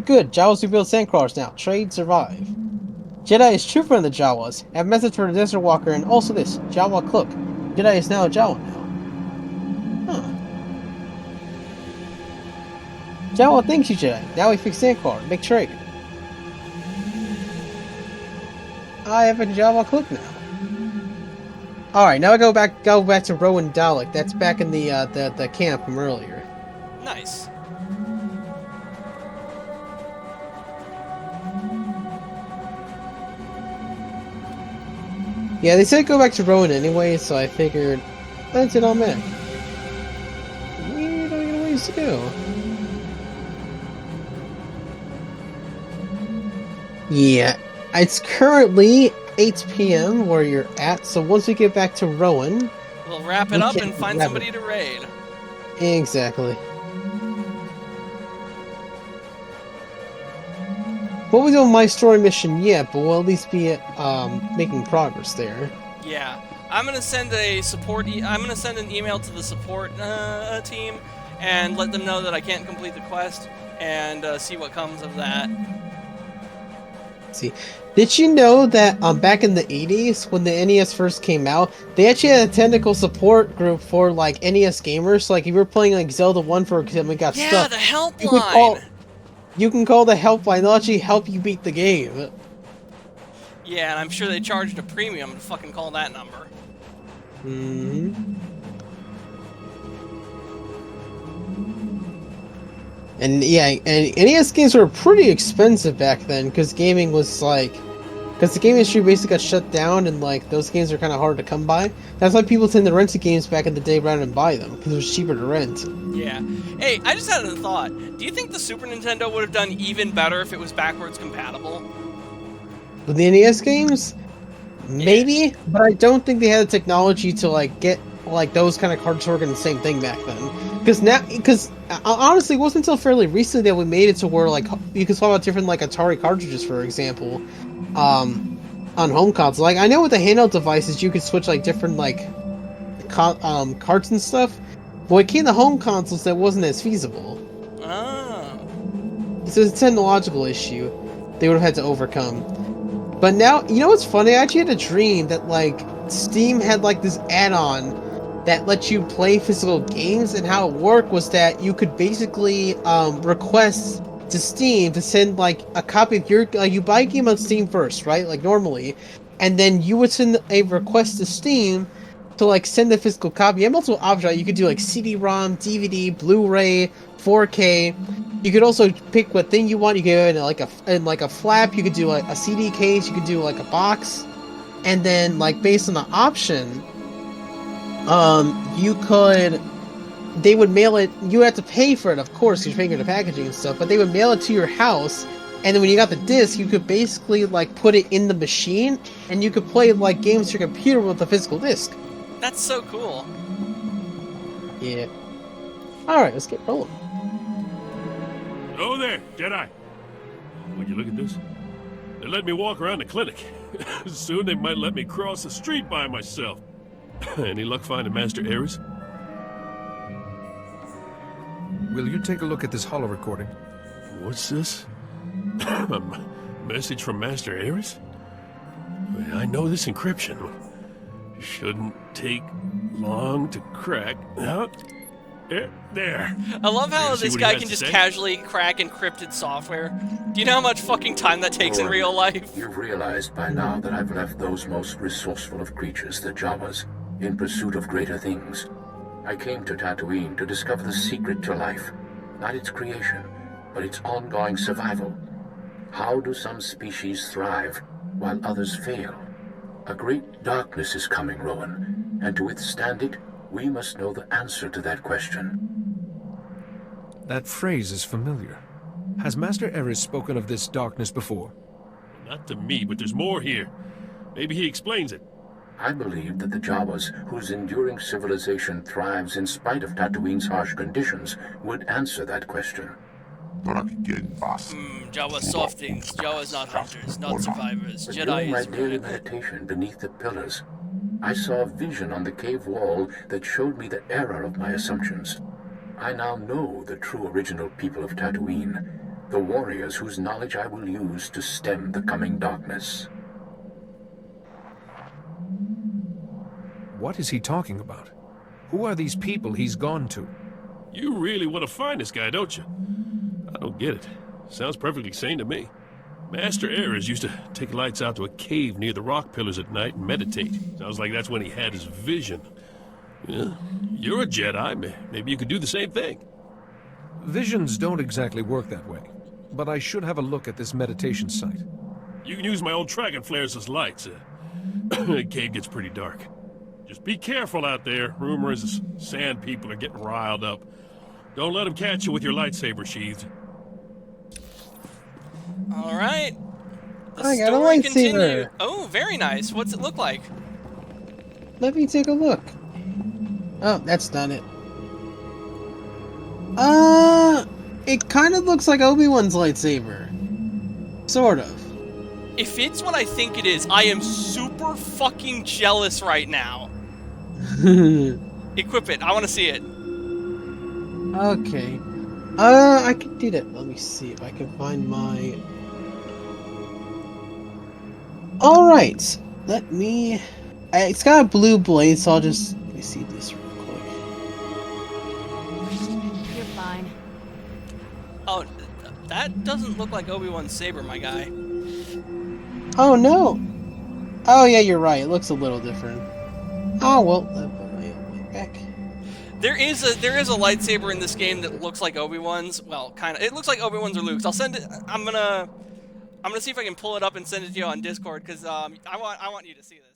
S2: Good. Jawas rebuild sandcrawlers now. Trade, survive. Jedi is true friend of the Jawas. Have a message for the Desert Walker and also this. Jawa cloak. Jedi is now a Jawa now. Huh. Jawa thanks you, Jedi. Now we fix sandcrawler. Make trade. I have a Jawa cloak now. Alright, now I go back to Rowan Dalek. That's back in the camp from earlier.
S1: Nice.
S2: Yeah, they said go back to Rowan anyway, so I figured that's it on that. We don't got a ways to go. Yeah, it's currently 8 p.m. where you're at, so once we get back to Rowan...
S1: We'll wrap it up and find somebody to raid.
S2: Exactly. What we do on my story mission yet, but we'll at least be making progress there.
S1: Yeah, I'm gonna send a support. I'm gonna send an email to the support team and let them know that I can't complete the quest and see what comes of that.
S2: See, did you know that back in the 80s when the NES first came out, they actually had a technical support group for like NES gamers? So, like if you were playing like Zelda 1 for example and got stuck,
S1: Yeah, the helpline.
S2: You can call the helpline. They'll actually help you beat the game.
S1: Yeah, and I'm sure they charged a premium to fucking call that number.
S2: Mm-hmm. And yeah, and NES games were pretty expensive back then because gaming was like, because the game industry basically got shut down and like those games are kind of hard to come by. That's why people tend to rent the games back in the day rather than buy them because it was cheaper to rent.
S1: Yeah. Hey, I just had a thought. Do you think the Super Nintendo would have done even better if it was backwards compatible?
S2: With the NES games, maybe, but I don't think they had the technology to like get like those kind of cards working the same thing back then. Because honestly, it wasn't until fairly recently that we made it to where like you could swap out different like Atari cartridges, for example, on home consoles. Like I know with the handheld devices you could switch like different like carts and stuff, but when it came to home consoles, that wasn't as feasible.
S1: Oh.
S2: So it's a technological issue they would have had to overcome. But now, you know what's funny? I actually had a dream that like Steam had like this add-on that lets you play physical games, and how it worked was that you could basically request to Steam to send like a copy of your like you buy a game on Steam first, right? Like normally, and then you would send a request to Steam to like send a physical copy. And multiple options, right? You could do like CD-ROM, DVD, Blu-ray, 4K. You could also pick what thing you want. You could go in like a flap. You could do like a CD case. You could do like a box, and then like based on the option, they would mail it. You had to pay for it, of course, because you're paying for the packaging and stuff. But they would mail it to your house, and then when you got the disc, you could basically like put it in the machine, and you could play like games to your computer with the physical disc.
S1: That's so cool.
S2: Yeah. All right, let's get rolling.
S13: Oh there, Jedi. Would you look at this? They let me walk around the clinic. Soon they might let me cross the street by myself. Any luck finding Master Ares?
S8: Will you take a look at this holo recording?
S13: What's this? A message from Master Ares? I know this encryption. Shouldn't take long to crack. There.
S1: I love how this guy can just casually crack encrypted software. Do you know how much fucking time that takes in real life?
S12: You've realized by now that I've left those most resourceful of creatures, the Jawas, in pursuit of greater things. I came to Tatooine to discover the secret to life. Not its creation, but its ongoing survival. How do some species thrive while others fail? A great darkness is coming, Rowan, and to withstand it, we must know the answer to that question.
S8: That phrase is familiar. Has Master Ares spoken of this darkness before?
S13: Not to me, but there's more here. Maybe he explains it.
S12: I believe that the Jawas, whose enduring civilization thrives in spite of Tatooine's harsh conditions, would answer that question.
S1: Jawa softings. Jawa's not hunters, not survivors.
S12: But
S1: Jedi
S12: during my
S1: is
S12: daily meditation beneath the pillars, I saw a vision on the cave wall that showed me the error of my assumptions. I now know the true original people of Tatooine, the warriors whose knowledge I will use to stem the coming darkness.
S8: What is he talking about? Who are these people he's gone to?
S13: You really want to find this guy, don't you? I don't get it. Sounds perfectly sane to me. Master Ares used to take lights out to a cave near the rock pillars at night and meditate. Sounds like that's when he had his vision. Yeah, you're a Jedi. Maybe you could do the same thing.
S8: Visions don't exactly work that way, but I should have a look at this meditation site.
S13: You can use my old dragon flares as lights. The cave gets pretty dark. Just be careful out there. Rumor is the sand people are getting riled up. Don't let them catch you with your lightsaber sheathed.
S1: All right.
S2: I got a lightsaber.
S1: Oh, very nice. What's it look like?
S2: Let me take a look. Oh, that's not it. It kind of looks like Obi-Wan's lightsaber. Sort of.
S1: If it's what I think it is, I am super fucking jealous right now. Equip it. I want to see it.
S2: Okay. I can do that. Let me see if I can find my... Alright. Let me... It's got a blue blade, so I'll just... Let me see this real quick.
S3: You're fine.
S1: Oh, that doesn't look like Obi-Wan's saber, my guy.
S2: Oh, no! Oh, yeah, you're right. It looks a little different. Oh, well, back.
S1: There is a lightsaber in this game that looks like Obi-Wan's. Well, kind of. It looks like Obi-Wan's or Luke's. I'll send it. I'm gonna see if I can pull it up and send it to you on Discord because I want you to see this.